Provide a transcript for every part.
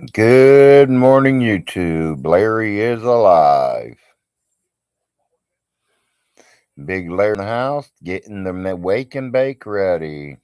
Good morning, YouTube. Larry is alive. Big Larry in the house, getting the wake and bake ready.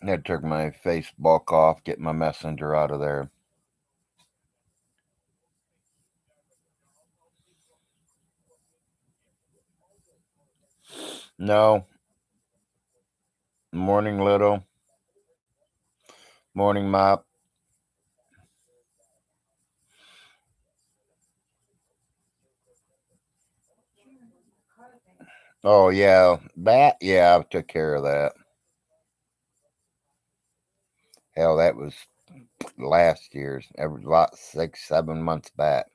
I took my Facebook off, get my messenger out of there. No. Morning, little. Morning, mop. Oh, yeah. That, yeah, I took care of that. Hell, that was last year's. Every lot 6, 7 months back.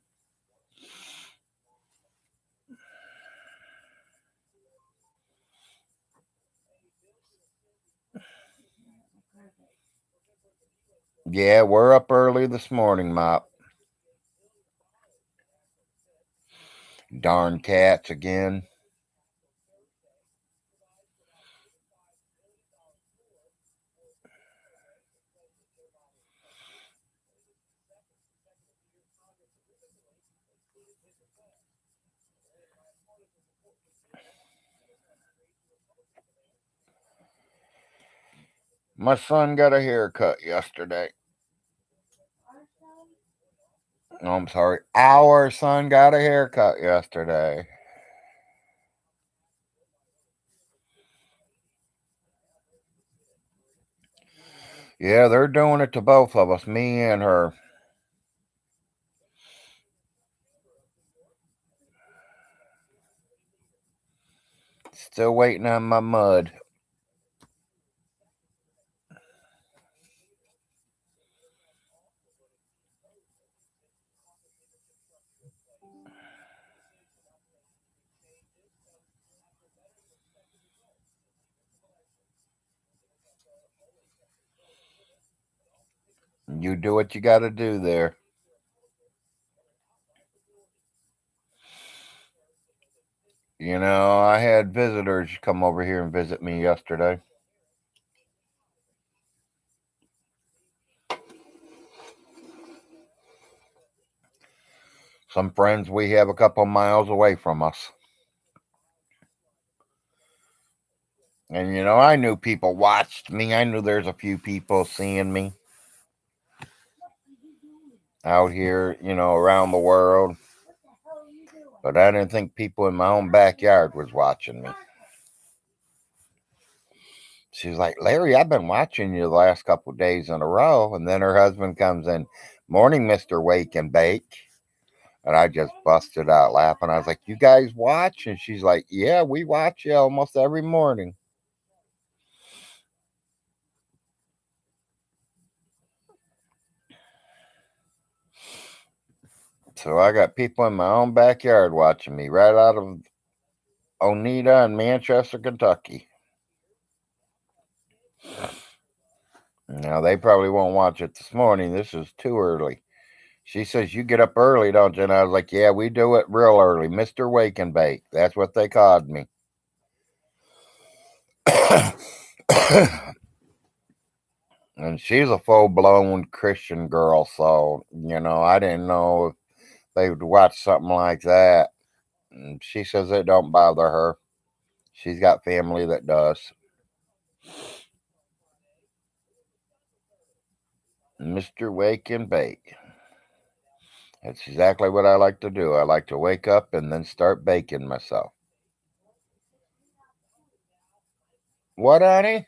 Yeah, we're up early this morning, mop. Darn cats again. My son got a haircut yesterday. Oh, I'm sorry. Our son got a haircut yesterday. Yeah, they're doing it to both of us, me and her. Still waiting on my mud. You do what you got to do there. You know, I had visitors come over here and visit me yesterday. Some friends we have a couple miles away from us. And, you know, I knew people watched me. I knew there's a few people seeing me out here, you know, around the world. But I didn't think people in my own backyard was watching me. She's like, Larry, I've been watching you the last couple of days in a row. And then her husband comes in, morning, Mr. Wake and Bake. And I just busted out laughing. I was like, you guys watch? And she's like, yeah, we watch you almost every morning. So I got people in my own backyard watching me right out of Oneida and Manchester, Kentucky. Now, they probably won't watch it this morning. This is too early. She says, you get up early, don't you? And I was like, yeah, we do it real early. Mr. Wake and Bake. That's what they called me. And she's a full blown Christian girl, so, you know, I didn't know if they would watch something like that. And she says it don't bother her. She's got family that does. Mr. Wake and Bake. That's exactly what I like to do. I like to wake up and then start baking myself. What, honey?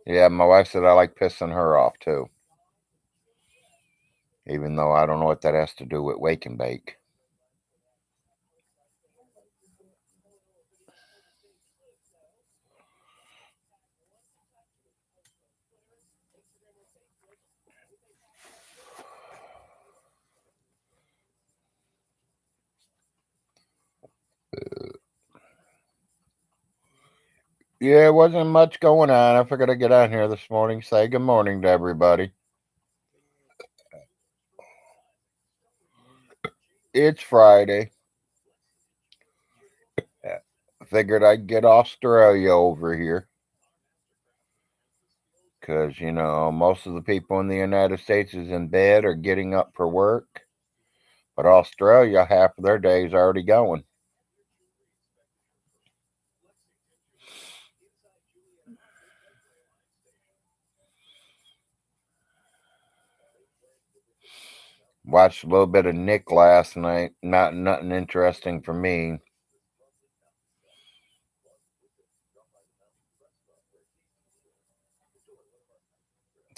Yeah, my wife said I like pissing her off too. Even though I don't know what that has to do with wake and bake. Yeah, it wasn't much going on. I figured I'd get on here this morning, say good morning to everybody. It's Friday. I figured I'd get Australia over here. Because, most of the people in the United States is in bed or getting up for work. But Australia, half of their day is already going. Watched a little bit of Nick last night. Nothing interesting for me.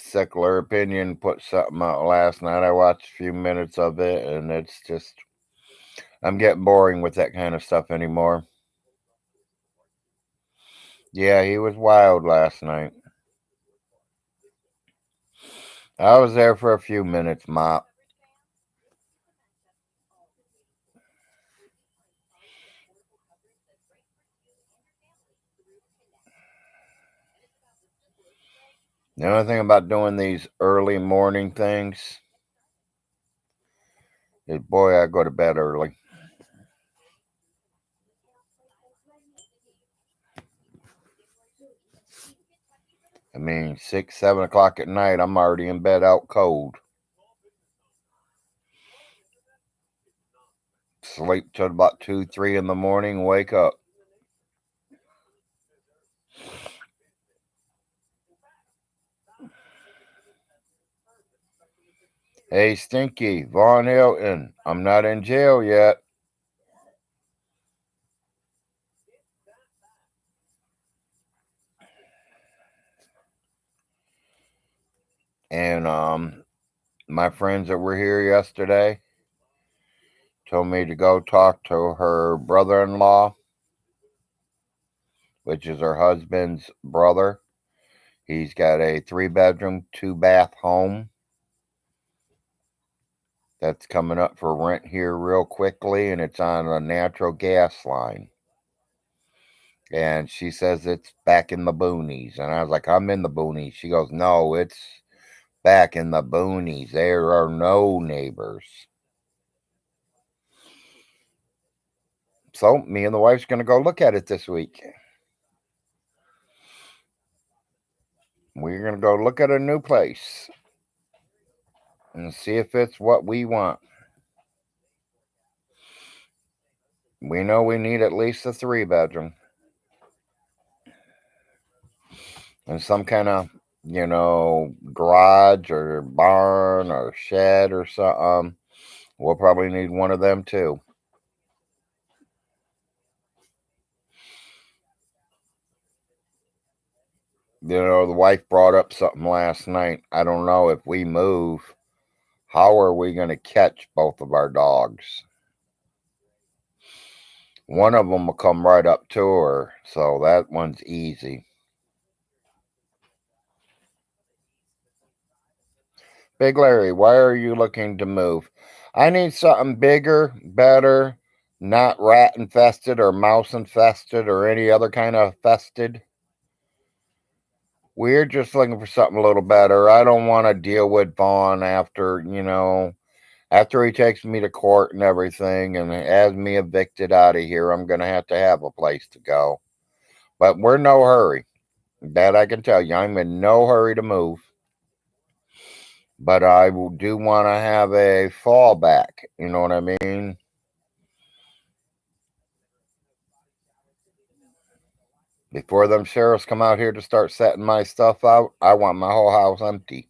Secular Opinion put something out last night. I watched a few minutes of it, and it's just, I'm getting boring with that kind of stuff anymore. Yeah, he was wild last night. I was there for a few minutes, Mop. The only thing about doing these early morning things is, boy, I go to bed early. I mean, 6, 7 o'clock at night, I'm already in bed out cold. Sleep till about 2, 3 in the morning, wake up. Hey, Stinky, Von Hilton, I'm not in jail yet. And my friends that were here yesterday told me to go talk to her brother-in-law, which is her husband's brother. He's got a 3-bedroom, 2-bath home that's coming up for rent here real quickly, and it's on a natural gas line. And she says it's back in the boonies. And I was like, I'm in the boonies. She goes, no, it's back in the boonies. There are no neighbors. So me and the wife's going to go look at it this week. We're going to go look at a new place and see if it's what we want. We know we need at least a 3-bedroom and some kind of, garage or barn or shed or something. We'll probably need one of them too. The wife brought up something last night. I don't know if we move, how are we going to catch both of our dogs? One of them will come right up to her, so that one's easy. Big Larry, why are you looking to move? I need something bigger, better, not rat infested or mouse infested or any other kind of fested. We're just looking for something a little better. I don't want to deal with Vaughn after he takes me to court and everything and has me evicted out of here. I'm going to have a place to go. But we're in no hurry. That I can tell you. I'm in no hurry to move. But I do want to have a fallback. You know what I mean? Before them sheriffs come out here to start setting my stuff out, I want my whole house empty.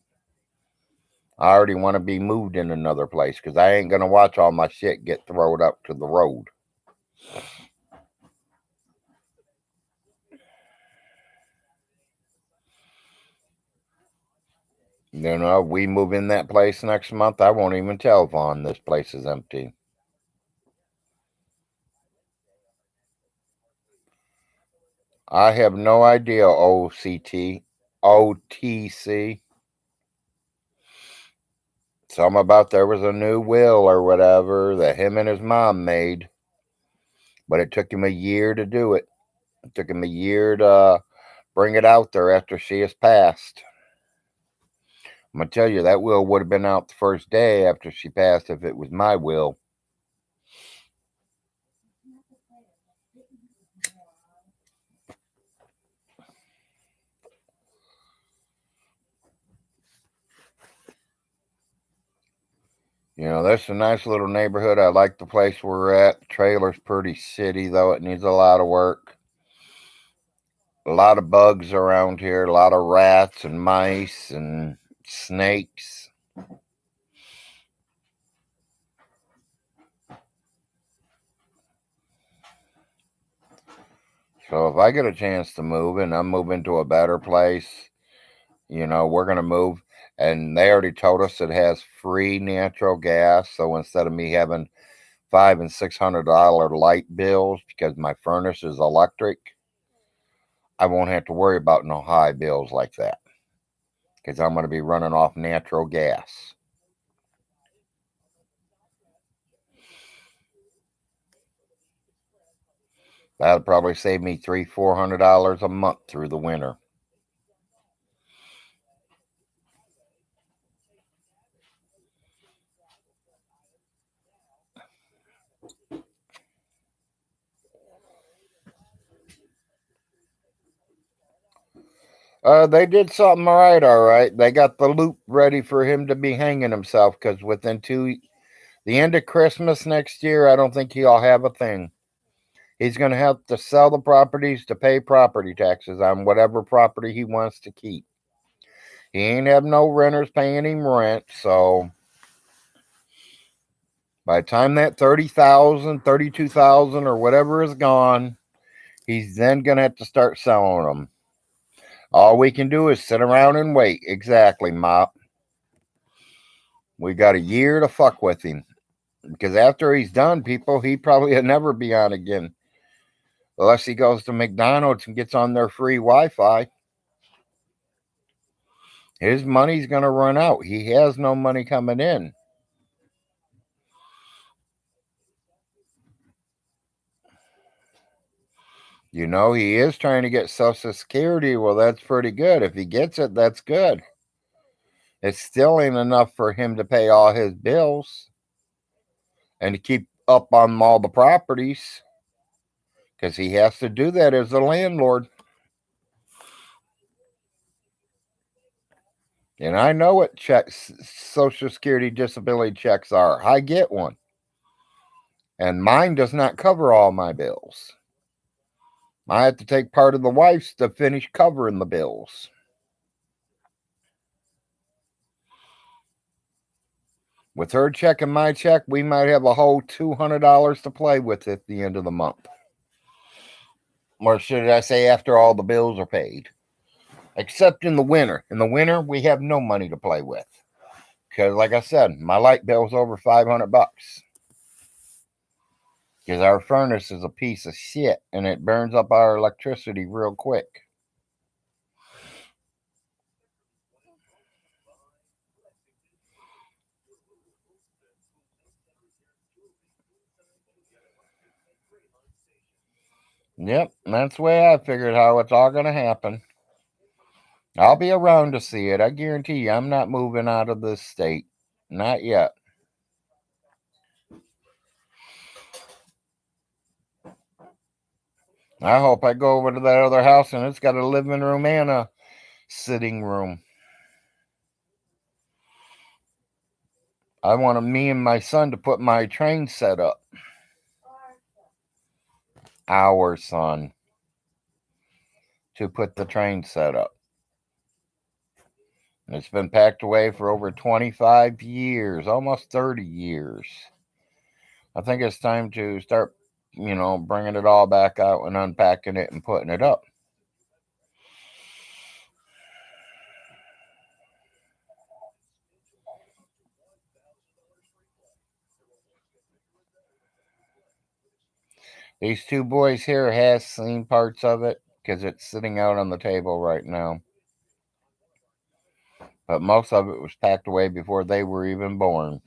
I already want to be moved in another place because I ain't going to watch all my shit get thrown up to the road. We move in that place next month. I won't even tell Vaughn this place is empty. I have no idea, OTC. Something about there was a new will or whatever that him and his mom made, but it took him a year to do it. It took him a year to bring it out there after she has passed. I'm going to tell you, that will would have been out the first day after she passed if it was my will. That's a nice little neighborhood. I like the place we're at. The trailer's pretty shitty, though. It needs a lot of work. A lot of bugs around here, a lot of rats and mice and snakes. So if I get a chance to move and I'm moving to a better place, we're going to move. And they already told us it has free natural gas. So instead of me having $500 and $600 light bills because my furnace is electric, I won't have to worry about no high bills like that because I'm going to be running off natural gas. That'll probably save me $300-$400 a month through the winter. They did something right, all right. They got the loop ready for him to be hanging himself because within the end of Christmas next year, I don't think he'll have a thing. He's going to have to sell the properties to pay property taxes on whatever property he wants to keep. He ain't have no renters paying him rent, so by the time that 30,000, 32,000, or whatever is gone, he's then going to have to start selling them. All we can do is sit around and wait. Exactly, Mop. We got a year to fuck with him. Because after he's done, people, he probably will never be on again. Unless he goes to McDonald's and gets on their free Wi Fi. His money's going to run out. He has no money coming in. He is trying to get Social Security. Well, that's pretty good. If he gets it, that's good. It still ain't enough for him to pay all his bills and to keep up on all the properties because he has to do that as a landlord. And I know what Social Security disability checks are. I get one. And mine does not cover all my bills. I have to take part of the wife's to finish covering the bills. With her check and my check, we might have a whole $200 to play with at the end of the month. Or should I say after all the bills are paid? Except in the winter. In the winter, we have no money to play with. Because, like I said, my light bill's over $500. Because our furnace is a piece of shit and it burns up our electricity real quick. Yep, that's the way I figured how it's all going to happen. I'll be around to see it. I guarantee you, I'm not moving out of this state. Not yet. I hope I go over to that other house and it's got a living room and a sitting room. I want me and my son to put my train set up. Our son to put the train set up. It's been packed away for over 25 years, almost 30 years. I think it's time to start, bringing it all back out and unpacking it and putting it up. These two boys here has seen parts of it because it's sitting out on the table right now. But most of it was packed away before they were even born.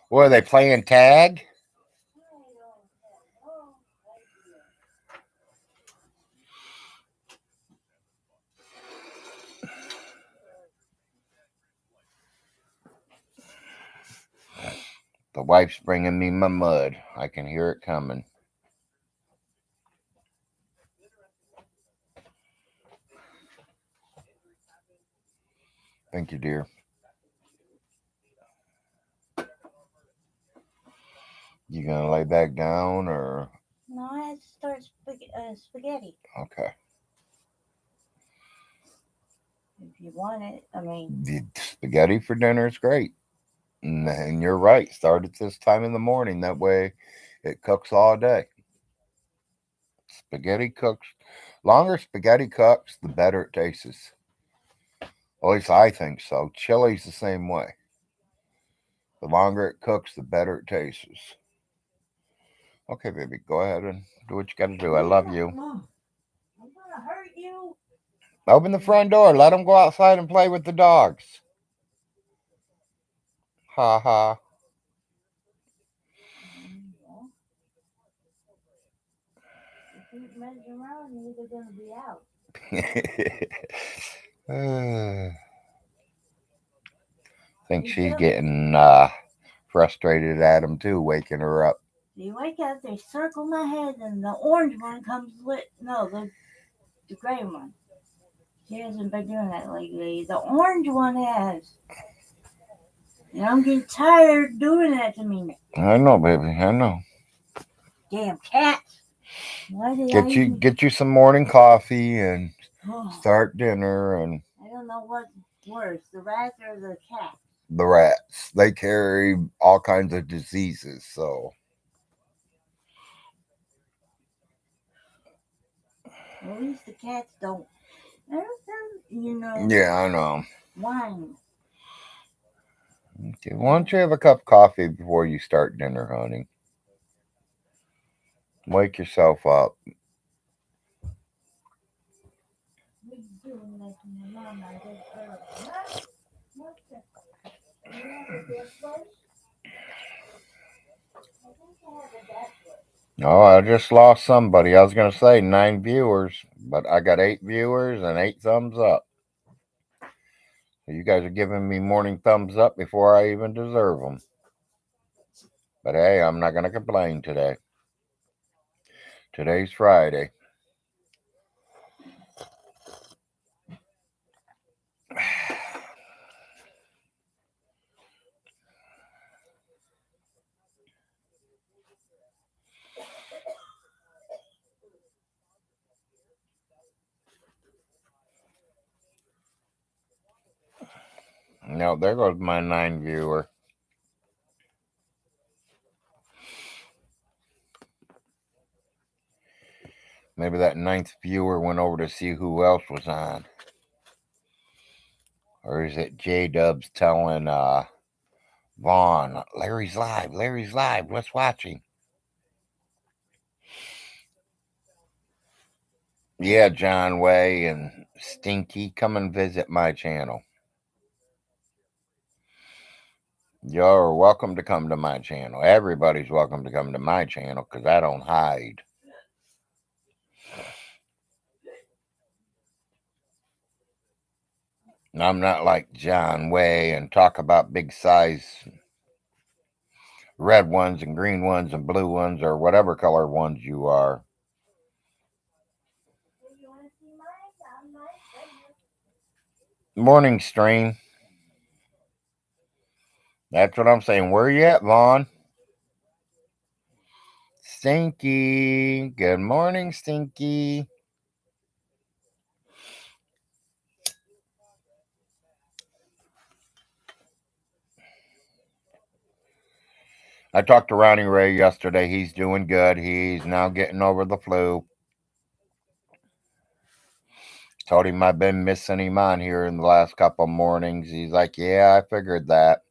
What are they playing tag? The wife's bringing me my mud. I can hear it coming. Thank you, dear. You gonna lay back down or? No, I had to start spaghetti. Okay. If you want it, I mean. The spaghetti for dinner is great. And you're right. Start at this time in the morning. That way it cooks all day. Spaghetti cooks. Longer spaghetti cooks, the better it tastes. At least I think so. Chili's the same way. The longer it cooks, the better it tastes. Okay, baby, go ahead and do what you got to do. I love you. Mom, I'm gonna hurt you. Open the front door. Let them go outside and play with the dogs. Ha ha. If you keep messing around, you're gonna be out. Think she's getting frustrated at him too, waking her up. They wake up, they circle my head, and the orange one comes lit. No, the gray one. She hasn't been doing that lately. The orange one has. And I'm getting tired doing that to me. I know, baby. I know. Damn cats. Why did Get you some morning coffee and start dinner. And I don't know what's worse, the rats or the cats. The rats. They carry all kinds of diseases, so. At least the cats don't. You know. Yeah, I know. Whine. Okay, why don't you have a cup of coffee before you start dinner, honey? Wake yourself up. Oh, I just lost somebody. I was going to say 9 viewers, but I got 8 viewers and 8 thumbs up. So you guys are giving me morning thumbs up before I even deserve them. But hey, I'm not going to complain today. Today's Friday. No, there goes my 9 viewer. Maybe that 9th viewer went over to see who else was on. Or is it J-Dubs telling Vaughn, Larry's live, let's watch him. Yeah, John Way and Stinky, come and visit my channel. You're welcome to come to my channel. Everybody's welcome to come to my channel because I don't hide. And I'm not like John Way and talk about big size red ones and green ones and blue ones or whatever color ones you are. Morning stream. That's what I'm saying. Where you at, Vaughn? Stinky. Good morning, Stinky. I talked to Ronnie Ray yesterday. He's doing good. He's now getting over the flu. Told him I've been missing him on here in the last couple mornings. He's like, yeah, I figured that.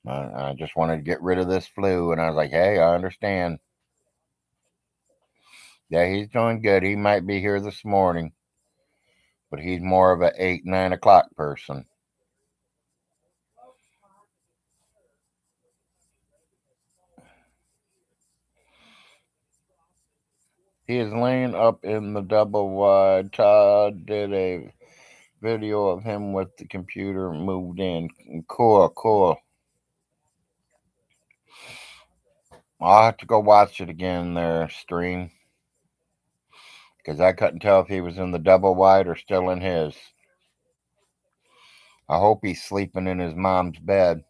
I just wanted to get rid of this flu. And I was like, hey, I understand. Yeah, he's doing good. He might be here this morning, but he's more of a 8, 9 o'clock person. He is laying up in the double wide. Todd did a video of him with the computer moved in. Cool, cool. I'll have to go watch it again there, stream, because I couldn't tell if he was in the double wide or still in his. I hope he's sleeping in his mom's bed.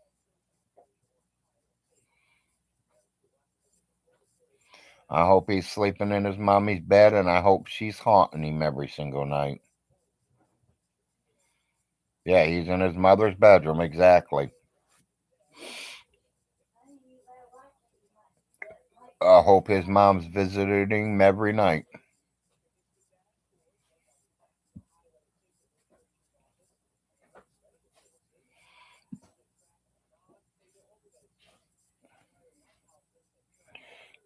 I hope he's sleeping in his mommy's bed, and I hope she's haunting him every single night. Yeah, he's in his mother's bedroom, exactly. I hope his mom's visiting him every night.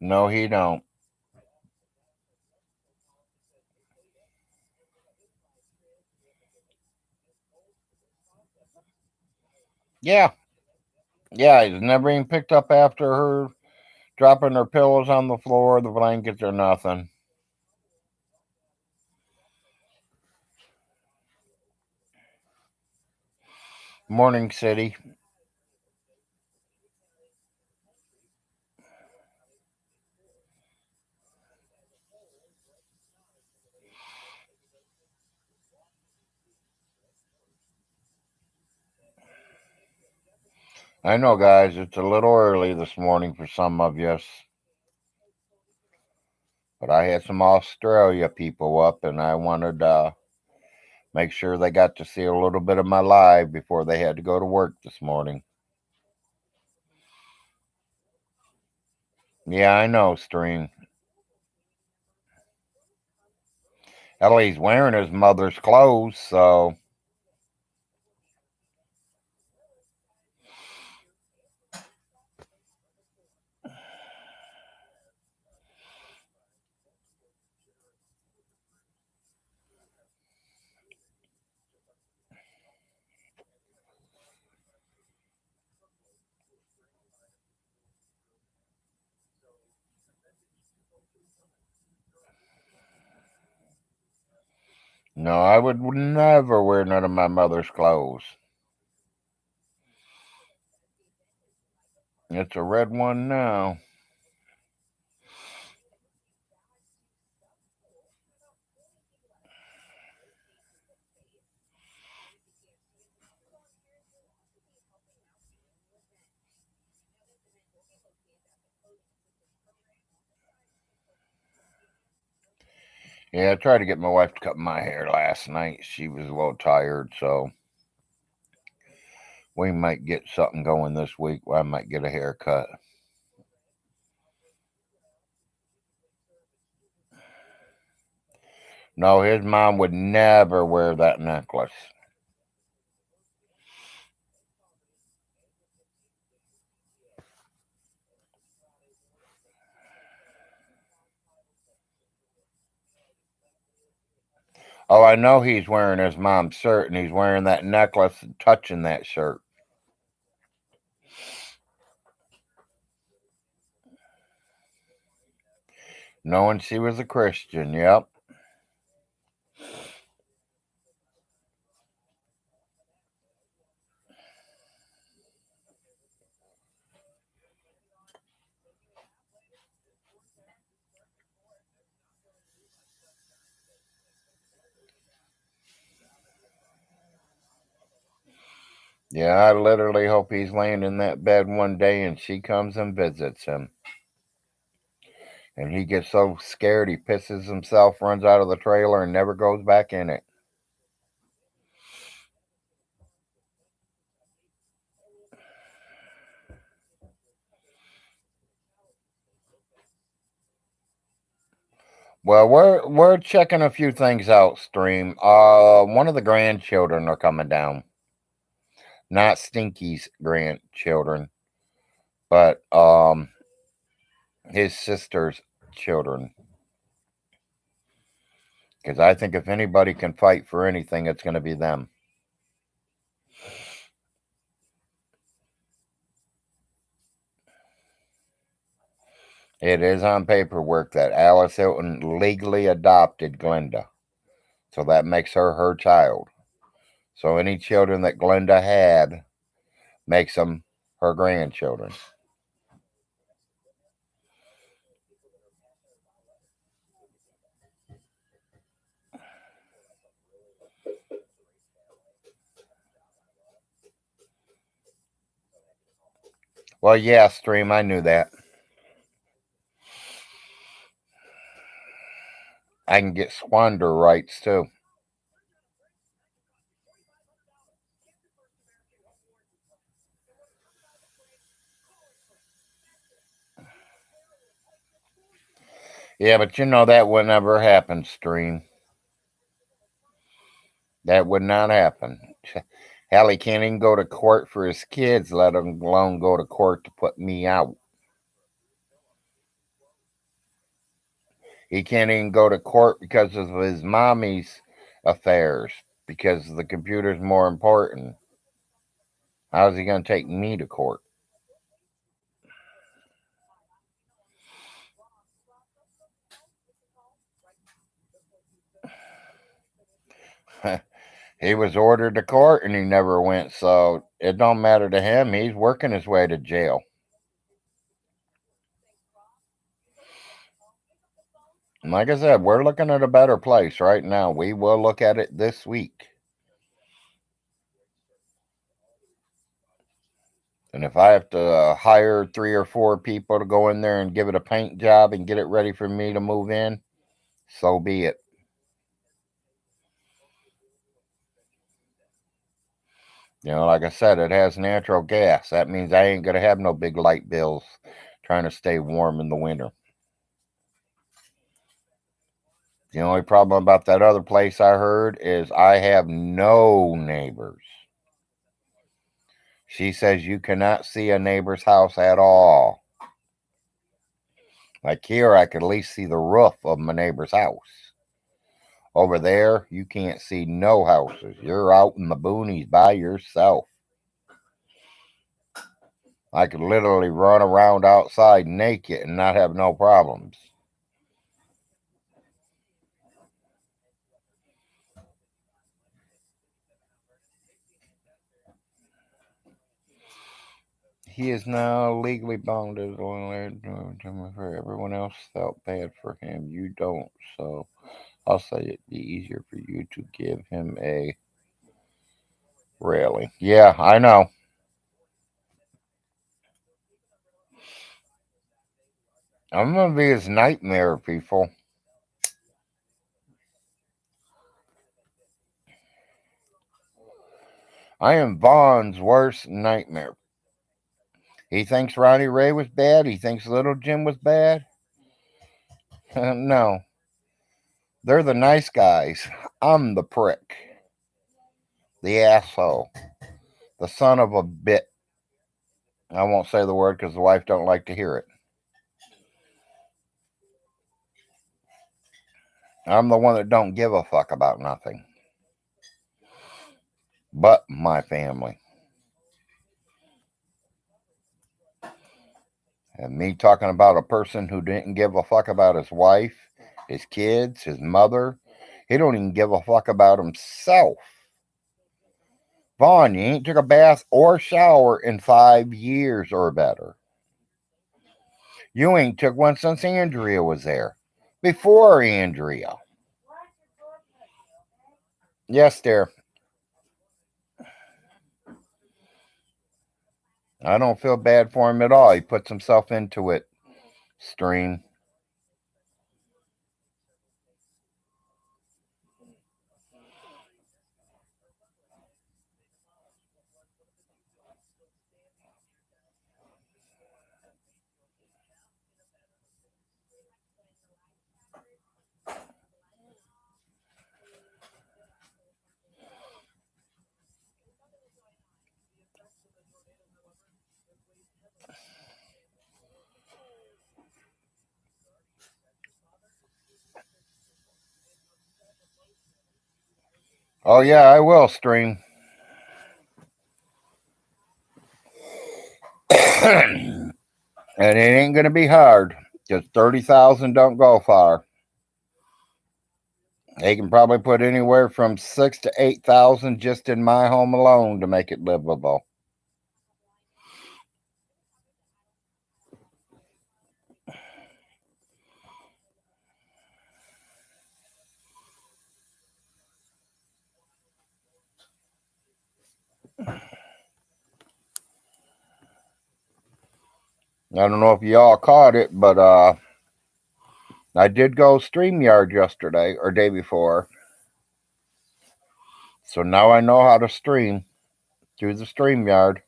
No, he don't. Yeah, yeah, he's never even picked up after her dropping her pillows on the floor, the blankets, or nothing. Morning City. I know, guys, it's a little early this morning for some of you, but I had some Australia people up, and I wanted to make sure they got to see a little bit of my live before they had to go to work this morning. Yeah, I know, stream. Ellie's wearing his mother's clothes, so no, I would never wear none of my mother's clothes. It's a red one now. Yeah, I tried to get my wife to cut my hair last night. She was a little tired, so we might get something going this week. I might get a haircut. No, his mom would never wear that necklace. Oh, I know he's wearing his mom's shirt, and he's wearing that necklace and touching that shirt. Knowing she was a Christian, yep. Yeah, I literally hope he's laying in that bed one day and she comes and visits him. And he gets so scared he pisses himself, runs out of the trailer, and never goes back in it. Well, we're checking a few things out, stream. One of the grandchildren are coming down. Not Stinky's grandchildren, but his sister's children. Because I think if anybody can fight for anything, it's going to be them. It is on paperwork that Alice Hilton legally adopted Glenda. So that makes her child. So any children that Glenda had makes them her grandchildren. Well, yeah, stream, I knew that. I can get squander rights too. Yeah, but you know that would never happen, stream. That would not happen. Hell, he can't even go to court for his kids, let alone go to court to put me out. He can't even go to court because of his mommy's affairs, because the computer's more important. How's he going to take me to court? He was ordered to court and he never went, so it don't matter to him. He's working his way to jail. And like I said, we're looking at a better place right now. We will look at it this week. And if I have to hire 3 or 4 people to go in there and give it a paint job and get it ready for me to move in, so be it. Like I said, it has natural gas. That means I ain't going to have no big light bills trying to stay warm in the winter. The only problem about that other place I heard is I have no neighbors. She says you cannot see a neighbor's house at all. Like here, I could at least see the roof of my neighbor's house. Over there, you can't see no houses. You're out in the boonies by yourself. I could literally run around outside naked and not have no problems. He is now legally bound as a landlord. Everyone else felt bad for him. You don't, so I'll say it'd be easier for you to give him a railing. Yeah, I know. I'm gonna be his nightmare, people. I am Vaughn's worst nightmare. He thinks Ronnie Ray was bad. He thinks Little Jim was bad. No, they're the nice guys. I'm the prick, the asshole, the son of a bit. I won't say the word because the wife don't like to hear it. I'm the one that don't give a fuck about nothing but my family. And me talking about a person who didn't give a fuck about his wife, his kids, his mother. He don't even give a fuck about himself. Vaughn, you ain't took a bath or shower in 5 years or better. You ain't took one since Andrea was there. Before Andrea. Yes, dear. I don't feel bad for him at all. He puts himself into it. Stream. Oh yeah, I will stream. And it ain't gonna be hard. Because 30,000 don't go far. They can probably put anywhere from 6 to 8,000 just in my home alone to make it livable. I don't know if y'all caught it, but I did go StreamYard yesterday or day before. So now I know how to stream through the StreamYard.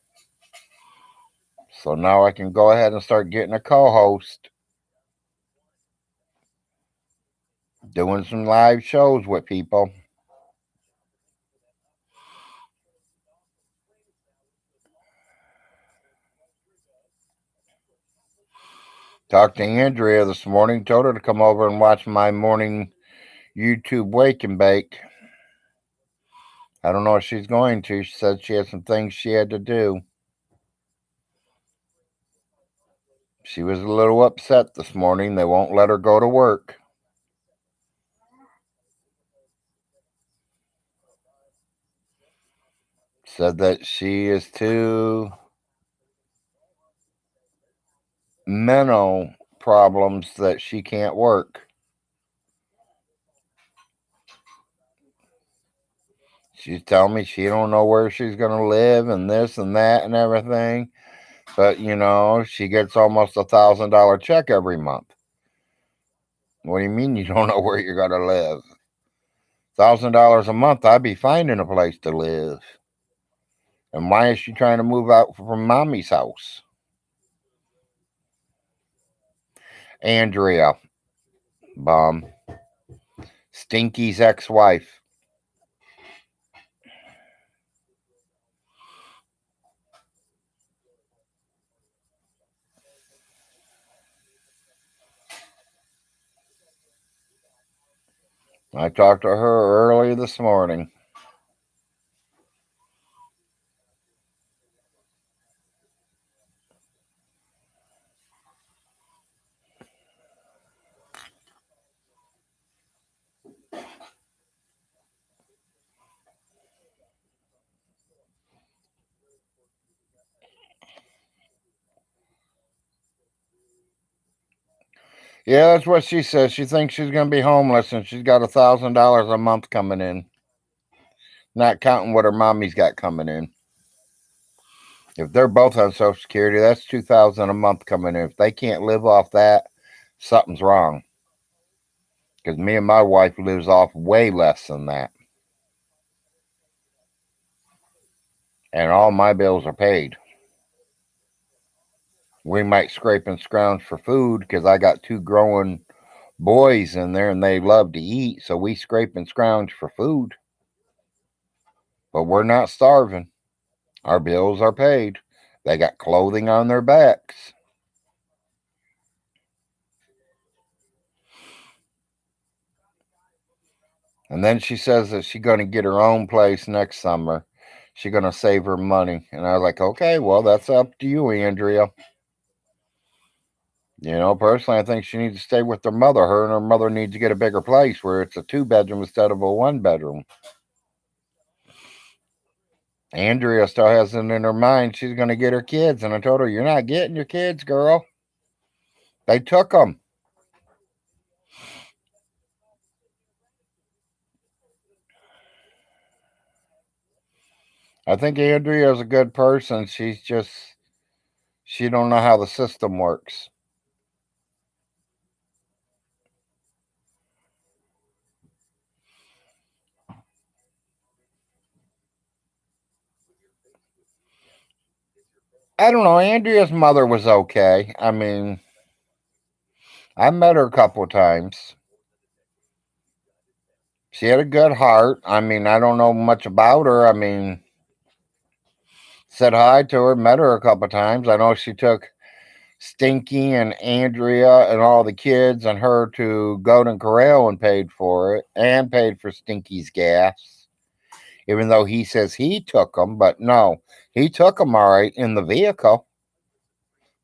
So now I can go ahead and start getting a co-host, doing some live shows with people. Talked to Andrea this morning, told her to come over and watch my morning YouTube wake and bake. I don't know if she's going to. She said she had some things she had to do. She was a little upset this morning. They won't let her go to work. Said that she is too mental problems that she can't work. She's telling me she don't know where she's gonna live and this and that and everything. But she gets almost $1,000 check every month. What do you mean you don't know where you're gonna live? $1,000 a month, I'd be finding a place to live. And why is she trying to move out from mommy's house? Andrea, bum, Stinky's ex-wife. I talked to her early this morning. Yeah, that's what she says. She thinks she's going to be homeless and she's got $1,000 a month coming in, not counting what her mommy's got coming in. If they're both on Social Security, that's $2,000 a month coming in. If they can't live off that, something's wrong. Because me and my wife lives off way less than that, and all my bills are paid. We might scrape and scrounge for food because I got two growing boys in there and they love to eat, so we scrape and scrounge for food. But we're not starving. Our bills are paid. They got clothing on their backs. And then she says that she's going to get her own place next summer. She's going to save her money. And I was like, okay, well, that's up to you, Andrea. Personally, I think she needs to stay with her mother. Her and her mother need to get a bigger place where it's a 2 bedroom instead of a 1 bedroom. Andrea still has it in her mind she's going to get her kids. And I told her, you're not getting your kids, girl. They took them. I think Andrea is a good person. She don't know how the system works. I don't know. Andrea's mother was okay. I mean, I met her a couple of times. She had a good heart. I mean, I don't know much about her. I mean, Said hi to her, met her a couple times. I know she took Stinky and Andrea and all the kids and her to Golden Corral and paid for it and paid for Stinky's gas. Even though he says he took them, but no, he took them all right in the vehicle,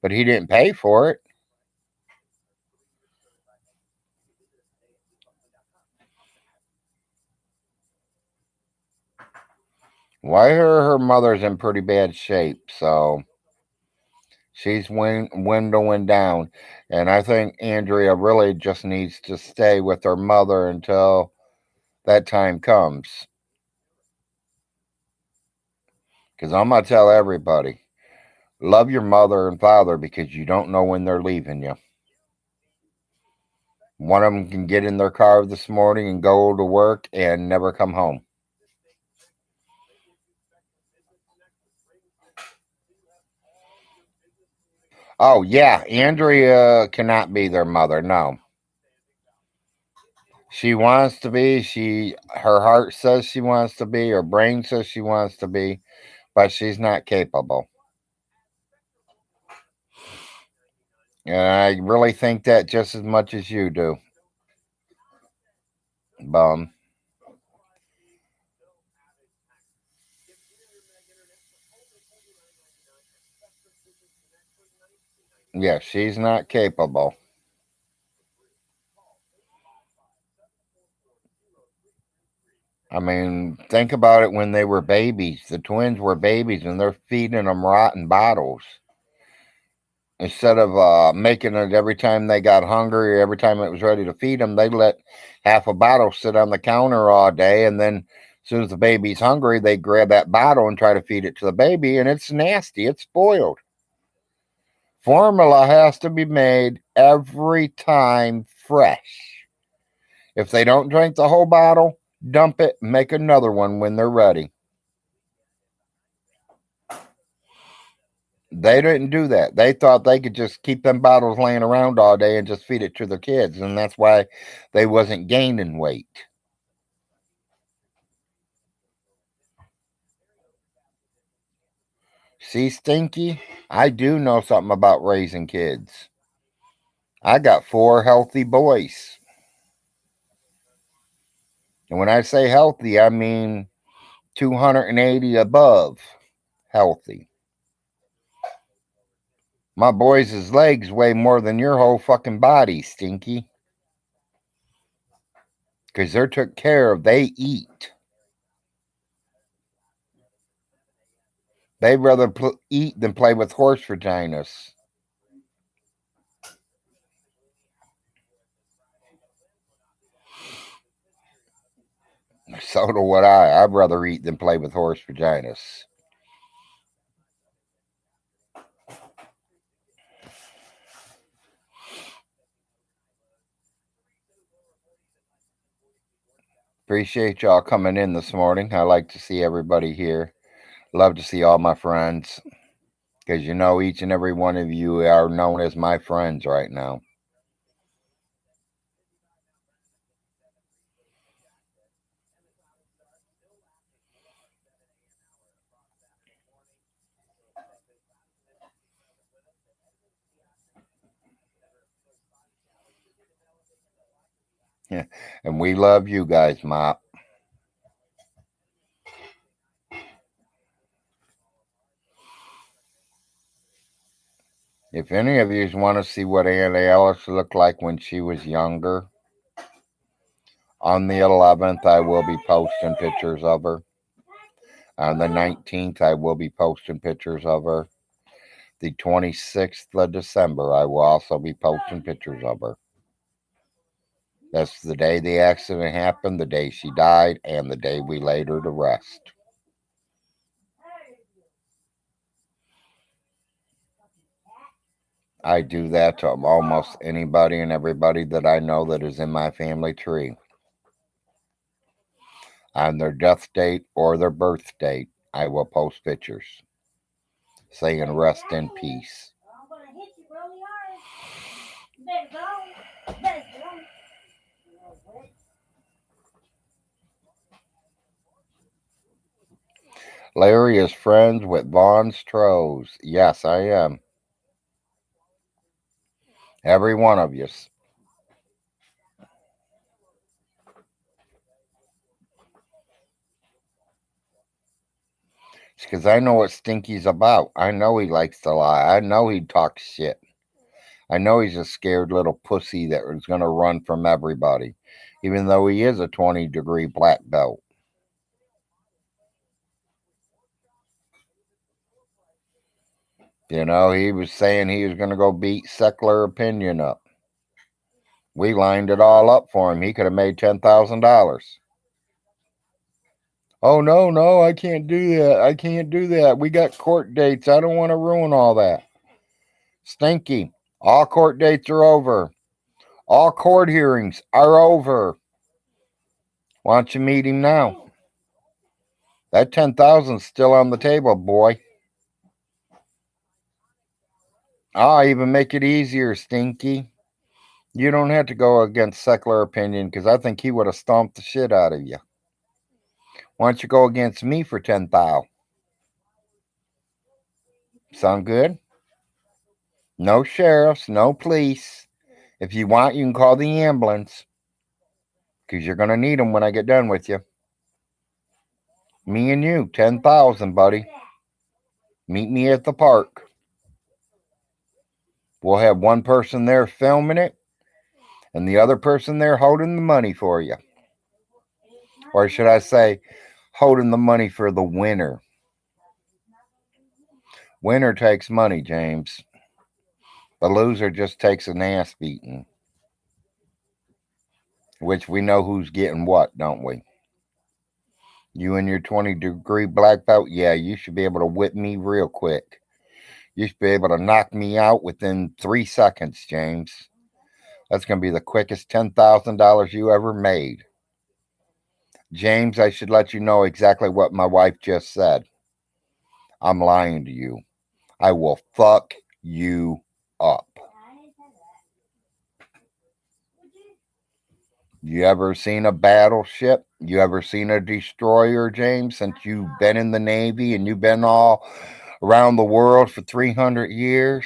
but he didn't pay for it. Why her mother's in pretty bad shape, so she's windowing down, and I think Andrea really just needs to stay with her mother until that time comes. Because I'm gonna tell everybody, love your mother and father because you don't know when they're leaving you. One of them can get in their car this morning and go to work and never come home. Oh yeah, Andrea cannot be their mother. No, she wants to be. Her heart says she wants to be. Her brain says she wants to be, but she's not capable. And I really think that just as much as you do, bum. Yeah, she's not capable. I mean, think about it when they were babies. The twins were babies and they're feeding them rotten bottles. Instead of making it every time they got hungry or every time it was ready to feed them, they let half a bottle sit on the counter all day. And then as soon as the baby's hungry, they grab that bottle and try to feed it to the baby. And it's nasty, it's spoiled. Formula has to be made every time fresh. If they don't drink the whole bottle, dump it, make another one when they're ready. They didn't do that. They thought they could just keep them bottles laying around all day and just feed it to their kids, and that's why they wasn't gaining weight. See, Stinky, I do know something about raising kids. I got four healthy boys. And when I say healthy, I mean 280 above healthy. My boys' legs weigh more than your whole fucking body, Stinky. Because they're took care of. They eat. They'd rather eat than play with horse vaginas. So do what I. I'd rather eat than play with horse vaginas. Appreciate y'all coming in this morning. I like to see everybody here. Love to see all my friends. Because you know, each and every one of you are known as my friends right now. And we love you guys, Mop. If any of you want to see what Aunt Alice looked like when she was younger, on the 11th, I will be posting pictures of her. On the 19th, I will be posting pictures of her. The 26th of December, I will also be posting pictures of her. That's the day the accident happened, the day she died, and the day we laid her to rest. I do that to almost anybody and everybody that I know that is in my family tree. On their death date or their birth date, I will post pictures saying rest in peace. Larry is friends with Von Strohs. Yes, I am. Every one of you. It's because I know what Stinky's about. I know he likes to lie. I know he talks shit. I know he's a scared little pussy that is going to run from everybody, even though he is a 20-degree black belt. You know, he was saying he was going to go beat Secular Opinion up. We lined it all up for him. He could have made $10,000. Oh, no, no, I can't do that. I can't do that. We got court dates. I don't want to ruin all that. Stinky, all court dates are over. All court hearings are over. Why don't you meet him now? That 10,000's still on the table, boy. I'll even make it easier, Stinky. You don't have to go against Secular Opinion because I think he would have stomped the shit out of you. Why don't you go against me for 10,000? Sound good? No sheriffs, no police. If you want, you can call the ambulance because you're going to need them when I get done with you. Me and you, 10,000, buddy. Meet me at the park. We'll have one person there filming it and the other person there holding the money for you. Or should I say, holding the money for the winner. Winner takes money, James. The loser just takes an ass beating. Which we know who's getting what, don't we? You and your 20-degree black belt, yeah, you should be able to whip me real quick. You should be able to knock me out within 3 seconds, James. That's going to be the quickest $10,000 you ever made. James, I should let you know exactly what my wife just said. I'm lying to you. I will fuck you up. You ever seen a battleship? You ever seen a destroyer, James, since you've been in the Navy and you've been all around the world for 300 years?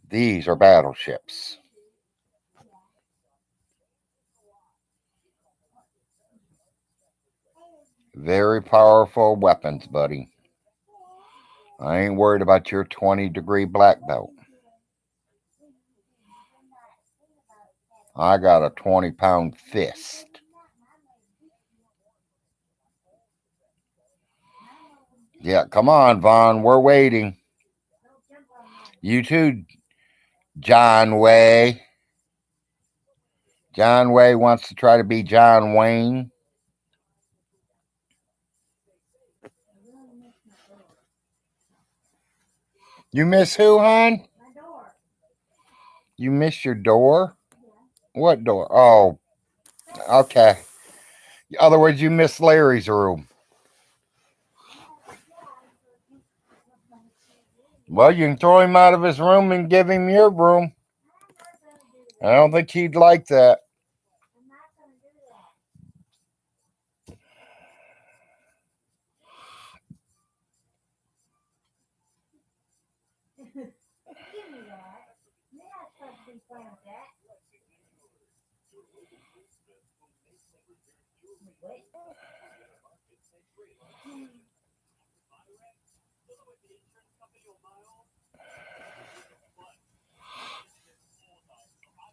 These are battleships. Very powerful weapons, buddy. I ain't worried about your 20-degree black belt. I got a 20-pound fist. Yeah, come on, Vaughn. We're waiting. You too, John Way. John Way wants to try to be John Wayne. You miss who, hon? You miss your door? What door? Oh, okay. In other words, you miss Larry's room. Well, you can throw him out of his room and give him your room. I don't think he'd like that.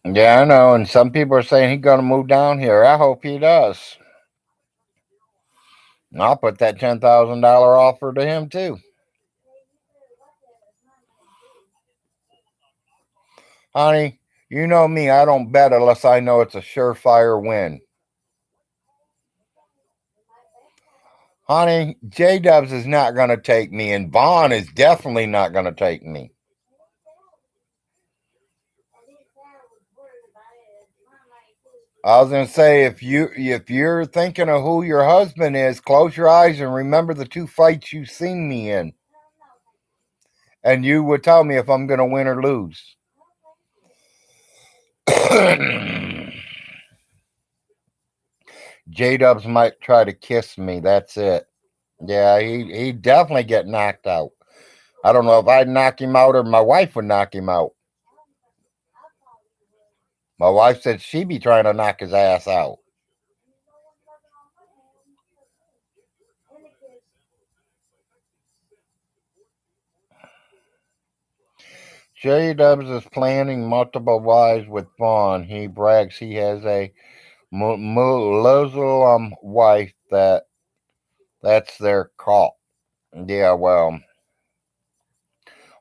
Yeah, I know. And some people are saying he's going to move down here. I hope he does. I'll put that $10,000 offer to him too. Honey, you know me. I don't bet unless I know it's a surefire win. Honey, J Dubs is not going to take me, and Vaughn is definitely not going to take me. I was going to say, if you're thinking of who your husband is, close your eyes and remember the 2 fights you've seen me in, and you would tell me if I'm going to win or lose. J Dubs might try to kiss me. That's it. Yeah, he'd definitely get knocked out. I don't know if I'd knock him out or my wife would knock him out. My wife said she'd be trying to knock his ass out. J Dubs is planning multiple wives with Vaughn. He brags he has a Muslim wife that's their cult. Yeah, well,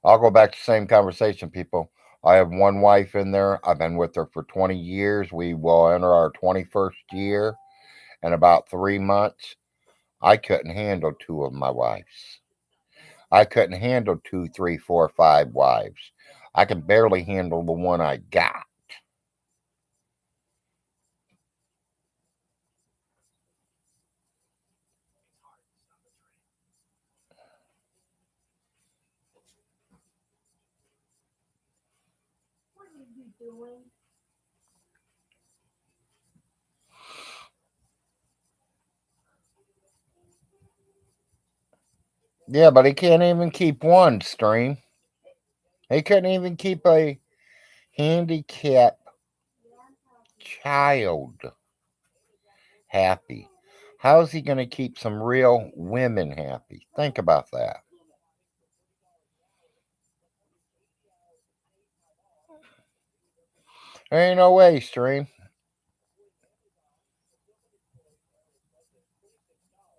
I'll go back to the same conversation, people. I have one wife in there. I've been with her for 20 years. We will enter our 21st year in about 3 months. I couldn't handle two of my wives. I couldn't handle two, three, four, five wives. I can barely handle the one I got. What are you doing? Yeah, but he can't even keep one stream. He couldn't even keep a handicapped child happy. How's he going to keep some real women happy? Think about that. There ain't no way, stream.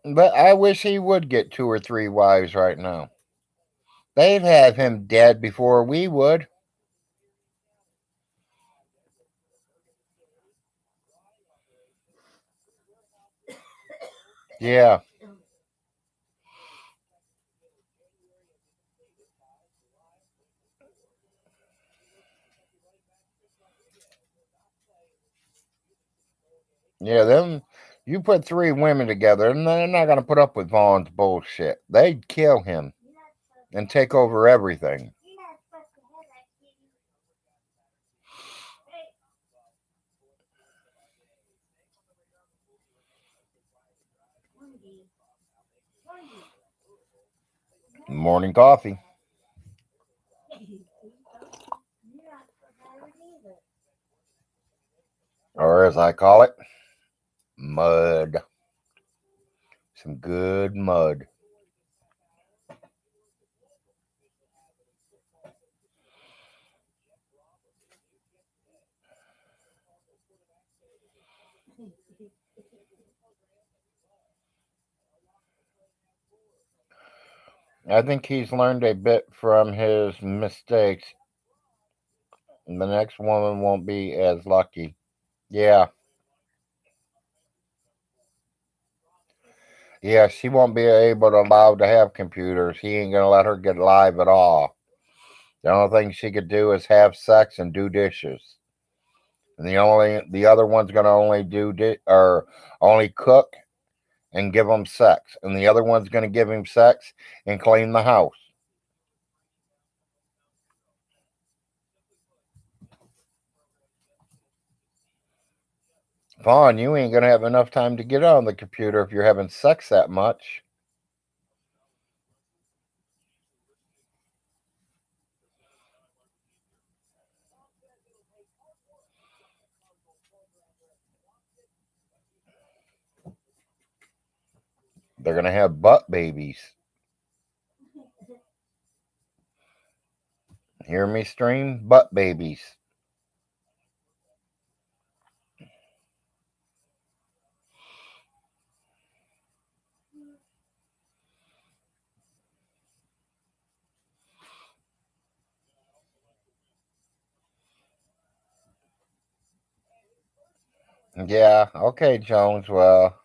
But I wish he would get two or three wives right now. They'd have him dead before we would. Yeah. Yeah, them. You put three women together, and they're not going to put up with Vaughn's bullshit. They'd kill him and take over everything. Morning coffee, or as I call it, mud. Some good mud. I think he's learned a bit from his mistakes. The next woman won't be as lucky. Yeah, yeah, she won't be able to allowed to have computers. He ain't gonna let her get live at all. The only thing she could do is have sex and do dishes. And the other one's gonna only or only cook and give him sex, and the other one's gonna give him sex and clean the house. Vaughn, you ain't gonna have enough time to get on the computer if you're having sex that much. They're gonna have butt babies. Hear me, stream? Butt babies. Yeah, okay, Jones. Well,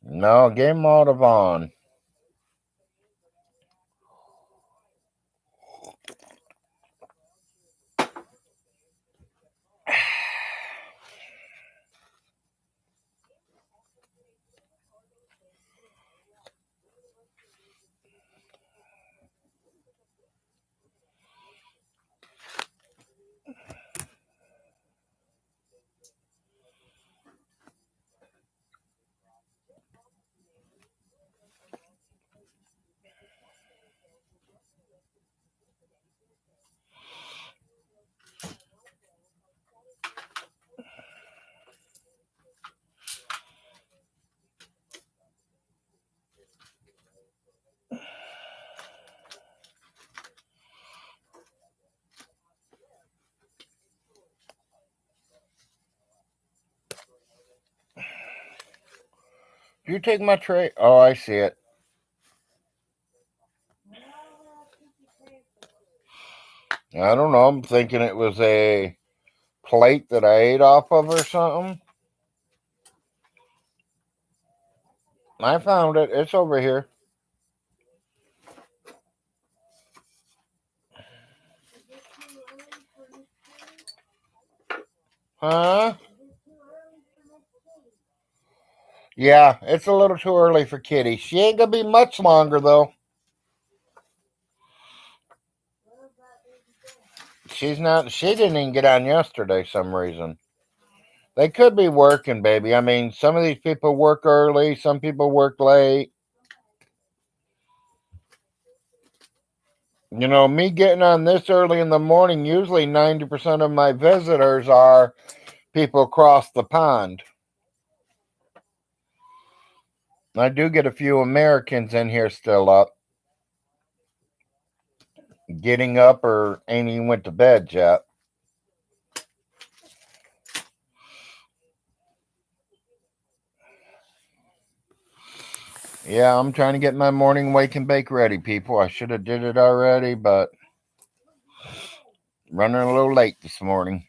no, give him all to Vaughn. Do you take my tray? Oh, I see it. I don't know. I'm thinking it was a plate that I ate off of or something. I found it. It's over here. Huh? Yeah, it's a little too early for Kitty. She ain't gonna be much longer though. She's not. She didn't even get on yesterday. Some reason. They could be working, baby. I mean, some of these people work early. Some people work late. You know, me getting on this early in the morning. Usually, 90% of my visitors are people across the pond. I do get a few Americans in here still up, getting up or ain't even went to bed yet. Yeah, I'm trying to get my morning wake and bake ready, people. I should have did it already, but running a little late this morning.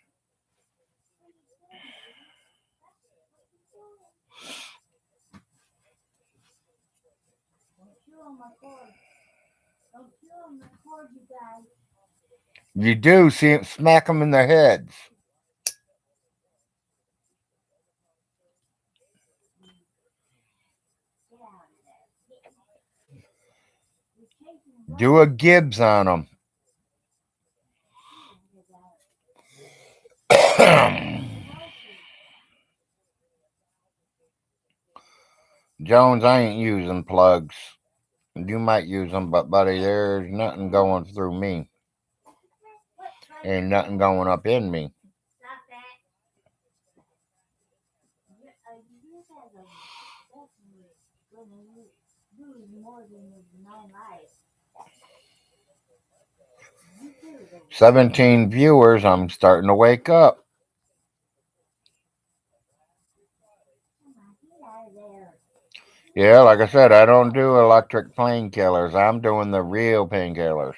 You do see it, smack them in their heads. Do a Gibbs on them. Jones, I ain't using plugs. You might use them, but buddy, there's nothing going through me. Ain't nothing going up in me. You too, though. 17 viewers. I'm starting to wake up. Yeah, like I said, I don't do electric painkillers. I'm doing the real painkillers.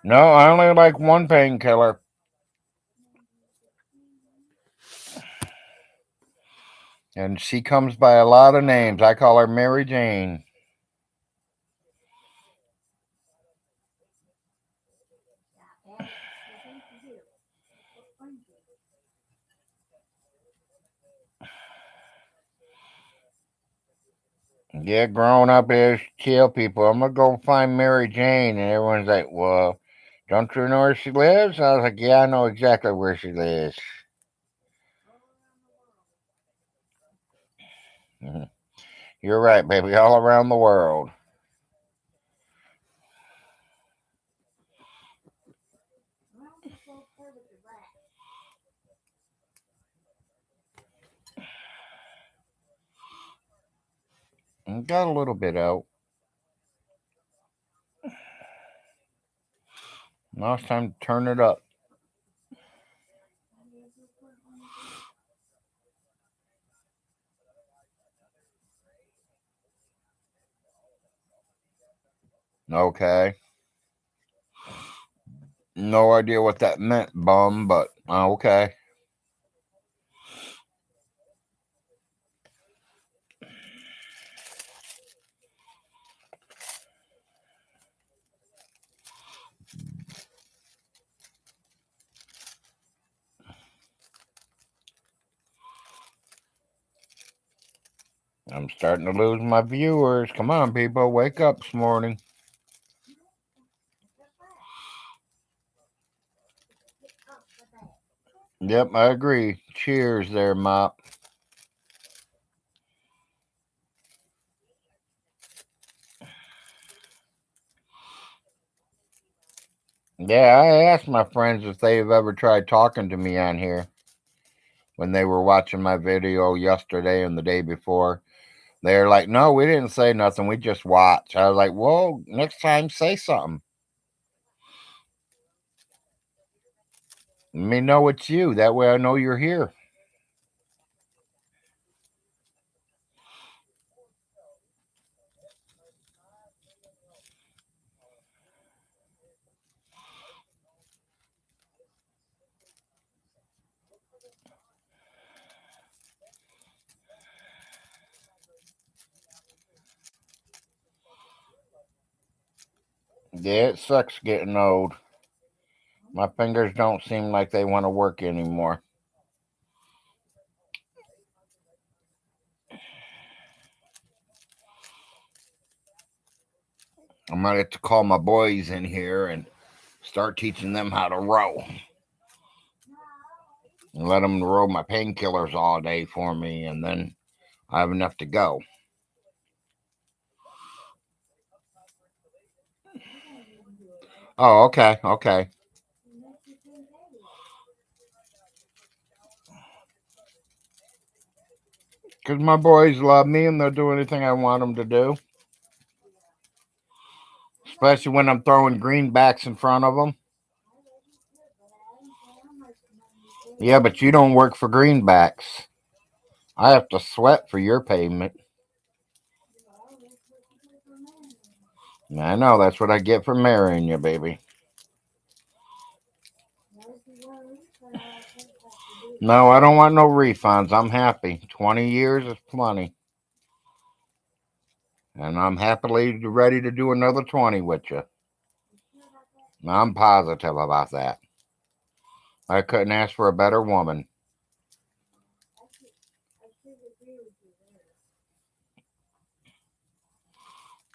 No, I only like one painkiller. And she comes by a lot of names. I call her Mary Jane. Yeah, growing up is kill people. I'm gonna go find Mary Jane, and everyone's like, "Well, don't you know where she lives?" I was like, "Yeah, I know exactly where she lives." Mhm. You're right, baby. All around the world. Got a little bit out. Now it's time to turn it up. Okay. No idea what that meant, bum, but okay. I'm starting to lose my viewers. Come on, people. Wake up this morning. Yep, I agree. Cheers there, Mop. Yeah, I asked my friends if they've ever tried talking to me on here when they were watching my video yesterday and the day before. They're like, no, we didn't say nothing. We just watched. I was like, well, next time say something. Let me know it's you. That way I know you're here. Yeah, it sucks getting old. My fingers don't seem like they want to work anymore. I might have to call my boys in here and start teaching them how to row and let them row my painkillers all day for me, and then I have enough to go. Oh, okay, okay. Because my boys love me and they'll do anything I want them to do, especially when I'm throwing greenbacks in front of them. Yeah, but you don't work for greenbacks. I have to sweat for your payment. I know, that's what I get for marrying you, baby. No, I don't want no refunds. I'm happy. 20 years is plenty. And I'm happily ready to do another 20 with you. I'm positive about that. I couldn't ask for a better woman.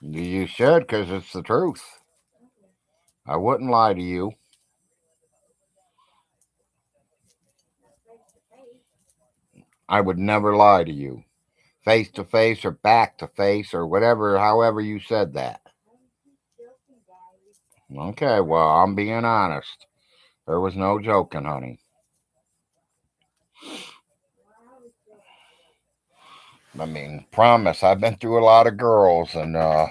You should, because it's the truth. I wouldn't lie to you. I would never lie to you. Face to face or back to face or whatever, however you said that. Okay, well, I'm being honest. There was no joking, honey. I mean, promise, I've been through a lot of girls, and it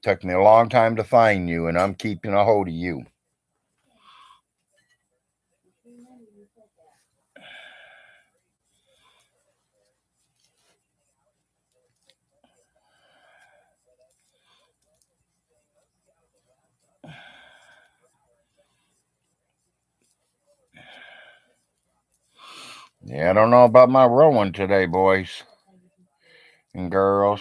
took me a long time to find you, and I'm keeping a hold of you. Yeah, I don't know about my rowing today, boys and girls.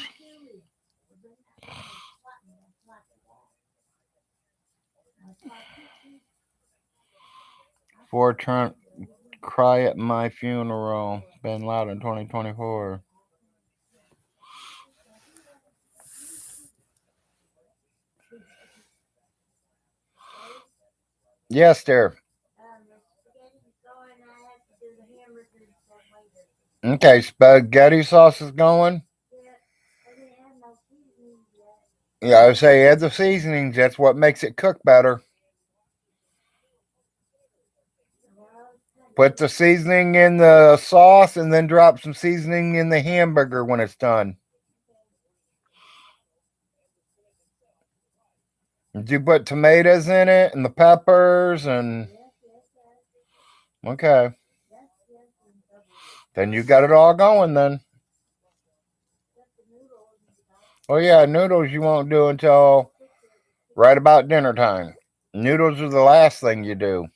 For Trump, cry at my funeral. Bin Laden 2024. Yes, dear. Okay, spaghetti sauce is going. Yeah, I would say add the seasonings. That's what makes it cook better. Put the seasoning in the sauce and then drop some seasoning in the hamburger when it's done. Did you put tomatoes in it and the peppers and okay. Then you got it all going then. Oh yeah, noodles you won't do until right about dinner time. Noodles are the last thing you do.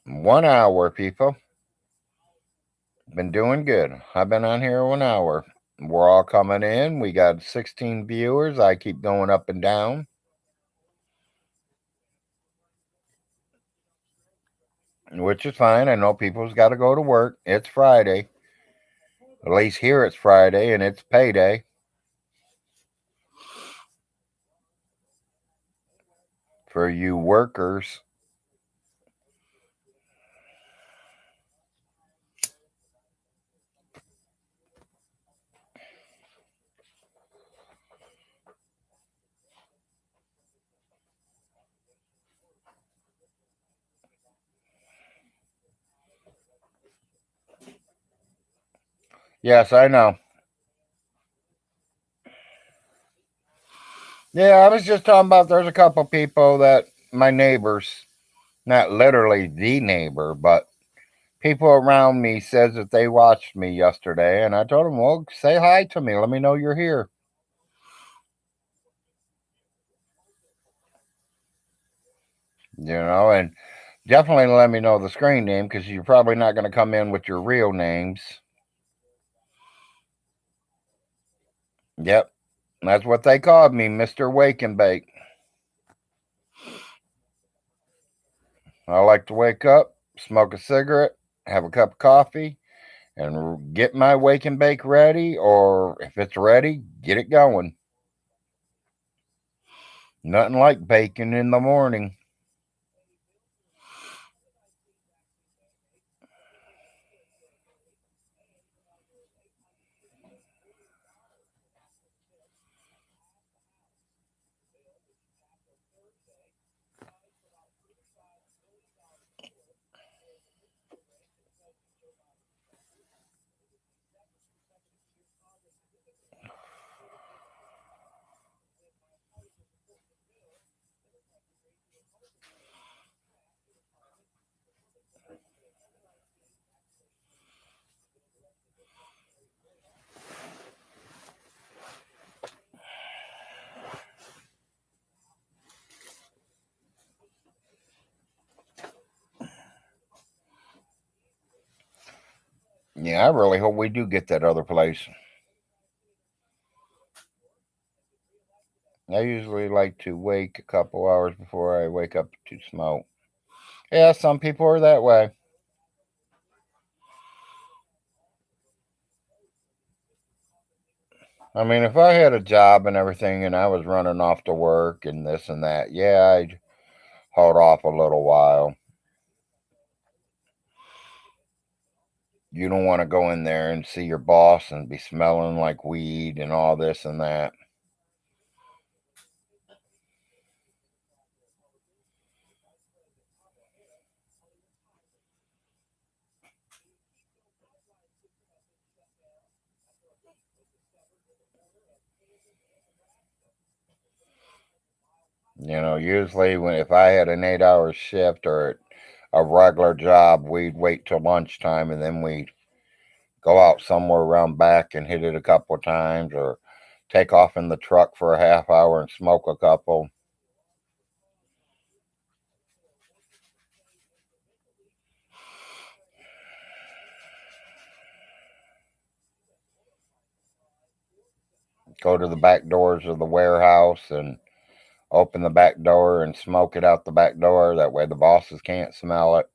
1 hour, people. Been doing good. I've been on here 1 hour. We're all coming in. We got 16 viewers. I keep going up and down, which is fine. I know people's got to go to work. It's Friday. At least here it's Friday and it's payday for you workers. Yes, I know. Yeah, I was just talking about there's a couple people that my neighbors, not literally the neighbor, but people around me says that they watched me yesterday, and I told them, well, say hi to me. Let me know you're here. And definitely let me know the screen name because you're probably not going to come in with your real names. Yep, that's what they called me, Mr. Wake and Bake. I like to wake up, smoke a cigarette, have a cup of coffee, and get my wake and bake ready, or if it's ready, get it going. Nothing like bacon in the morning. Yeah, I really hope we do get that other place. I usually like to wake a couple hours before I wake up to smoke. Yeah, some people are that way. I mean, if I had a job and everything and I was running off to work and this and that, yeah, I'd hold off a little while. You don't want to go in there and see your boss and be smelling like weed and all this and that. Usually when if I had an 8 hour shift or a regular job, we'd wait till lunchtime and then we'd go out somewhere around back and hit it a couple of times or take off in the truck for a half hour and smoke a couple. Go to the back doors of the warehouse and open the back door and smoke it out the back door. That way the bosses can't smell it.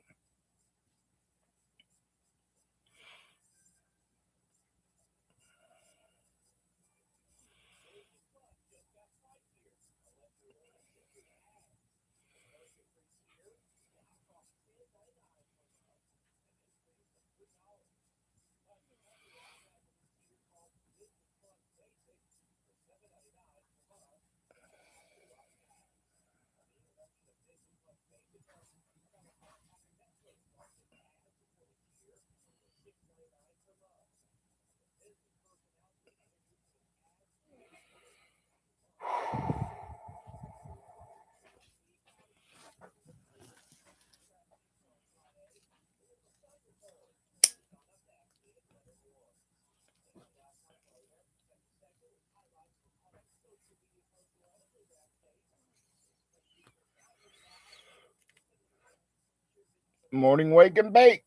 Morning wake and bake.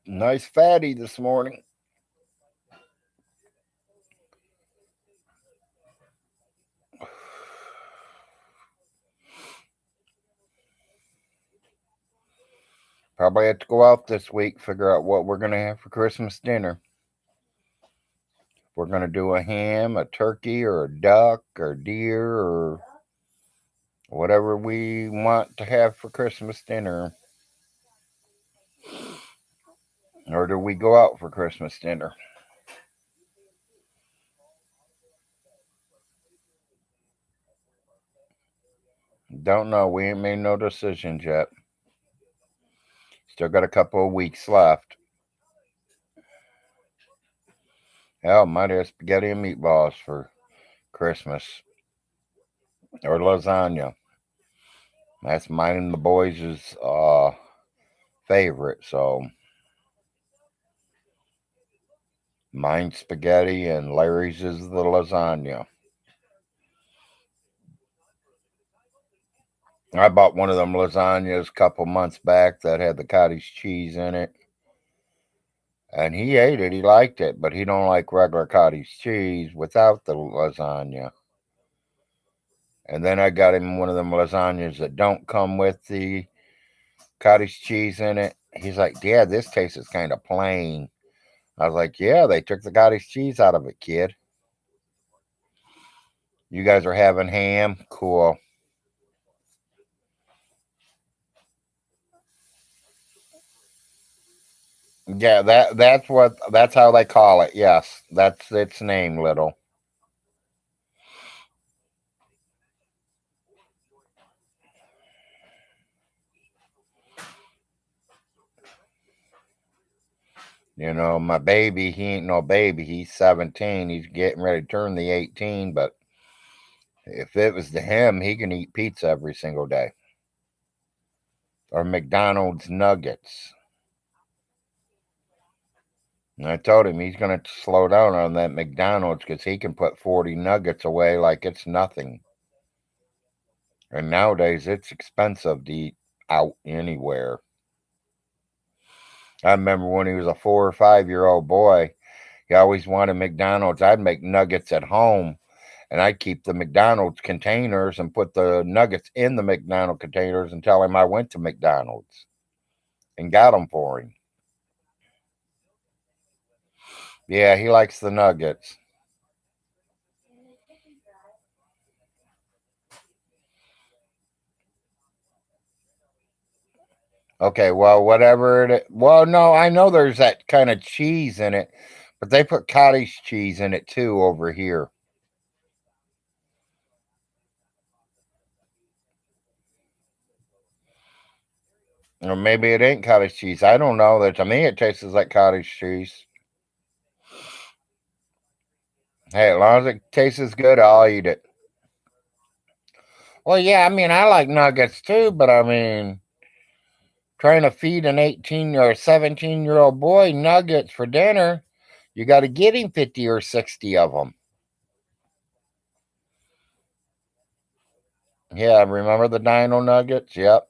Nice fatty this morning. Probably have to go out this week, figure out what we're going to have for Christmas dinner. We're going to do a ham, a turkey, or a duck, or deer, or whatever we want to have for Christmas dinner. Or do we go out for Christmas dinner? Don't know. We ain't made no decisions yet. Still got a couple of weeks left. Hell, might have spaghetti and meatballs for Christmas or lasagna. That's mine and the boys' favorite. So mine's spaghetti and Larry's is the lasagna. I bought one of them lasagnas a couple months back that had the cottage cheese in it. And he ate it. He liked it, but he don't like regular cottage cheese without the lasagna. And then I got him one of them lasagnas that don't come with the cottage cheese in it. He's like, "Dad, this tastes kind of plain." I was like, "Yeah, they took the cottage cheese out of it, kid. You guys are having ham? Cool." Yeah, that's how they call it. Yes, that's its name, little. My baby, he ain't no baby. He's 17. He's getting ready to turn the 18, but if it was to him, he can eat pizza every single day or McDonald's nuggets. And I told him he's going to slow down on that McDonald's because he can put 40 nuggets away like it's nothing. And nowadays, it's expensive to eat out anywhere. I remember when he was a 4 or 5 year old boy, he always wanted McDonald's. I'd make nuggets at home and I'd keep the McDonald's containers and put the nuggets in the McDonald's containers and tell him I went to McDonald's and got them for him. Yeah, he likes the nuggets. Okay, well, whatever well, no, I know there's that kind of cheese in it, but they put cottage cheese in it too over here. Or maybe it ain't cottage cheese. I don't know. That to me it tastes like cottage cheese. Hey, as long as it tastes good, I'll eat it. Well, yeah, I mean, I like nuggets too, but I mean, trying to feed an 18 or 17-year-old boy nuggets for dinner, you got to get him 50 or 60 of them. Yeah, remember the dino nuggets? Yep.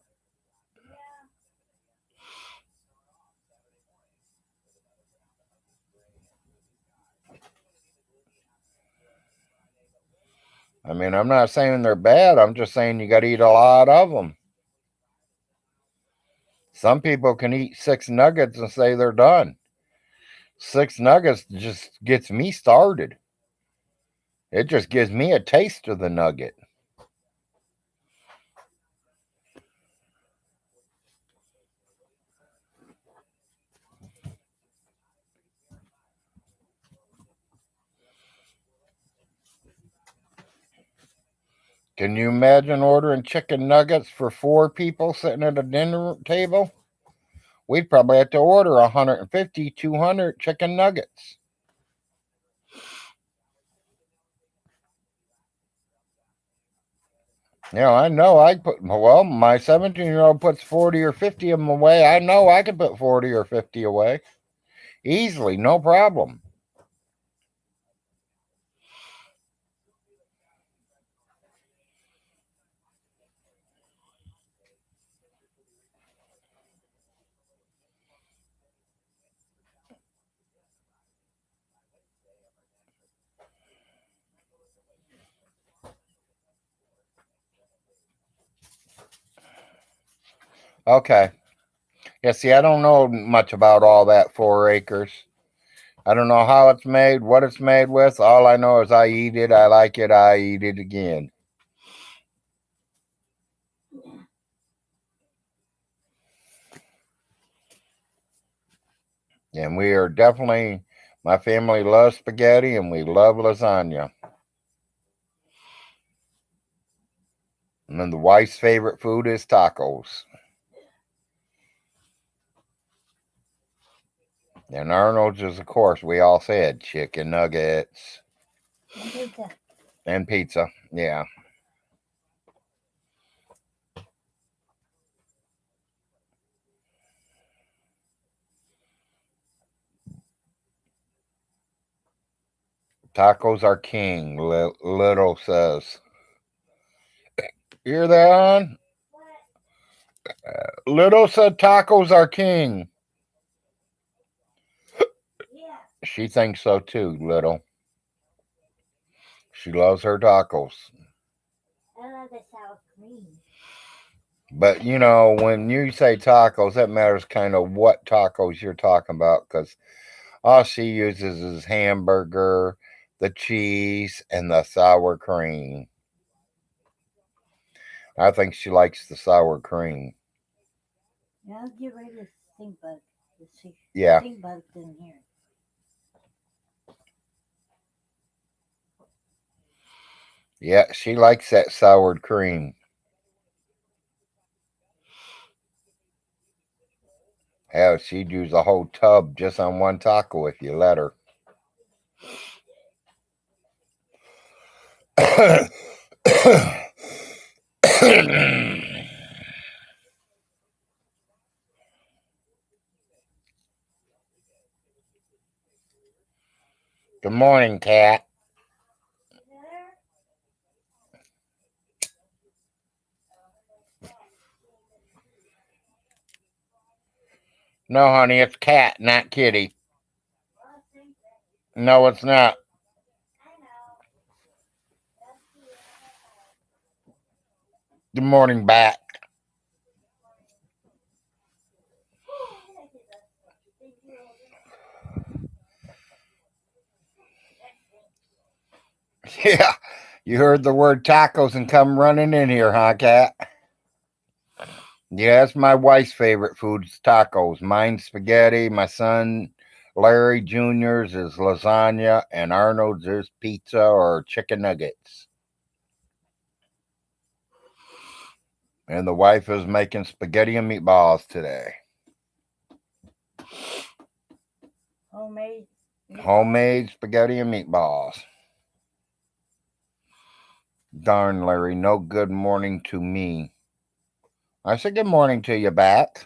I mean, I'm not saying they're bad. I'm just saying you got to eat a lot of them. Some people can eat 6 nuggets and say they're done. 6 nuggets just gets me started. It just gives me a taste of the nugget. Can you imagine ordering chicken nuggets for 4 people sitting at a dinner table? We'd probably have to order 150, 200 chicken nuggets. I know I put, well, my 17-year-old puts 40 or 50 of them away. I know I could put 40 or 50 away easily, no problem. Okay. Yeah, see, I don't know much about all that 4 acres. I don't know how it's made, what it's made with. All I know is I eat it, I like it, I eat it again. And we are definitely, my family loves spaghetti and we love lasagna. And then the wife's favorite food is tacos. And Arnold's is, of course, we all said chicken nuggets And pizza. and pizza. Yeah. Tacos are king, Little says. Hear that, hon? Little said tacos are king. Yeah. She thinks so too, Little. She loves her tacos. I love the sour cream. But when you say tacos, that matters kind of what tacos you're talking about because all she uses is hamburger, the cheese, and the sour cream. I think she likes the sour cream. Now I'll get rid of the stink bug. The Yeah. stink bug's in here. Yeah, she likes that soured cream. Hell, she'd use a whole tub just on one taco if you let her. Good morning, Cat. No, honey, it's Cat, not Kitty. No, it's not. Good morning, Bat. Yeah, you heard the word tacos and come running in here, huh, Cat? Yeah, that's my wife's favorite food is tacos. Mine's spaghetti. My son Larry Jr.'s is lasagna, and Arnold's is pizza or chicken nuggets. And the wife is making spaghetti and meatballs today. Homemade. Homemade spaghetti and meatballs. Darn, Larry, no good morning to me. I said good morning to you, Bat.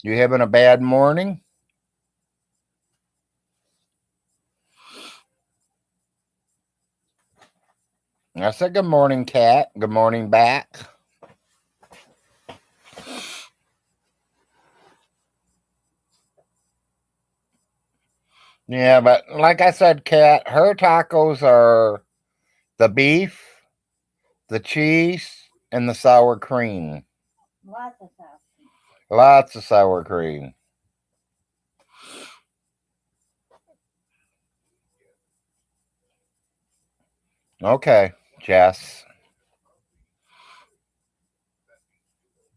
You having a bad morning? I said good morning, Cat. Good morning, Bat. Yeah, but like I said, Cat, her tacos are the beef, the cheese, and the sour cream. Lots of sour cream. Lots of sour cream. Okay, Jess.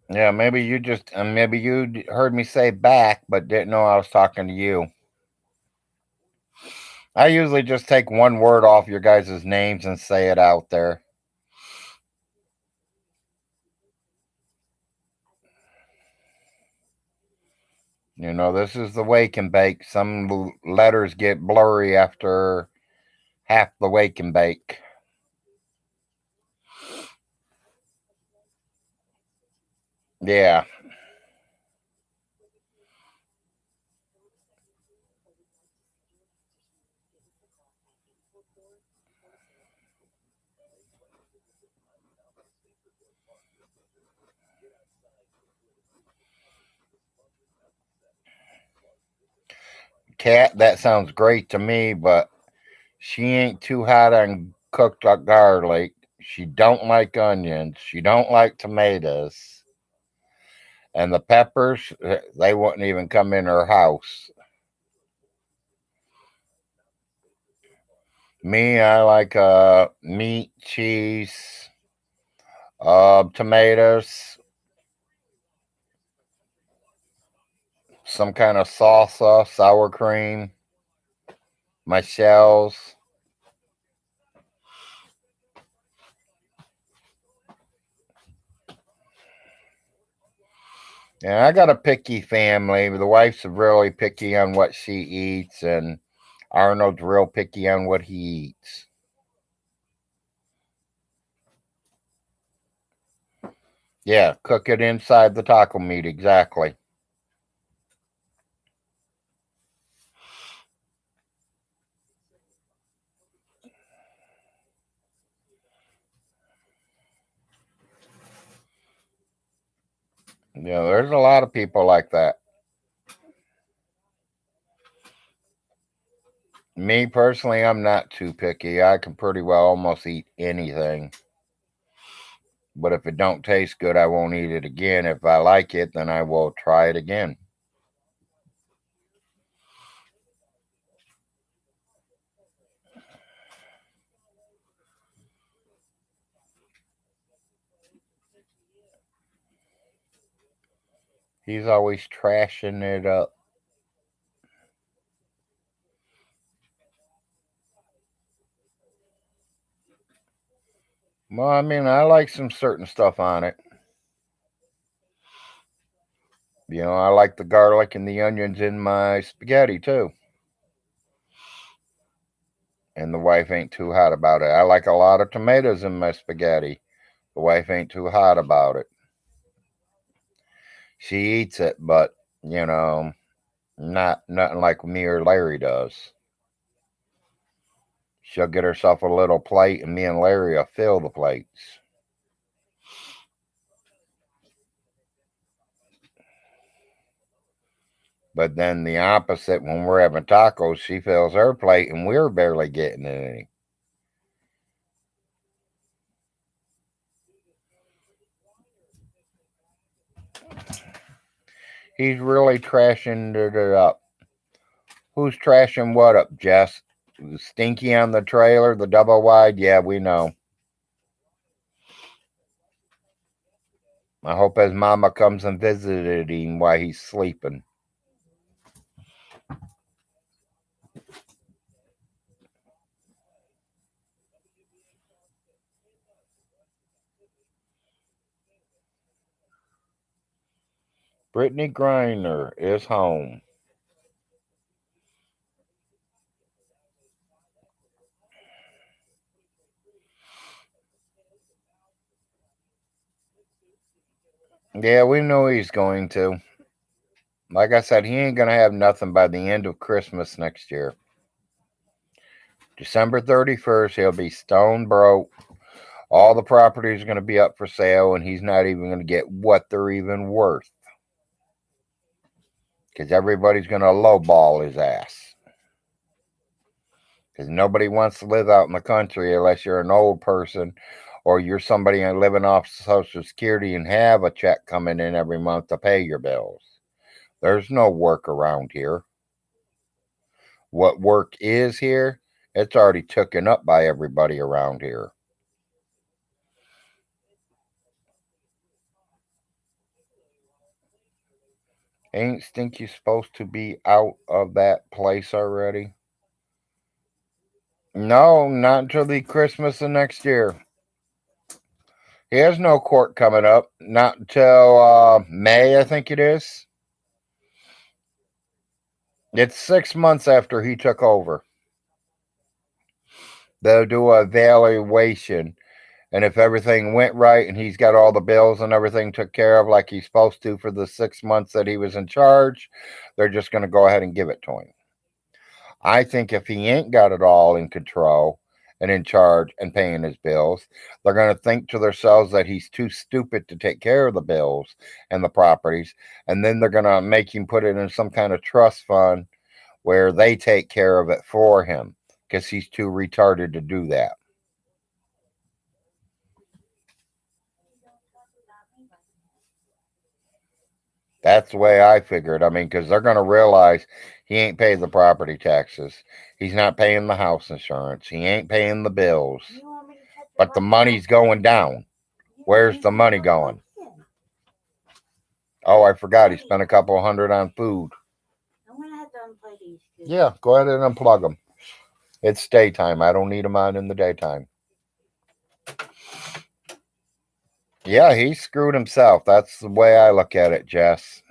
Yeah, maybe you heard me say back, but didn't know I was talking to you. I usually just take one word off your guys' names and say it out there. This is the wake and bake. Some letters get blurry after half the wake and bake. Yeah. Cat, that sounds great to me, but she ain't too hot on cooked garlic. She don't like onions. She don't like tomatoes. And the peppers, they wouldn't even come in her house. Me, I like meat, cheese, tomatoes, some kind of salsa, sour cream, my shells. And I got a picky family. The wife's really picky on what she eats, and Arnold's real picky on what he eats. Yeah, cook it inside the taco meat, exactly. Yeah, there's a lot of people like that. Me personally, I'm not too picky. I can pretty well almost eat anything. But if it don't taste good, I won't eat it again. If I like it, then I will try it again. He's always trashing it up. Well, I mean, I like some certain stuff on it. I like the garlic and the onions in my spaghetti too. And the wife ain't too hot about it. I like a lot of tomatoes in my spaghetti. The wife ain't too hot about it. She eats it, but you know, not nothing like me or Larry does. She'll get herself a little plate, and me and Larry will fill the plates. But then the opposite, when we're having tacos, she fills her plate, and we're barely getting any. He's really trashing it up. Who's trashing what up, Jess? Stinky on the trailer, the double wide? Yeah, we know. I hope his mama comes and visited him while he's sleeping. Brittany Griner is home. Yeah, we know he's going to. Like I said, he ain't going to have nothing by the end of Christmas next year. December 31st, he'll be stone broke. All the properties are going to be up for sale, and he's not even going to get what they're even worth. Because everybody's going to lowball his ass. Because nobody wants to live out in the country unless you're an old person or you're somebody living off Social Security and have a check coming in every month to pay your bills. There's no work around here. What work is here, it's already taken up by everybody around here. Ain't Stinky supposed to be out of that place already? No, not until the Christmas of next year. He has no court coming up. Not until May, I think it is. It's 6 months after he took over. They'll do a evaluation, and if everything went right and he's got all the bills and everything took care of like he's supposed to for the 6 months that he was in charge, they're just going to go ahead and give it to him. I think if he ain't got it all in control and in charge and paying his bills, they're going to think to themselves that he's too stupid to take care of the bills and the properties, and then they're going to make him put it in some kind of trust fund where they take care of it for him because he's too retarded to do that. That's the way I figured. I mean, because they're going to realize he ain't paid the property taxes. He's not paying the house insurance. He ain't paying the bills. But the money's going down. Where's the money going? Oh, I forgot. He spent a couple hundred on food. I'm gonna have to unplug these. Yeah, go ahead and unplug them. It's daytime. I don't need them on in the daytime. Yeah, he screwed himself. That's the way I look at it, Jess.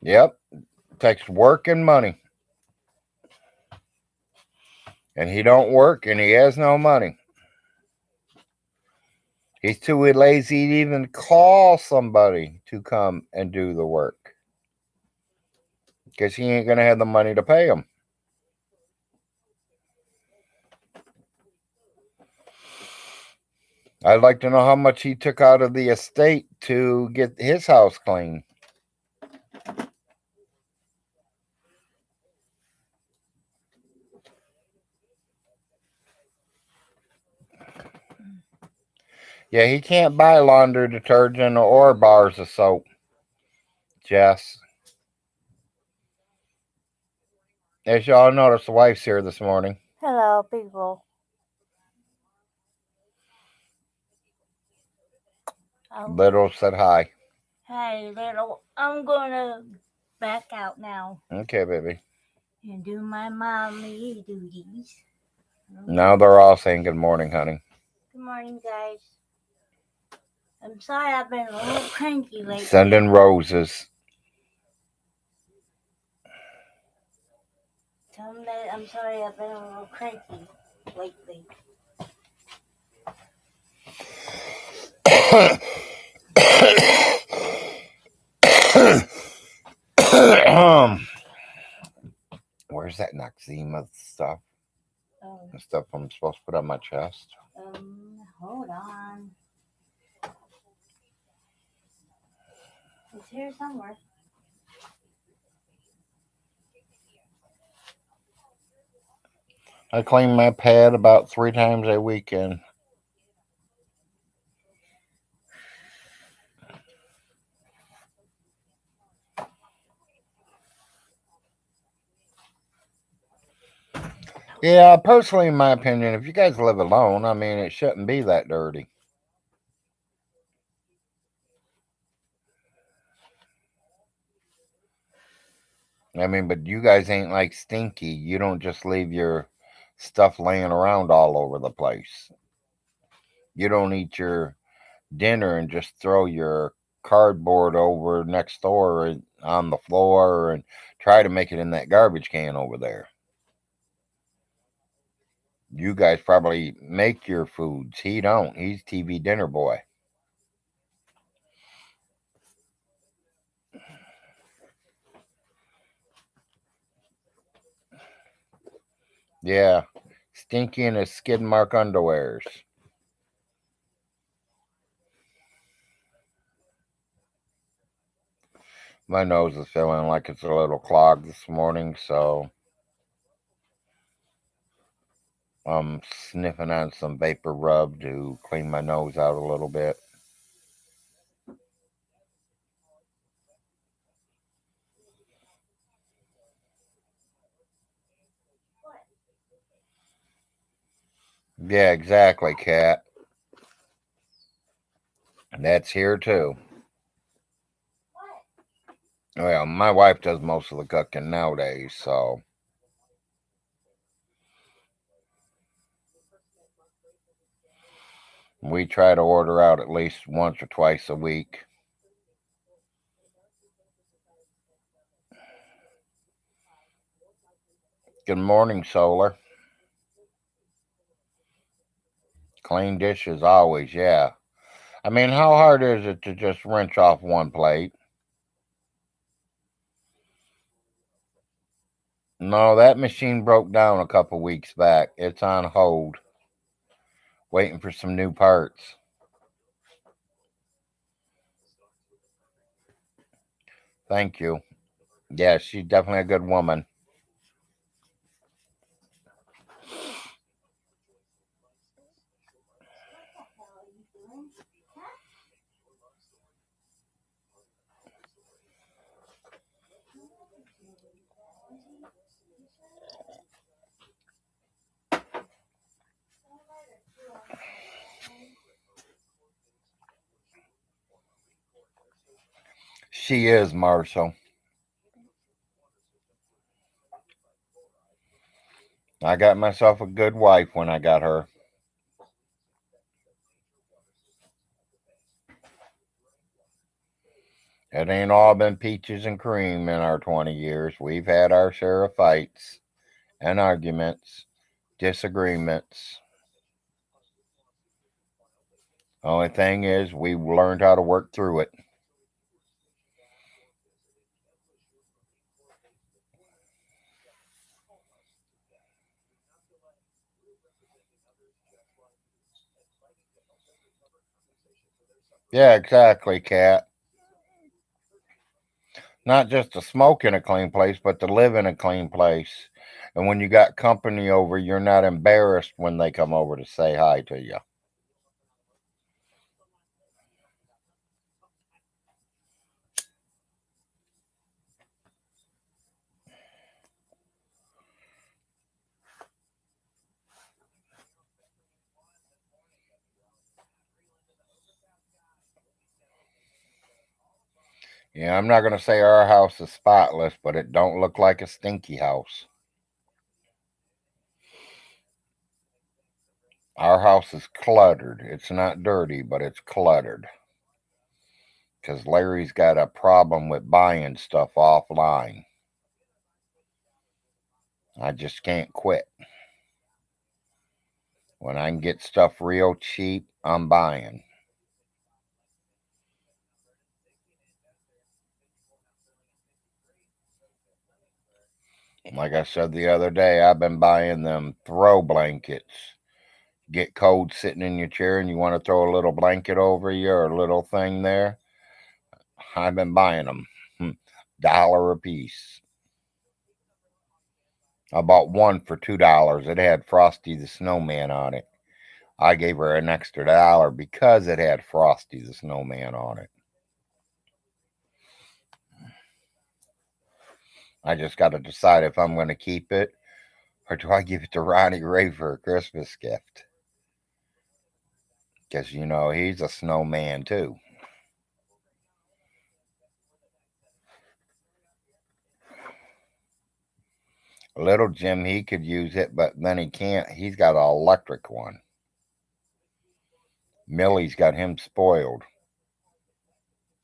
Yep, takes work and money. And he don't work and he has no money. He's too lazy to even call somebody to come and do the work. Because he ain't going to have the money to pay him. I'd like to know how much he took out of the estate to get his house clean. Yeah, he can't buy laundry detergent or bars of soap, Jess. As y'all notice, the wife's here this morning. Hello, people. Little said hi. Hey, little. I'm gonna back out now Okay, baby. and do my mommy duties. Now they're all saying good morning, honey. Good morning, guys. I'm sorry I've been a little cranky lately. Sending roses. Tell them that I'm sorry I've been a little cranky lately. Where's that Noxema stuff? Oh. The stuff I'm supposed to put on my chest. Hold on. It's here somewhere. I clean my pad about 3 times a weekend. Yeah, personally, in my opinion, if you guys live alone, I mean, it shouldn't be that dirty. I mean, but you guys ain't like stinky. You don't just leave your stuff laying around all over the place. You don't eat your dinner and just throw your cardboard over next door on the floor and try to make it in that garbage can over there. You guys probably make your foods. He don't. He's TV dinner boy. Yeah. Stinky in his skid mark underwears. My nose is feeling like it's a little clogged this morning, so I'm sniffing on some vapor rub to clean my nose out a little bit. Yeah, exactly, Cat. That's here too. Well, my wife does most of the cooking nowadays, so we try to order out at least once or twice a week. Good morning, Solar. Clean dishes always, yeah. I mean, how hard is it to just rinse off one plate? No, that machine broke down a couple weeks back. It's on hold, waiting for some new parts. Thank you. Yeah, she's definitely a good woman. She is, Marshall. I got myself a good wife when I got her. It ain't all been peaches and cream in our 20 years. We've had our share of fights and arguments, disagreements. Only thing is, we learned how to work through it. Yeah, exactly, Kat. Not just to smoke in a clean place, but to live in a clean place. And when you got company over, you're not embarrassed when they come over to say hi to you. Yeah, I'm not going to say our house is spotless, but it don't look like a stinky house. Our house is cluttered. It's not dirty, but it's cluttered. Because Larry's got a problem with buying stuff offline. I just can't quit. When I can get stuff real cheap, I'm buying. Like I said the other day, I've been buying them throw blankets. Get cold sitting in your chair and you want to throw a little blanket over you or a little thing there. I've been buying them. Dollar a piece. I bought one for $2. It had Frosty the Snowman on it. I gave her an extra dollar because it had Frosty the Snowman on it. I just got to decide if I'm going to keep it or do I give it to Ronnie Ray for a Christmas gift? Because, he's a snowman too. Little Jim, he could use it, but then he can't. He's got an electric one. Millie's got him spoiled.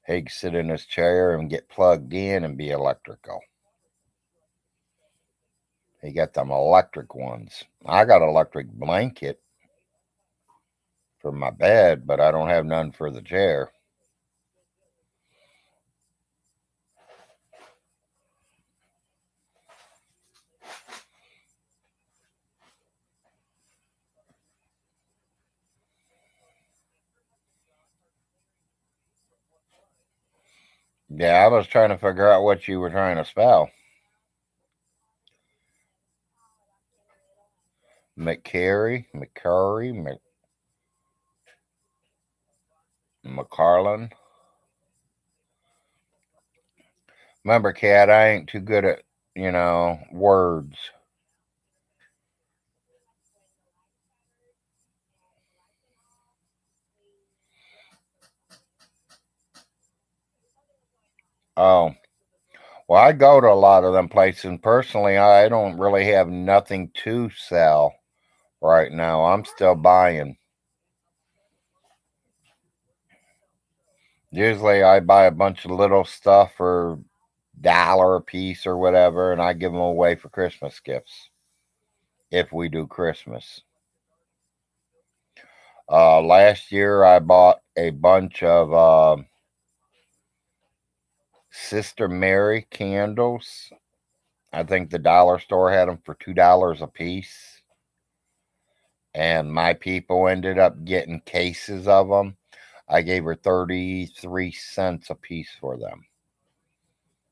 He can sit in his chair and get plugged in and be electrical. He got them electric ones. I got an electric blanket for my bed, but I don't have none for the chair. Yeah, I was trying to figure out what you were trying to spell. McCarlin. Remember, Cat, I ain't too good at, words. Oh, well, I go to a lot of them places, and personally, I don't really have nothing to sell right now. I'm still buying. Usually, I buy a bunch of little stuff for dollar a piece or whatever, and I give them away for Christmas gifts if we do Christmas. Last year, I bought a bunch of Sister Mary candles. I think the dollar store had them for $2 a piece. And my people ended up getting cases of them. I gave her 33 cents a piece for them.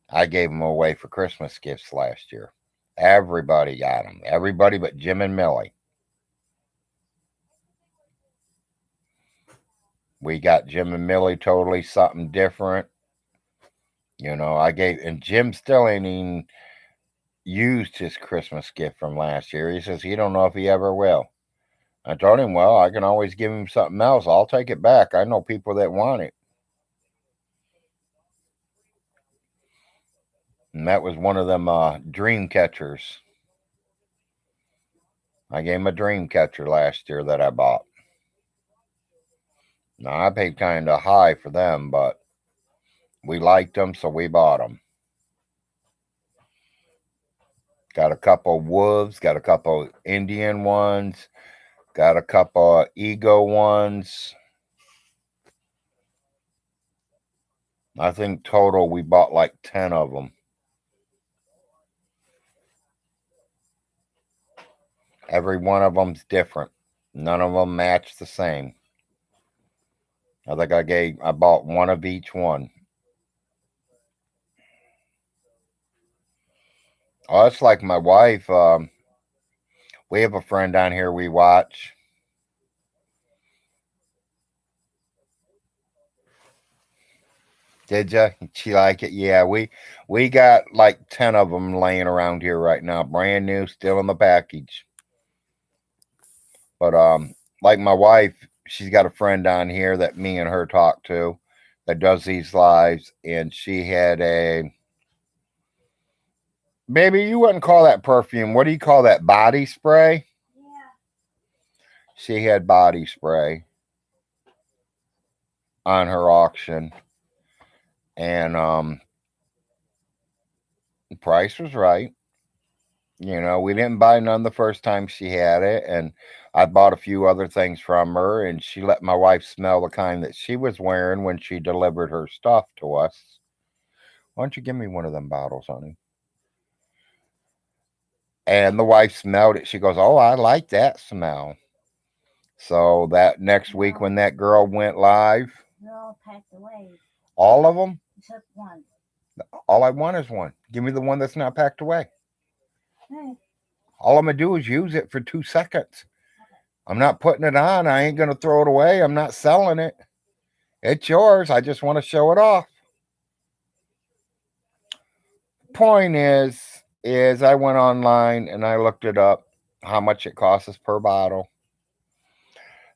I gave them away for Christmas gifts last year. Everybody got them. Everybody but Jim and Millie. We got Jim and Millie totally something different. And Jim still ain't even used his Christmas gift from last year. He says he don't know if he ever will. I told him, well, I can always give him something else. I'll take it back. I know people that want it. And that was one of them dream catchers. I gave him a dream catcher last year that I bought. Now, I paid kind of high for them, but we liked them, so we bought them. Got a couple wolves, got a couple Indian ones, got a couple ego ones. I think total we bought like 10 of them. Every one of them's different. None of them match the same. I think I bought one of each one. Oh, it's like my wife. We have a friend down here we watch. Did ya? She like it? Yeah, we got like 10 of them laying around here right now, brand new, still in the package. But like my wife, she's got a friend down here that me and her talk to that does these lives, and she had a baby. You wouldn't call that perfume. What do you call that? Body spray. Yeah. She had body spray on her auction, and the price was right. We didn't buy none the first time she had it, and I bought a few other things from her, and she let my wife smell the kind that she was wearing when she delivered her stuff to us. Why don't you give me one of them bottles, honey? And the wife smelled it. She goes, "Oh, I like that smell." So that next week when that girl went live, they're all packed away. All of them? Except one. All I want is one. Give me the one that's not packed away. Hey. All I'm going to do is use it for 2 seconds. I'm not putting it on. I ain't going to throw it away. I'm not selling it. It's yours. I just want to show it off. Point is I went online and I looked it up, how much it costs us per bottle.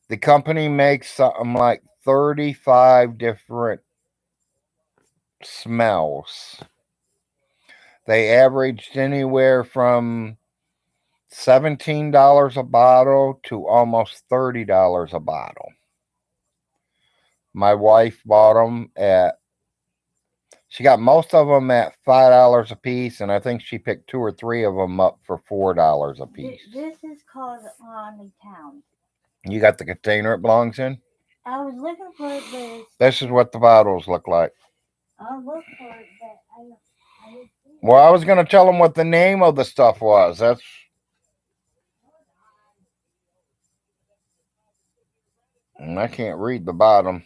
The company makes something like 35 different smells. They averaged anywhere from $17 a bottle to almost $30 a bottle. My wife bought them she got most of them at $5 a piece, and I think she picked 2 or 3 of them up for $4 a piece. This is called On the Town. You got the container it belongs in? I was looking for it, but this is what the bottles look like. I'll look for it, but I didn't see it. Well, I was going to tell them what the name of the stuff was. I can't read the bottom.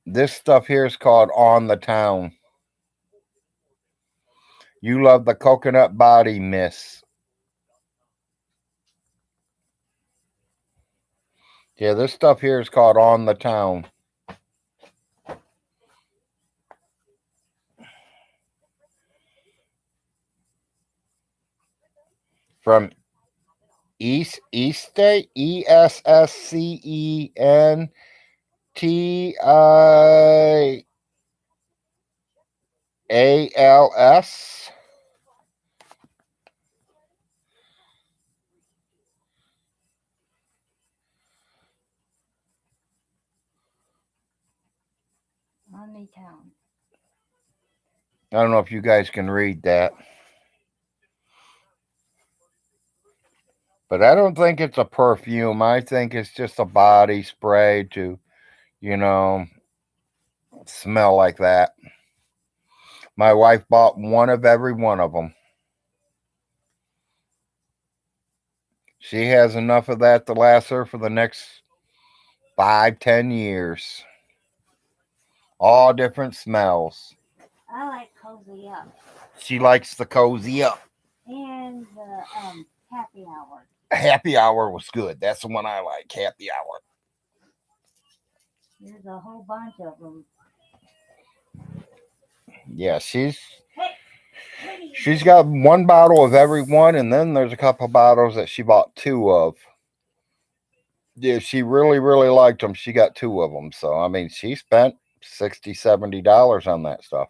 This stuff here is called On the Town. You love the coconut body mist. Yeah, this stuff here is called On the Town. From Esscen, Tials. On the Town. I don't know if you guys can read that. But I don't think it's a perfume. I think it's just a body spray to, smell like that. My wife bought one of every one of them. She has enough of that to last her for the next 5-10 years. All different smells. I like Cozy Up. She likes the Cozy Up. And the Happy Hour. Happy Hour was good. That's the one I like. Happy Hour. There's a whole bunch of them. Yeah, she's got one bottle of every one, and then there's a couple bottles that she bought 2 of. Yeah, she really, really liked them. She got 2 of them. So, I mean, she spent $60, $70 on that stuff.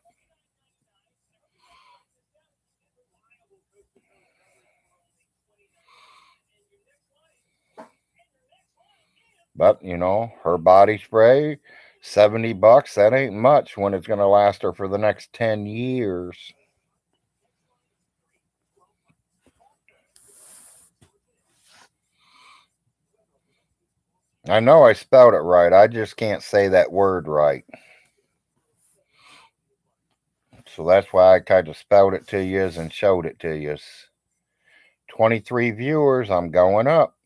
But her body spray, $70. That ain't much when it's gonna last her for the next 10 years. I know I spelled it right. I just can't say that word right. So that's why I kind of spelled it to you and showed it to you. 23 viewers. I'm going up.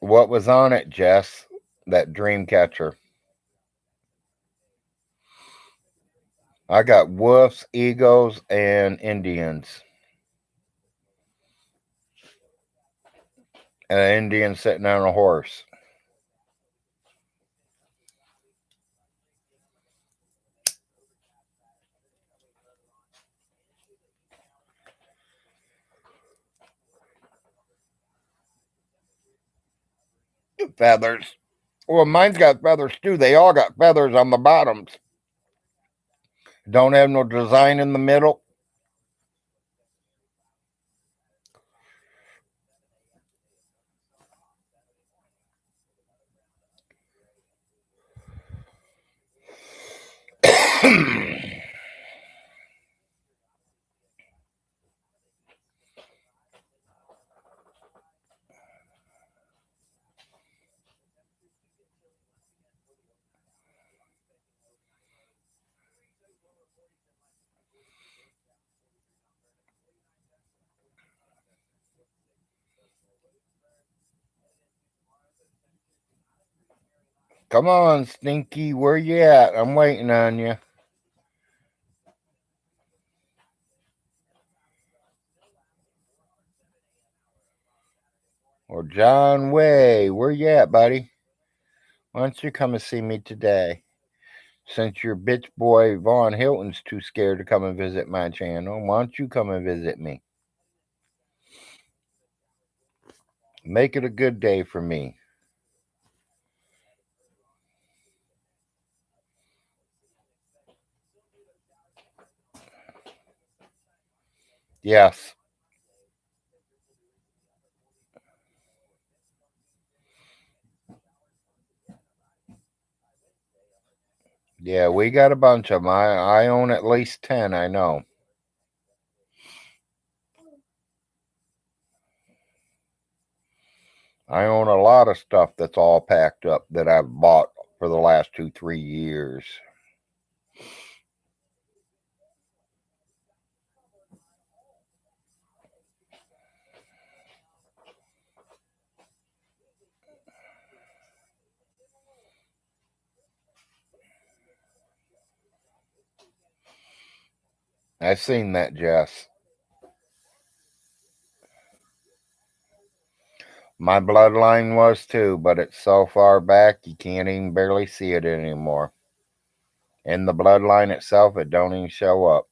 What was on it, Jess? That dream catcher. I got wolves, eagles, and Indians. And an Indian sitting on a horse. Feathers. Well, mine's got feathers too. They all got feathers on the bottoms. Don't have no design in the middle. Come on, Stinky. Where you at? I'm waiting on you. Or John Way. Where you at, buddy? Why don't you come and see me today? Since your bitch boy Vaughn Hilton's too scared to come and visit my channel, why don't you come and visit me? Make it a good day for me. Yes. Yeah, we got a bunch of them. I own at least 10, I know. I own a lot of stuff that's all packed up that I've bought for the last 2, 3 years. I've seen that, Jess. My bloodline was too, but it's so far back you can't even barely see it anymore. In the bloodline itself, it don't even show up.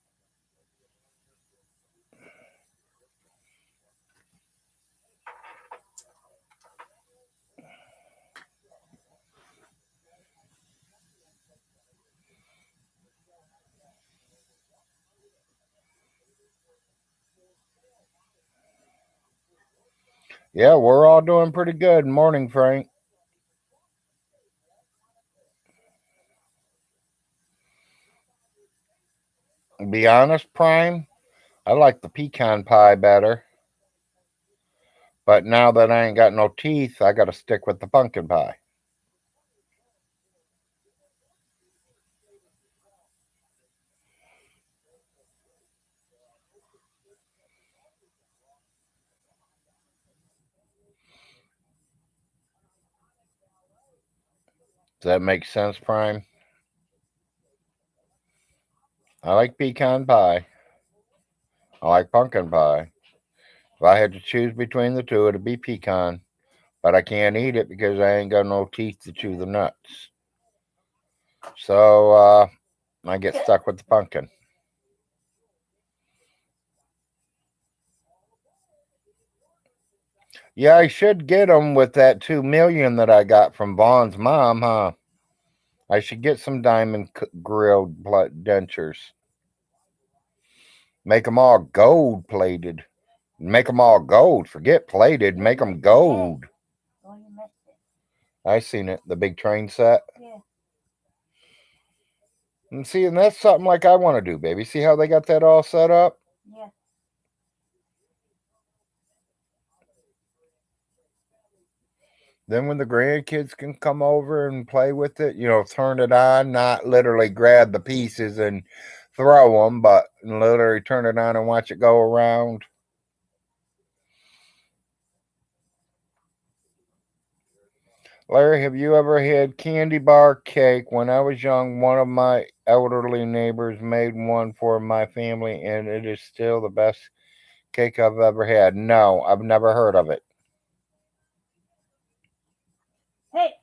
Yeah, we're all doing pretty good. Morning, Frank. Be honest, Prime, I like the pecan pie better. But now that I ain't got no teeth, I gotta stick with the pumpkin pie. Does that make sense, Prime? I like pecan pie. I like pumpkin pie. If I had to choose between the two, it'd be pecan. But I can't eat it because I ain't got no teeth to chew the nuts. So I get stuck with the pumpkin. Yeah, I should get them with that 2 million that I got from Vaughn's mom, huh? I should get some diamond grilled dentures. Make them all gold plated. Make them all gold. Forget plated. Make them gold. Oh, you missed it. I seen it. The big train set. Yeah. And see, and that's something like I want to do, baby. See how they got that all set up? Yeah. Then when the grandkids can come over and play with it, turn it on, not literally grab the pieces and throw them, but literally turn it on and watch it go around. Larry, have you ever had candy bar cake? When I was young, one of my elderly neighbors made one for my family, and it is still the best cake I've ever had. No, I've never heard of it. Hey.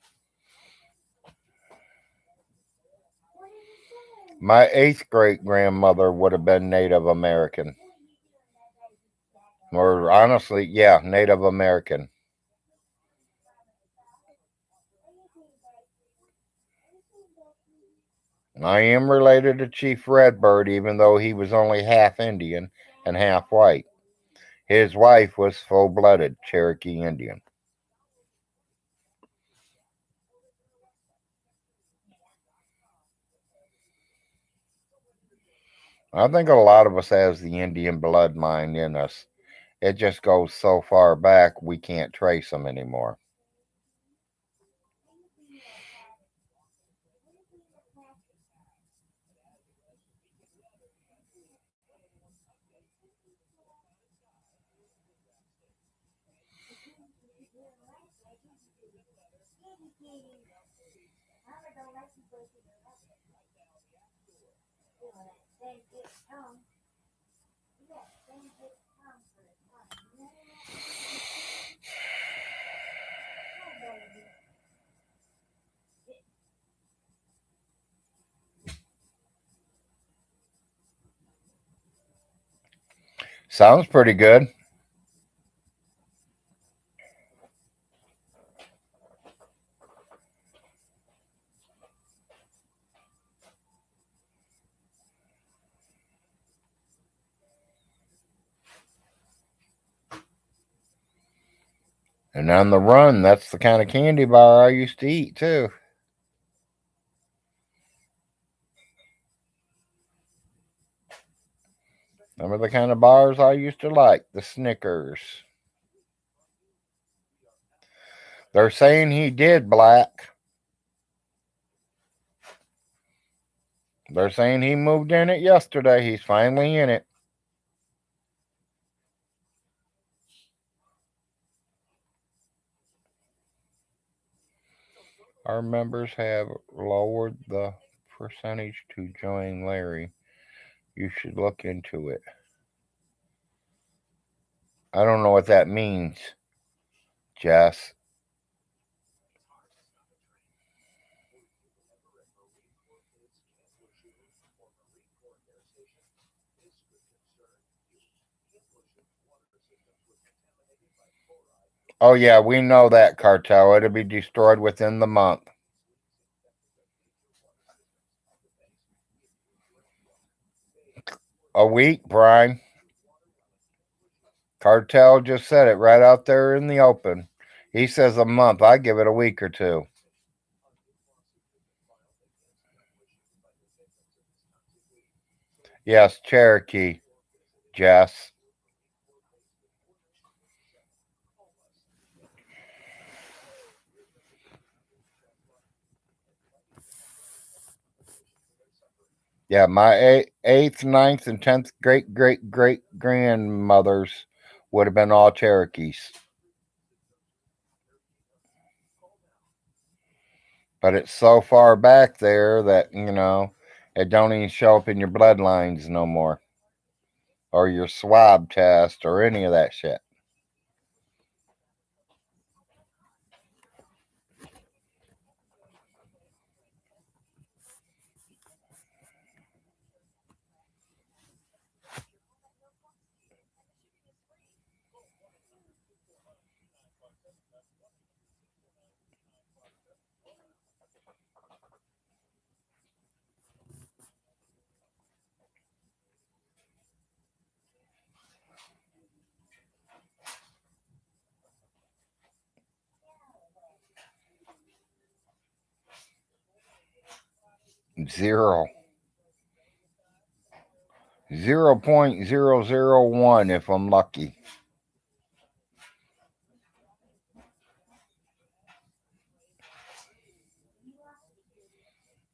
My eighth great grandmother would have been Native American. Or honestly, yeah, Native American. I am related to Chief Redbird, even though he was only half Indian and half white. His wife was full blooded Cherokee Indian. I think a lot of us has the Indian bloodline in us. It just goes so far back we can't trace them anymore. Sounds pretty good. And on the run, that's the kind of candy bar I used to eat too. Remember the kind of bars I used to like? The Snickers. They're saying he did, Black. They're saying he moved in it yesterday. He's finally in it. Our members have lowered the percentage to join Larry. You should look into it. I don't know what that means, Jess. Oh, yeah, we know that, Cartel. It'll be destroyed within the month. A week, Prime. Cartel just said it right out there in the open. He says a month. I give it a week or two. Yes, Cherokee, Jess. Yeah, my eighth, ninth, and 10th great grandmothers would have been all Cherokees. But it's so far back there that, it don't even show up in your bloodlines no more. Or your swab test or any of that shit. Zero. 0.001 if I'm lucky.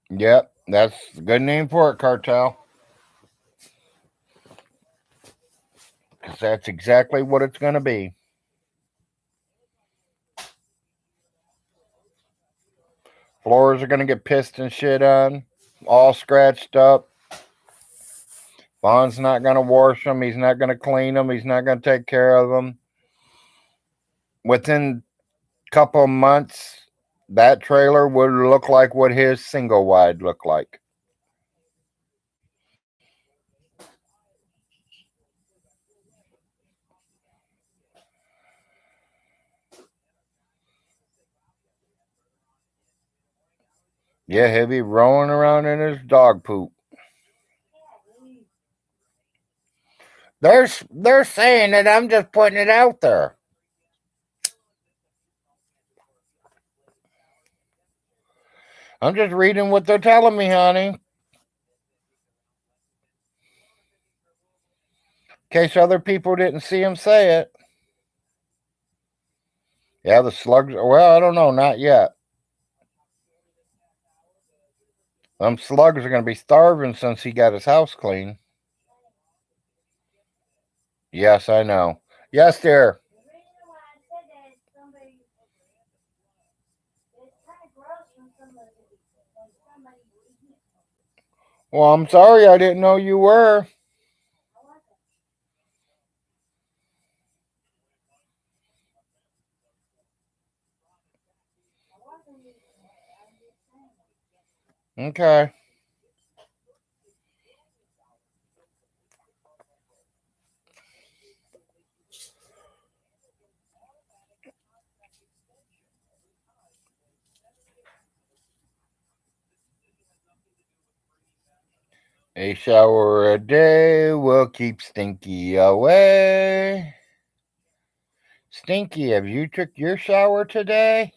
Yep, that's a good name for it, cartel. Because that's exactly what it's going to be. Floors are going to get pissed and shit on, all scratched up. Vaughn's not going to wash them. He's not going to clean them. He's not going to take care of them. Within a couple of months, that trailer would look like what his single wide looked like. Yeah, he'll be rolling around in his dog poop. They're saying it. I'm just putting it out there. I'm just reading what they're telling me, honey. In case other people didn't see him say it. Yeah, the slugs. Well, I don't know. Not yet. Them slugs are going to be starving since he got his house clean. Yes, I know. Yes, dear. Well, I'm sorry. I didn't know you were. Okay. A shower a day will keep Stinky away. Stinky, have you took your shower today?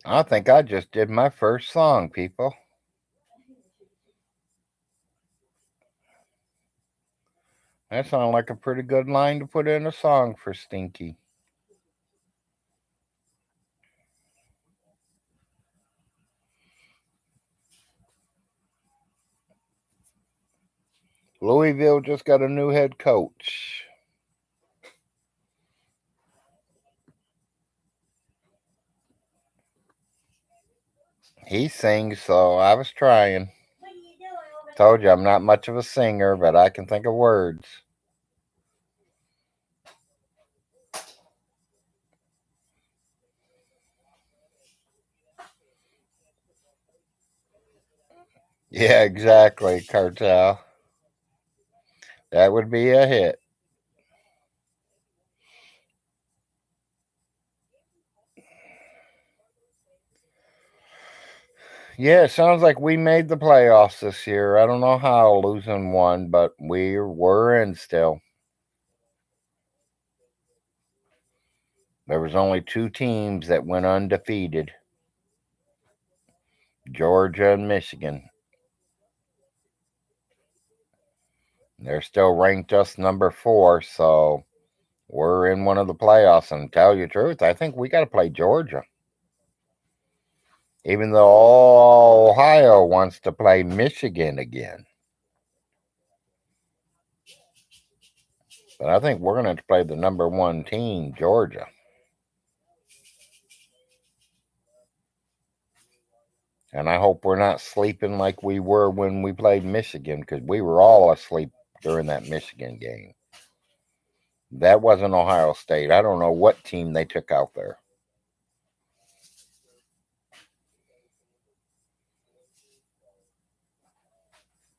I think I just did my first song, people. That sounded like a pretty good line to put in a song for Stinky. Louisville just got a new head coach. He sings, so I was trying. Told you I'm not much of a singer, but I can think of words. Yeah, exactly, Cartel. That would be a hit. Yeah, it sounds like we made the playoffs this year. I don't know how, losing one, but we were in still. There was only two teams that went undefeated. Georgia and Michigan. They're still ranked us number 4, so we're in one of the playoffs. And to tell you the truth, I think we got to play Georgia. Even though all Ohio wants to play Michigan again. But I think we're going to play the number 1 team, Georgia. And I hope we're not sleeping like we were when we played Michigan, because we were all asleep during that Michigan game. That wasn't Ohio State. I don't know what team they took out there.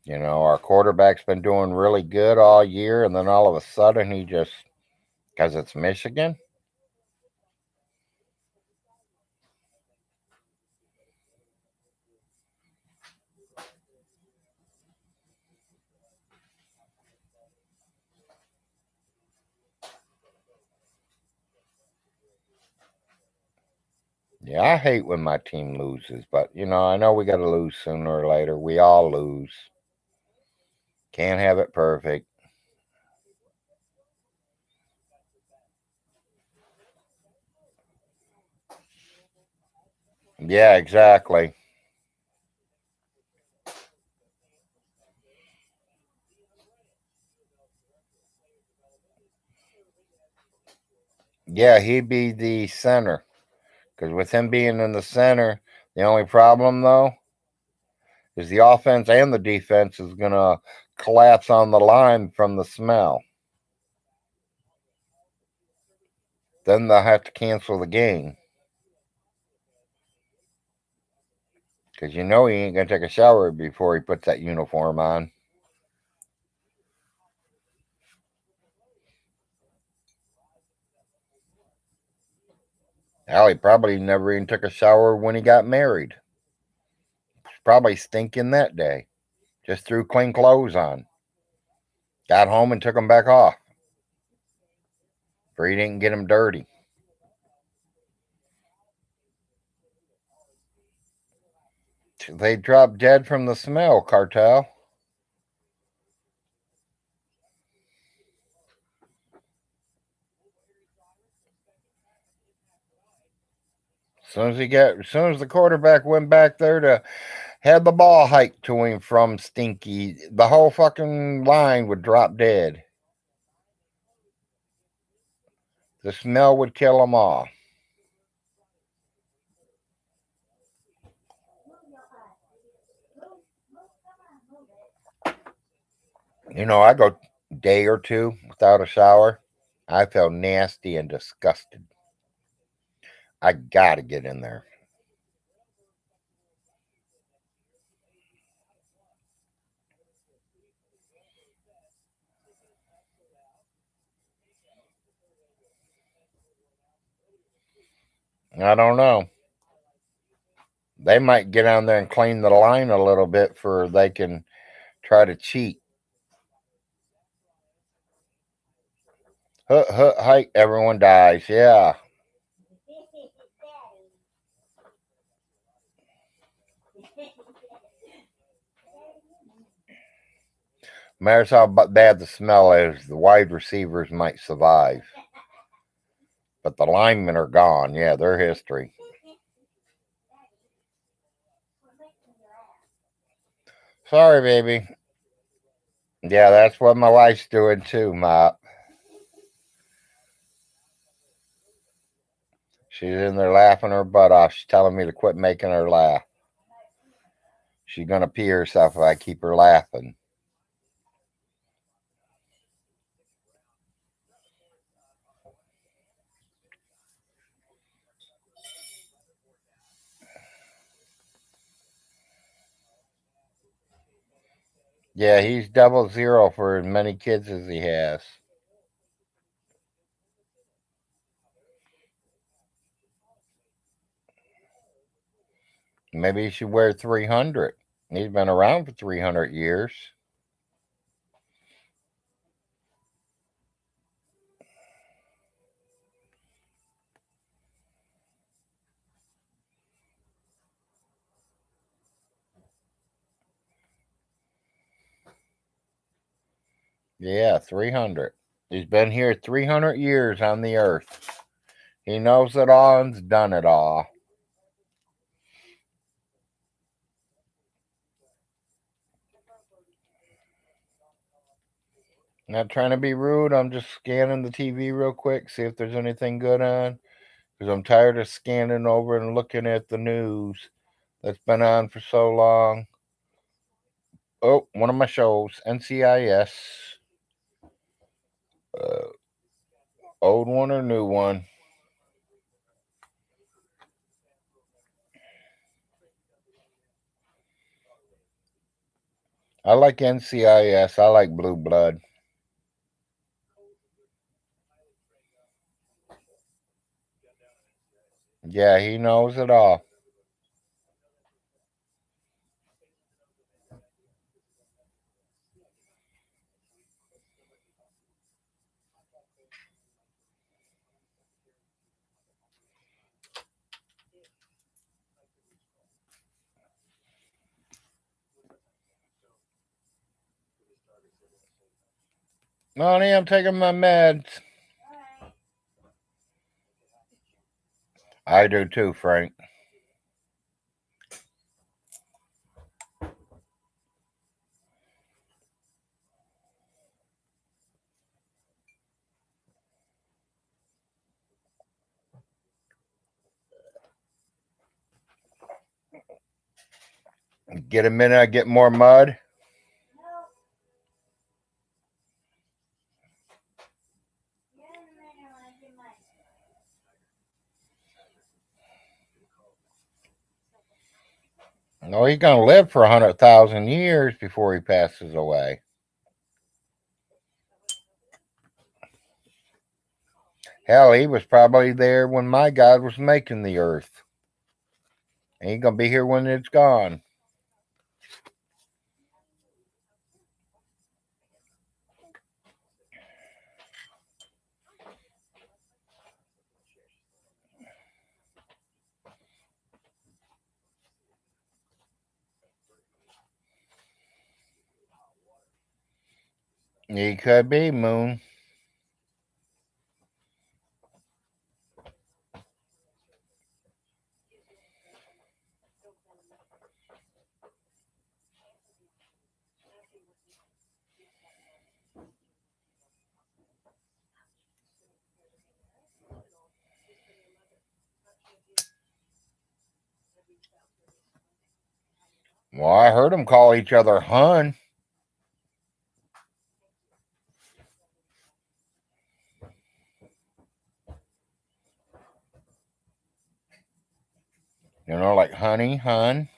You know, our quarterback's been doing really good all year, and then all of a sudden he just, because it's Michigan. Yeah, I hate when my team loses, but I know we got to lose sooner or later. We all lose. Can't have it perfect. Yeah, exactly. Yeah, he'd be the center. Because with him being in the center, the only problem, though, is the offense and the defense is going to collapse on the line from the smell. Then they'll have to cancel the game. Because he ain't going to take a shower before he puts that uniform on. Hell, he probably never even took a shower when he got married. Probably stinking that day. Just threw clean clothes on. Got home and took them back off. For he didn't get them dirty. They dropped dead from the smell, cartel. As soon as the quarterback went back there to have the ball hiked to him from Stinky, the whole fucking line would drop dead. The smell would kill them all. I go a day or two without a shower. I feel nasty and disgusted. I gotta get in there. I don't know. They might get on there and clean the line a little bit for they can try to cheat. Hut, hut, hike, everyone dies. Yeah. Matters how bad the smell is, the wide receivers might survive. But the linemen are gone. Yeah, they're history. Sorry, baby. Yeah, that's what my wife's doing too, Mop. She's in there laughing her butt off. She's telling me to quit making her laugh. She's gonna pee herself if I keep her laughing. Yeah, he's 00 for as many kids as he has. Maybe he should wear 300. He's been around for 300 years. Yeah, 300. He's been here 300 years on the earth. He knows it all and's done it all. Not trying to be rude. I'm just scanning the TV real quick, see if there's anything good on. Because I'm tired of scanning over and looking at the news that's been on for so long. Oh, one of my shows, NCIS. Uh, Old one or new one? I like NCIS. I like Blue Blood. Yeah, he knows it all. Honey, I'm taking my meds. Alright. I do too, Frank. Get a minute, I get more mud. No. Yeah, in a minute when I do my. No, he's gonna live for 100,000 years before he passes away. Hell, he was probably there when my God was making the earth. And he's gonna be here when it's gone. He could be, Moon. Well, I heard them call each other hun. Like honey, hun.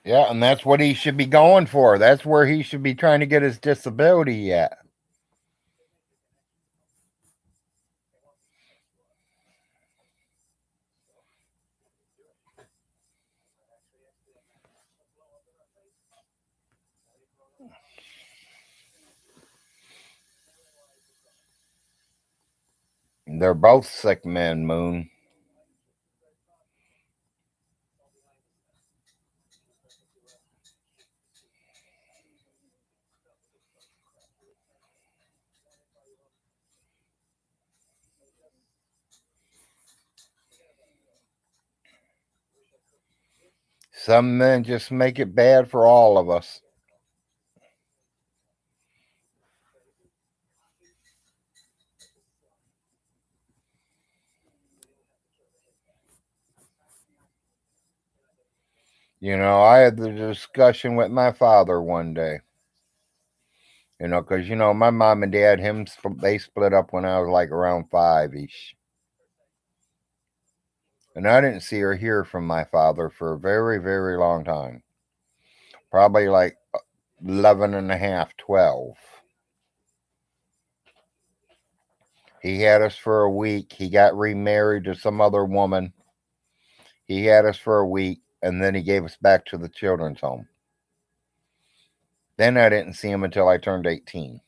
Yeah, and that's what he should be going for. That's where he should be trying to get his disability at. They're both sick men, Moon. Some men just make it bad for all of us. I had the discussion with my father one day. Because my mom and dad, they split up when I was like around 5 ish, and I didn't see or hear from my father for a very, very long time. Probably like 11 and a half, 12. He had us for a week. He got remarried to some other woman. He had us for a week, and then he gave us back to the children's home. Then I didn't see him until I turned 18.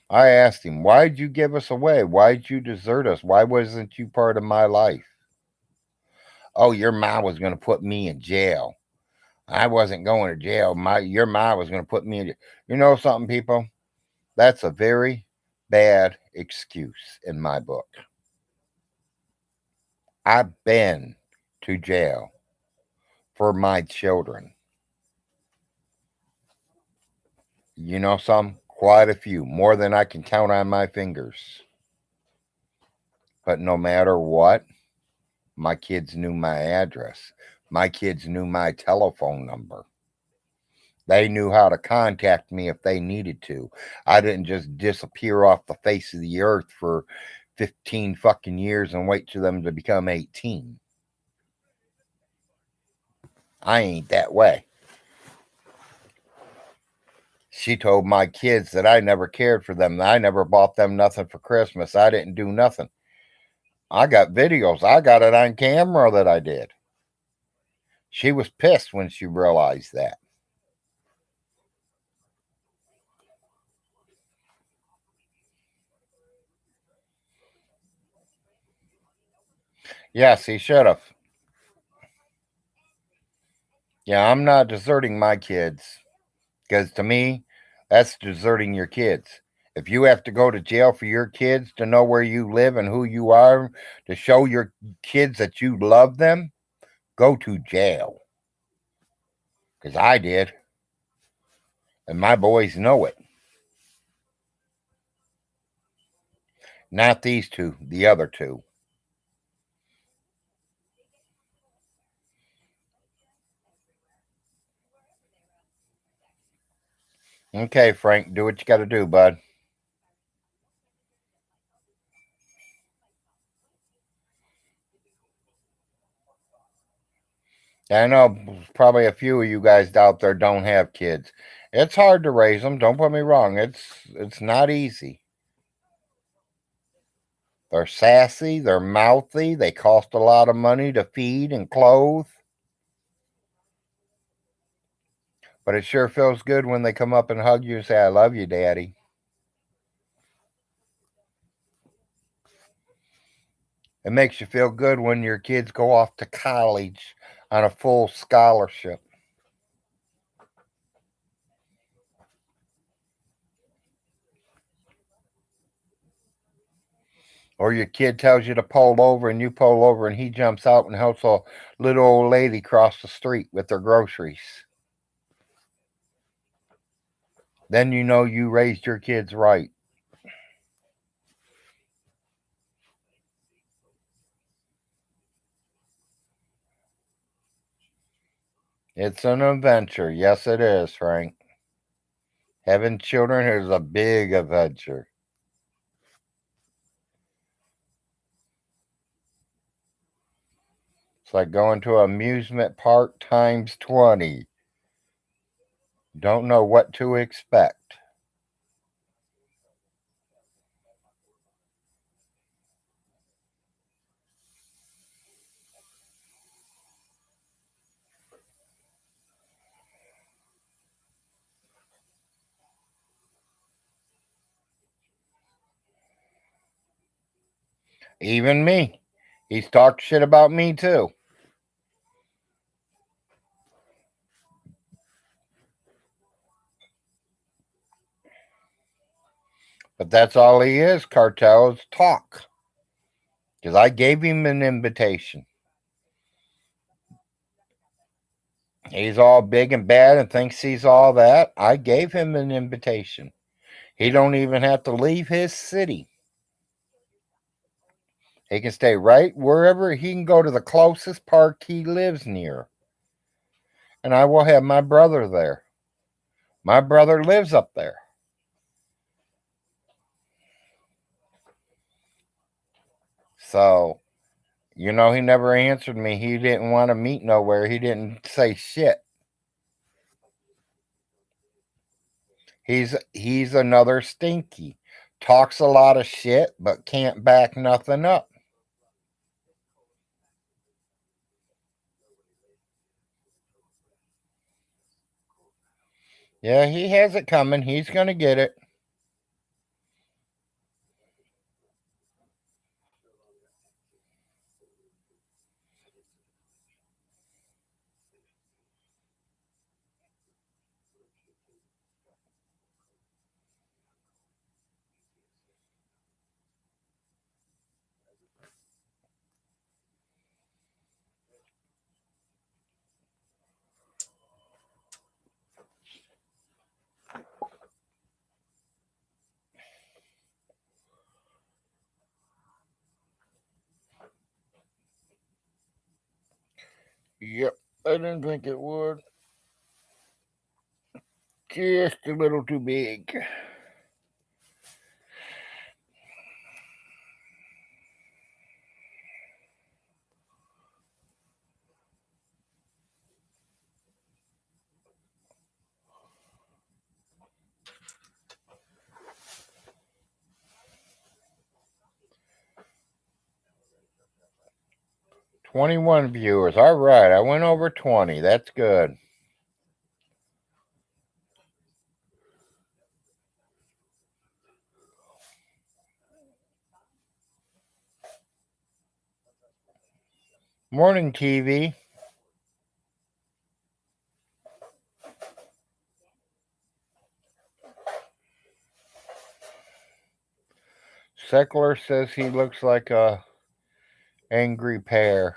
I asked him, "Why'd you give us away? Why'd you desert us? Why wasn't you part of my life?" "Oh, your ma was going to put me in jail." "I wasn't going to jail. Your ma was going to put me in jail." You know something, people? That's a very bad excuse in my book. I've been to jail for my children. You know some? Quite a few, more than I can count on my fingers. But no matter what, my kids knew my address. My kids knew my telephone number. They knew how to contact me if they needed to. I didn't just disappear off the face of the earth for 15 fucking years and wait for them to become 18. I ain't that way. She told my kids that I never cared for them, that I never bought them nothing for Christmas. I didn't do nothing. I got videos. I got it on camera that I did. She was pissed when she realized that. Yes, he should have. Yeah, I'm not deserting my kids because to me, that's deserting your kids. If you have to go to jail for your kids to know where you live and who you are, to show your kids that you love them, go to jail. Because I did. And my boys know it. Not these two, the other two. Okay, Frank, do what you got to do, bud. I know probably a few of you guys out there don't have kids. It's hard to raise them. Don't put me wrong. It's not easy. They're sassy. They're mouthy. They cost a lot of money to feed and clothe. But it sure feels good when they come up and hug you and say, "I love you, Daddy." It makes you feel good when your kids go off to college on a full scholarship. Or your kid tells you to pull over and you pull over and he jumps out and helps a little old lady cross the street with their groceries. Then you know you raised your kids right. It's an adventure. Yes, it is, Frank. Having children is a big adventure. It's like going to an amusement park times 20. Don't know what to expect. Even me. He's talked shit about me too. But that's all he is, Cartel, is talk. Because I gave him an invitation. He's all big and bad and thinks he's all that. I gave him an invitation. He don't even have to leave his city. He can stay right wherever he can go to the closest park he lives near. And I will have my brother there. My brother lives up there. So, he never answered me. He didn't want to meet nowhere. He didn't say shit. He's another stinky. Talks a lot of shit, but can't back nothing up. Yeah, he has it coming. He's gonna get it. Yep. I didn't think it would. Just a little too big. 21 viewers. All right, I went over 20. That's good. Morning, TV. Secular says he looks like a angry pear.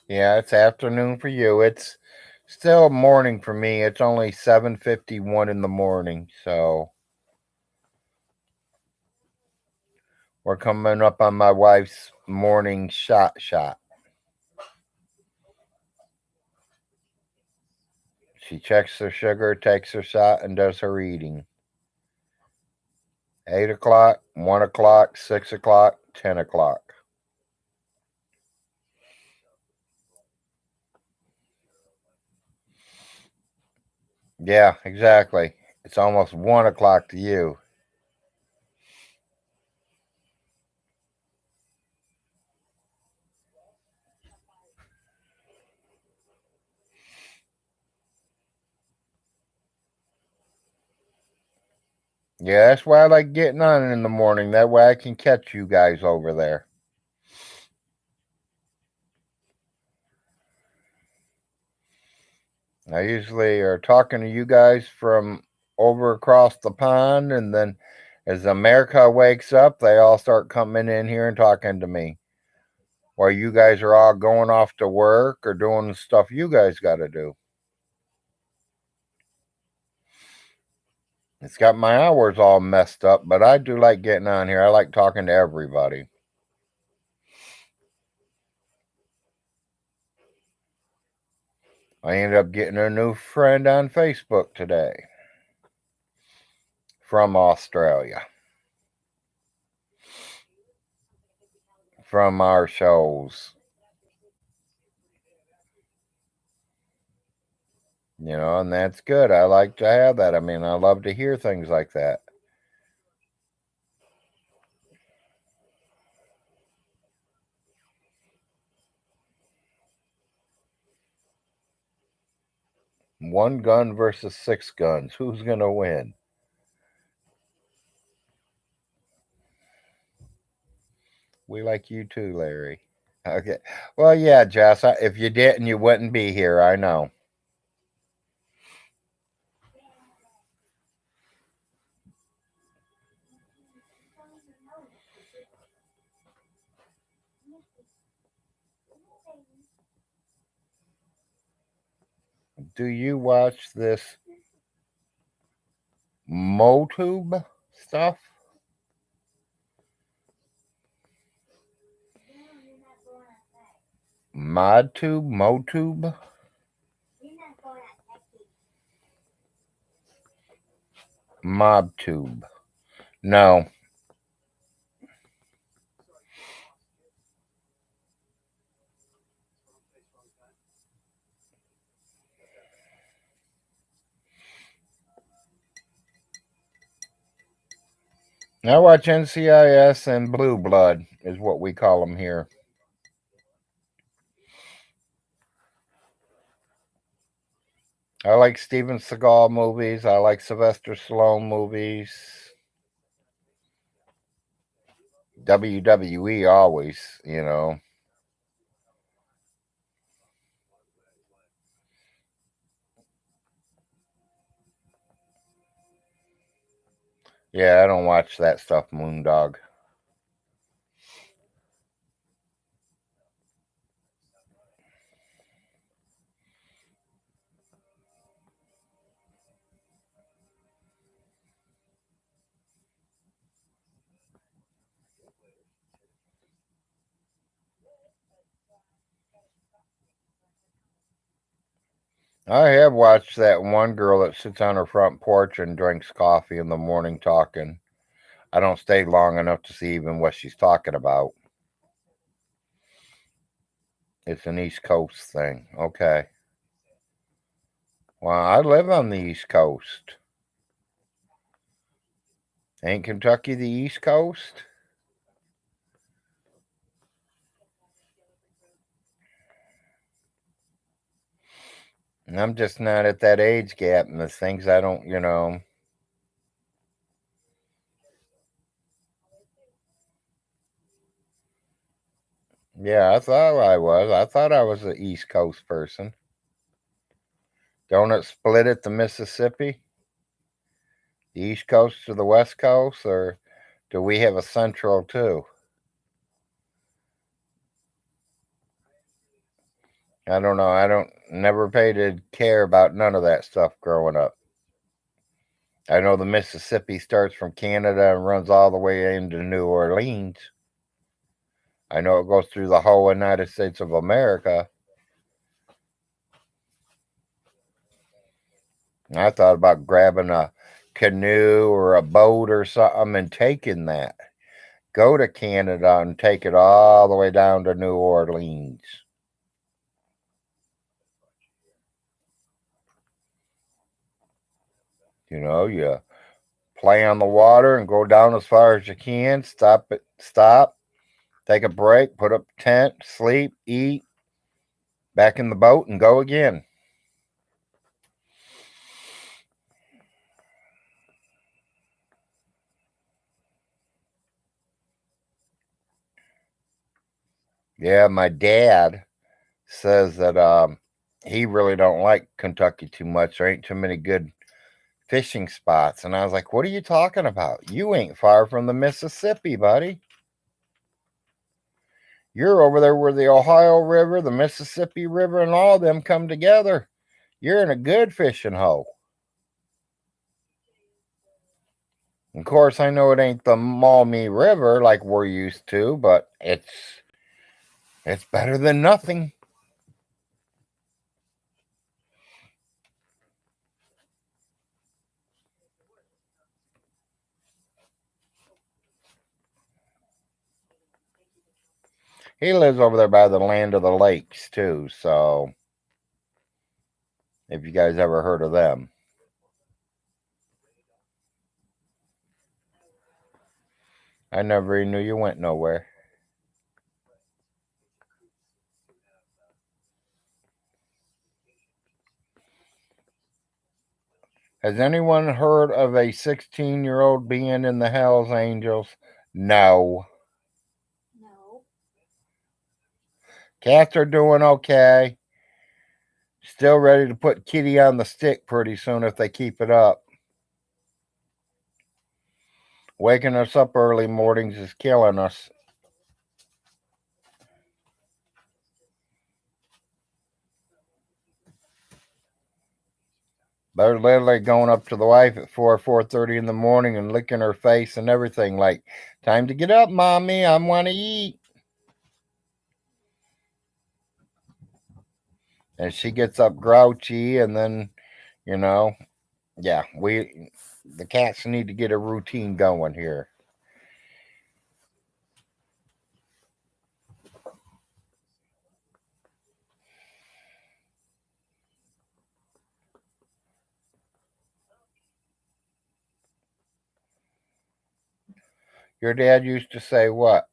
Yeah, it's afternoon for you. It's still morning for me. It's only 7:51 in the morning, so we're coming up on my wife's morning shot. She checks her sugar, takes her shot, and does her eating. 8 o'clock, 1 o'clock, 6 o'clock, 10 o'clock. Yeah, exactly. It's almost 1 o'clock to you. Yeah, that's why I like getting on in the morning. That way I can catch you guys over there. I usually are talking to you guys from over across the pond, and then as America wakes up, they all start coming in here and talking to me. While you guys are all going off to work or doing the stuff you guys got to do. It's got my hours all messed up, but I do like getting on here. I like talking to everybody. I ended up getting a new friend on Facebook today from Australia, from our shows. And that's good. I like to have that. I mean, I love to hear things like that. One gun versus six guns. Who's going to win? We like you too, Larry. Okay. Well, yeah, Jess, if you didn't, you wouldn't be here. I know. Do you watch this MoTube stuff? ModTube? MoTube? MobTube. No. I watch NCIS and Blue Blood, is what we call them here. I like Steven Seagal movies. I like Sylvester Stallone movies. WWE always. Yeah, I don't watch that stuff, Moondog. I have watched that one girl that sits on her front porch and drinks coffee in the morning talking. I don't stay long enough to see even what she's talking about. It's an East Coast thing. Okay. Well, I live on the East Coast. Ain't Kentucky the East Coast? And I'm just not at that age gap, and the things I don't. Yeah, I thought I was. I thought I was an East Coast person. Don't it split at the Mississippi? The East Coast to the West Coast? Or do we have a Central too? I don't know. I don't never paid care about none of that stuff growing up. I know the Mississippi starts from Canada and runs all the way into New Orleans. I know it goes through the whole United States of America. I thought about grabbing a canoe or a boat or something and taking that. Go to Canada and take it all the way down to New Orleans. You play on the water and go down as far as you can. Stop, take a break, put up a tent, sleep, eat, back in the boat and go again. Yeah, my dad says that he really don't like Kentucky too much. There ain't too many good fishing spots. And I was like, what are you talking about? You ain't far from the Mississippi, buddy. You're over there where the Ohio River, the Mississippi River, and all of them come together. You're in a good fishing hole. Of course, I know it ain't the Maumee River like we're used to, but it's better than nothing. He lives over there by the land of the lakes too, so if you guys ever heard of them. I never even knew you went nowhere. Has anyone heard of a 16-year-old being in the Hells Angels? No. No. Cats are doing okay. Still ready to put Kitty on the stick pretty soon if they keep it up. Waking us up early mornings is killing us. They're literally going up to the wife at 4:30 in the morning and licking her face and everything like, time to get up, mommy, I want to eat. And she gets up grouchy and then, you know, yeah, the cats need to get a routine going here. Your dad used to say what?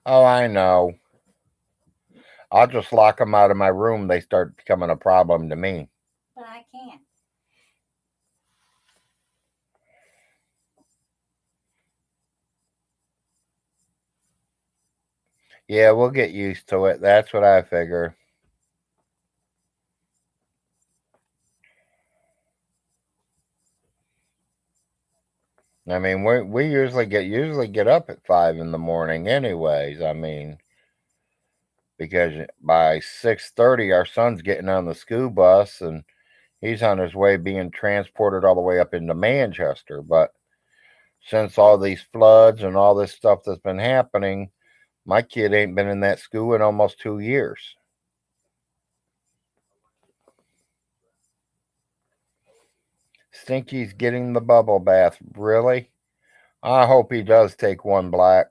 Oh, I know. I'll just lock them out of my room. They start becoming a problem to me. But I can't. Yeah, we'll get used to it. That's what I figure. I mean, we usually get up at 5 in the morning, anyways. I mean, because by 6:30, our son's getting on the school bus and he's on his way being transported all the way up into Manchester. But since all these floods and all this stuff that's been happening, my kid ain't been in that school in almost 2 years. Stinky's getting the bubble bath. Really? I hope he does take one black.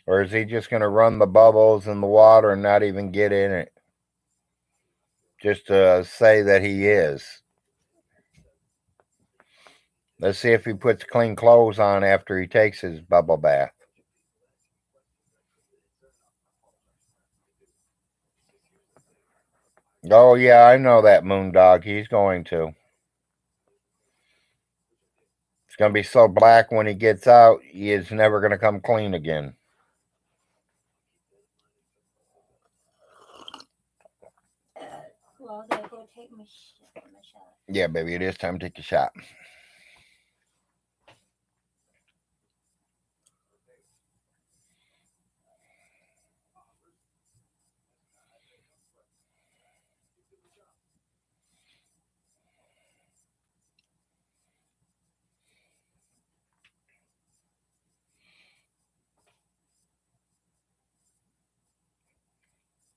Or is he just going to run the bubbles in the water and not even get in it? Just to say that he is. Let's see if he puts clean clothes on after he takes his bubble bath. Oh, yeah, I know that Moondog. He's going to. It's going to be so black when he gets out, he is never going to come clean again. Well, I gotta go take my shot. Yeah, baby, it is time to take a shot.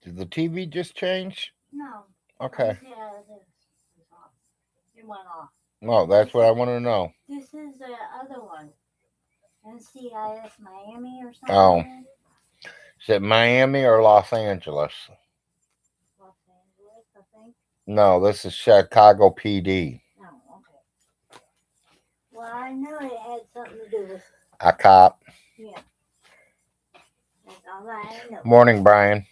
Did the TV just change? No. Okay. Yeah, this is off. It went off. No, that's what I want to know. This is the other one. NCIS Miami or something. Oh. Is it Miami or Los Angeles? Los Angeles, I think. No, this is Chicago PD. Oh, okay. Well, I know it had something to do with. A cop. Yeah. That's all I know. Morning, Brian.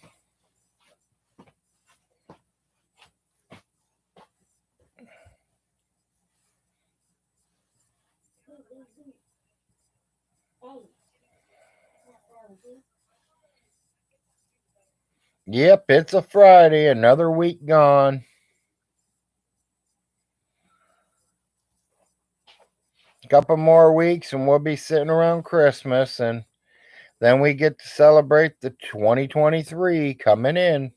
Yep, it's a Friday. Another week gone. Couple more weeks and we'll be sitting around Christmas, and then we get to celebrate the 2023 coming in.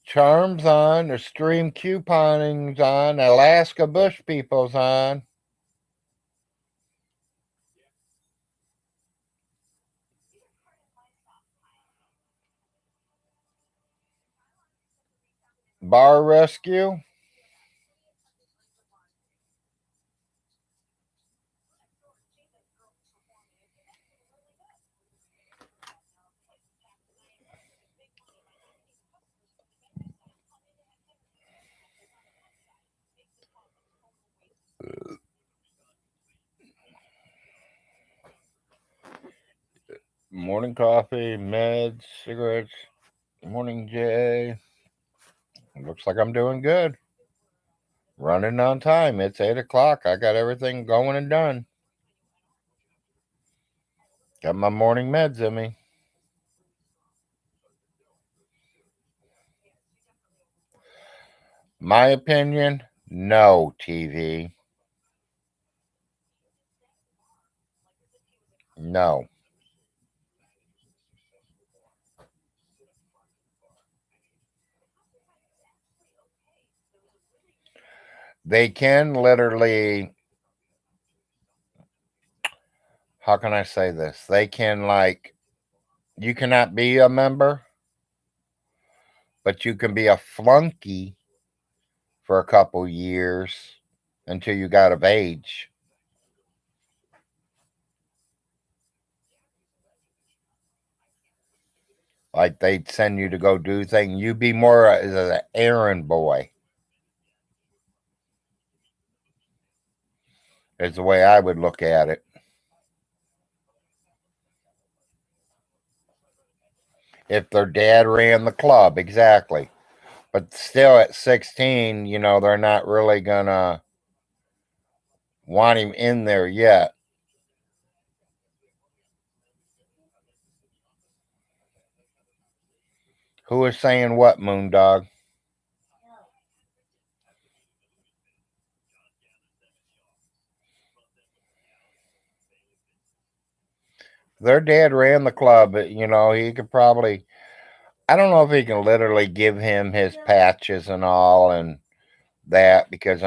Charms on, extreme couponing's on, Alaska Bush People's on. Bar Rescue. Morning coffee, meds, cigarettes. Morning, Jay. Looks like I'm doing good. Running on time. It's 8 o'clock. I got everything going and done. Got my morning meds in me. My opinion, no, TV. No. They can literally, how can I say this? They can, like, you cannot be a member, but you can be a flunky for a couple years until you got of age. Like they'd send you to go do things. You'd be more as an errand boy. is the way I would look at it. If their dad ran the club, exactly. But still, at 16, they're not really gonna want him in there yet. Who is saying what, Moondog? Their dad ran the club, but he could probably. I don't know if he can literally give him his patches and all and that because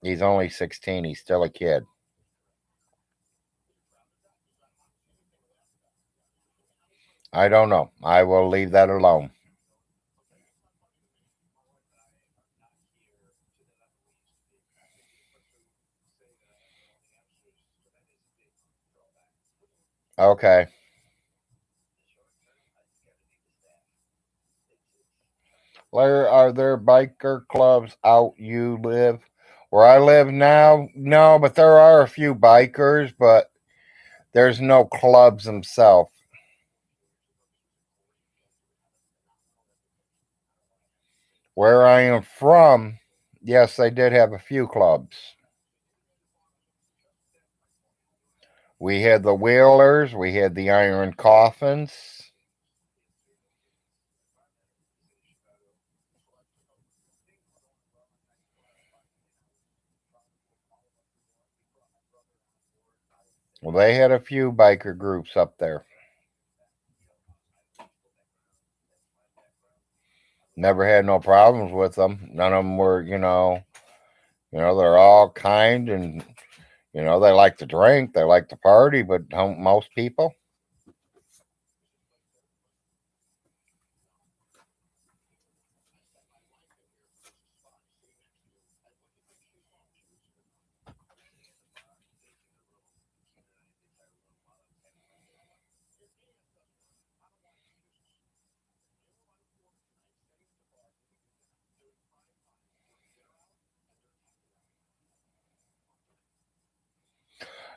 he's only 16. He's still a kid. I don't know. I will leave that alone. Okay. Are there biker clubs out you live? Where I live now? No, but there are a few bikers, but there's no clubs themselves. Where I am from, yes, they did have a few clubs. We had the Wheelers, we had the Iron Coffins. Well, they had a few biker groups up there. Never had no problems with them. None of them were, they're all kind and they like to drink, they like to party, but most people.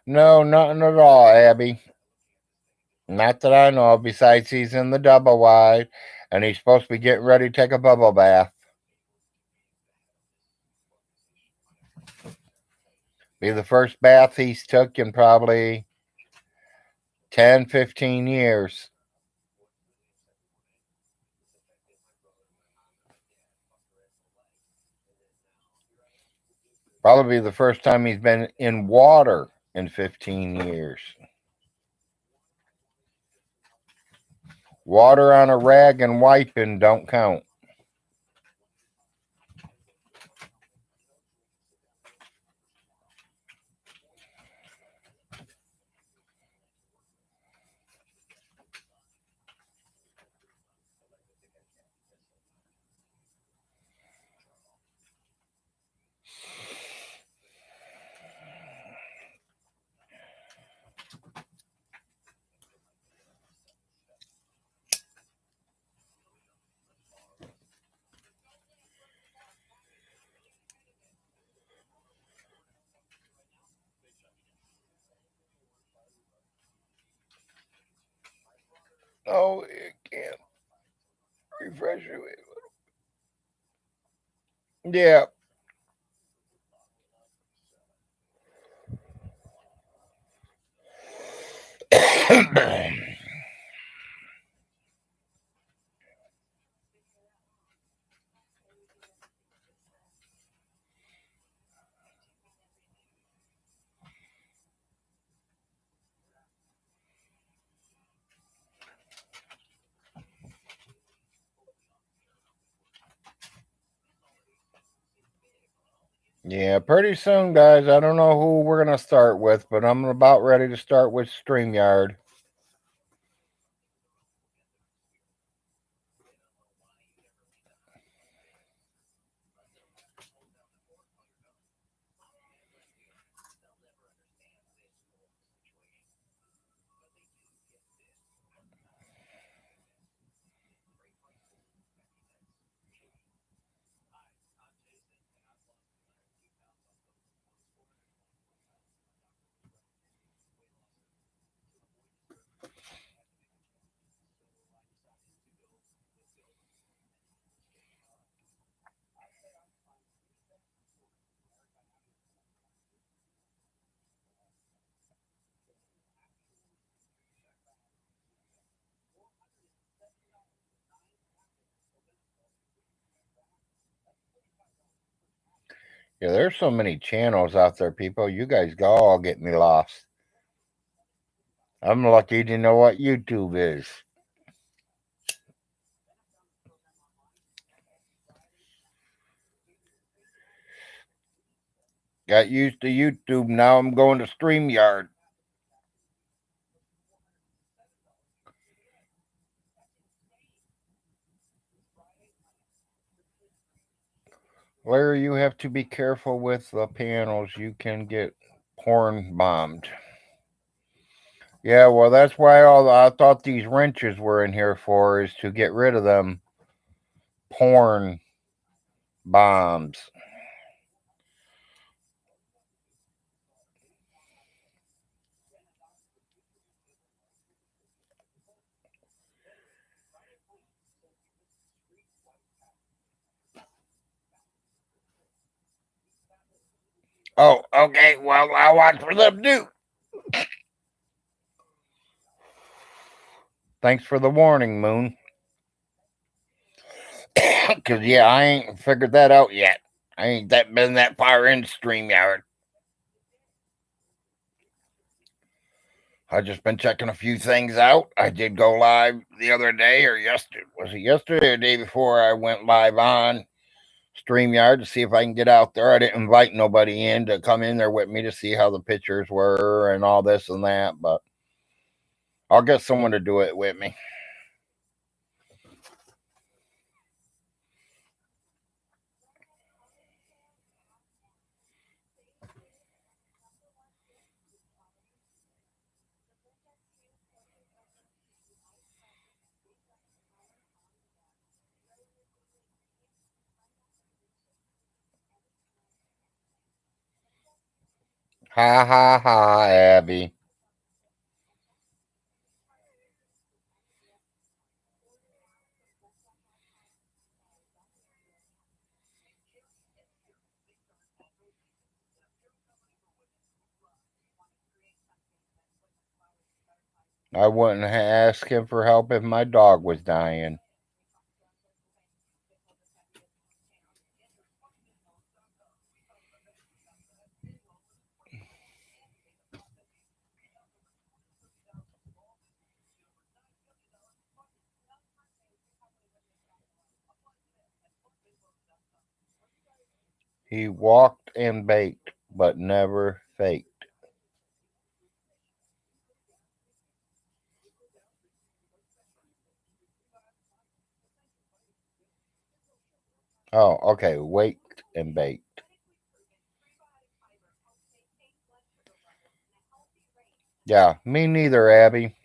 No, nothing at all, Abby. Not that I know of. Besides, he's in the double wide, and he's supposed to be getting ready to take a bubble bath. Be the first bath he's took in probably 10, 15 years. Probably the first time he's been in water in 15 years. Water on a rag and wiping don't count. Oh, it can't refresh it. Yeah. Yeah, pretty soon, guys. I don't know who we're going to start with, but I'm about ready to start with StreamYard. Yeah, there's so many channels out there, people. You guys go all get me lost. I'm lucky to know what YouTube is. Got used to YouTube. Now I'm going to StreamYard. Larry, you have to be careful with the panels. You can get porn bombed. Yeah, well, that's why I thought these wrenches were in here for is to get rid of them porn bombs. Oh, okay. Well, I'll watch for them too. Thanks for the warning, Moon. Because, yeah, I ain't figured that out yet. I ain't been that far in StreamYard. I just been checking a few things out. I did go live the other day, or yesterday. Was it yesterday or the day before? I went live on StreamYard to see if I can get out there. I didn't invite nobody in to come in there with me to see how the pictures were and all this and that, but I'll get someone to do it with me. Ha ha ha, Abby. I wouldn't ask him for help if my dog was dying. He walked and baked, but never faked. Oh, okay. Waked and baked. Yeah, me neither, Abby.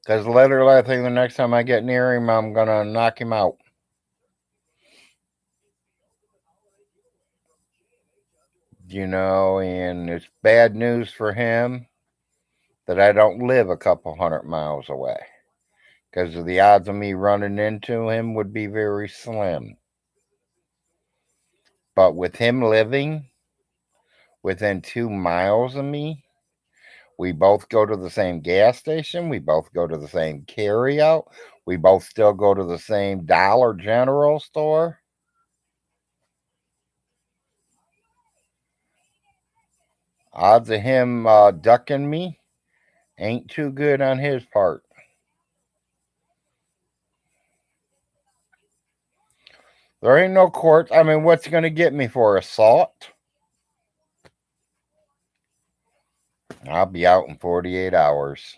Because literally, I think the next time I get near him, I'm going to knock him out. And it's bad news for him that I don't live a couple 100 miles away. Because the odds of me running into him would be very slim. But with him living within 2 miles of me, we both go to the same gas station. We both go to the same carryout. We both still go to the same Dollar General store. Odds of him ducking me ain't too good on his part. There ain't no court. I mean, what's going to get me for assault? I'll be out in 48 hours.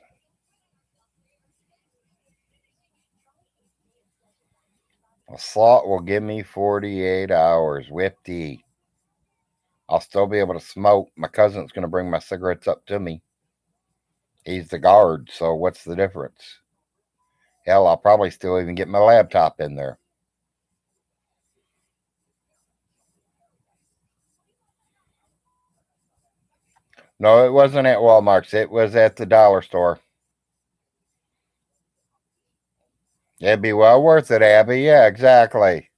Assault will give me 48 hours. Whipty. I'll still be able to smoke. My cousin's going to bring my cigarettes up to me. He's the guard, so what's the difference? Hell, I'll probably still even get my laptop in there. No, it wasn't at Walmart's. It was at the dollar store. It'd be well worth it, Abby. Yeah, exactly.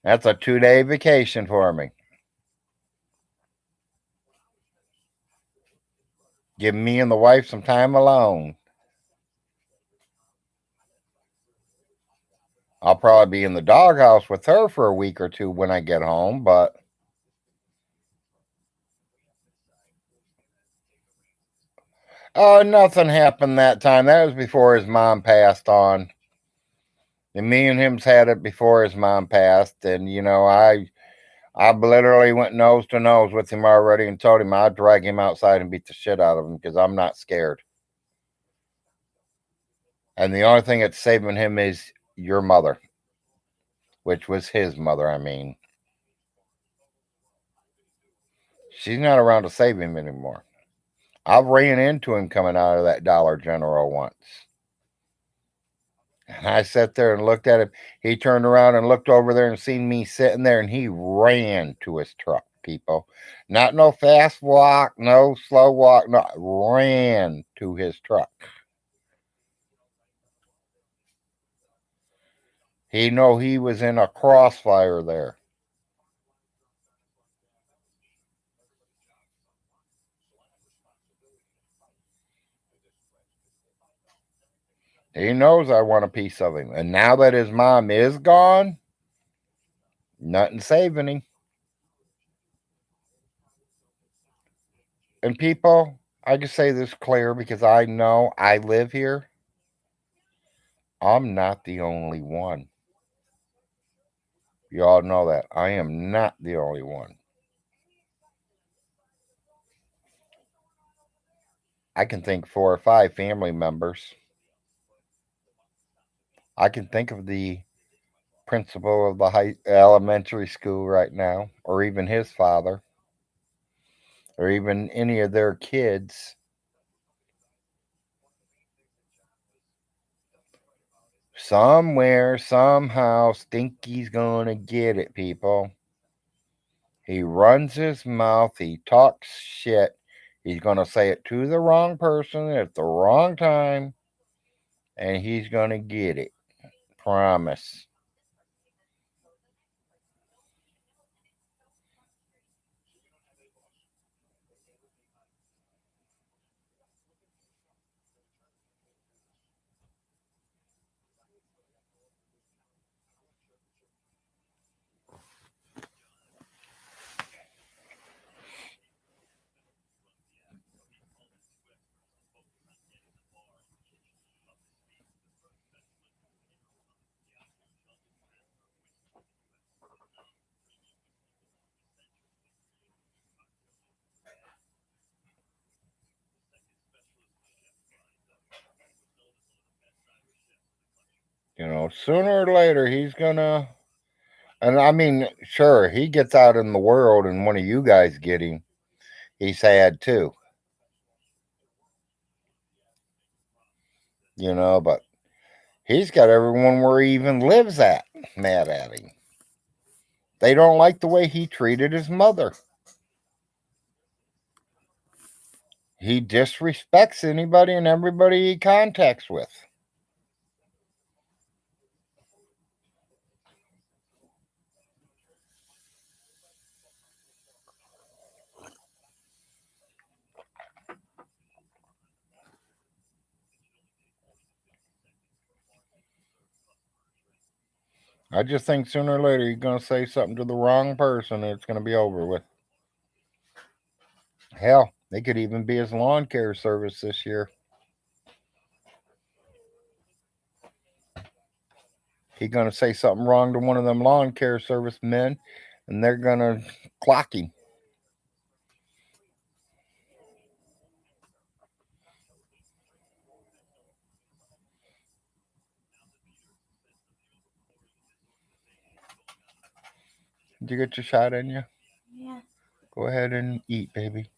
That's a 2-day vacation for me. Give me and the wife some time alone. I'll probably be in the doghouse with her for a week or two when I get home, but nothing happened that time. That was before his mom passed on. And me and him's had it before his mom passed, and I literally went nose to nose with him already and told him I'd drag him outside and beat the shit out of him because I'm not scared. And the only thing that's saving him is your mother, which was his mother, I mean. She's not around to save him anymore. I ran into him coming out of that Dollar General once. And I sat there and looked at him. He turned around and looked over there and seen me sitting there, and he ran to his truck, people. Not no fast walk, no slow walk, no, ran to his truck. He know he was in a crossfire there. He knows I want a piece of him. And now that his mom is gone, nothing saving him. And people, I can say this clear because I know I live here. I'm not the only one. You all know that. I am not the only one. I can think 4 or 5 family members. I can think of the principal of the elementary school right now, or even his father, or even any of their kids. Somewhere, somehow, Stinky's gonna get it, people. He runs his mouth, he talks shit. He's gonna say it to the wrong person at the wrong time, and he's gonna get it. Promise. Sooner or later he's gonna. And I mean, sure, he gets out in the world and one of you guys get him. He's sad too, but he's got everyone where he even lives at mad at him. They don't like the way he treated his mother. He disrespects anybody and everybody he contacts with. I just think sooner or later he's going to say something to the wrong person and it's going to be over with. Hell, they could even be his lawn care service this year. He's going to say something wrong to one of them lawn care service men and they're going to clock him. Did you get your shot in you? Yeah. Go ahead and eat, baby.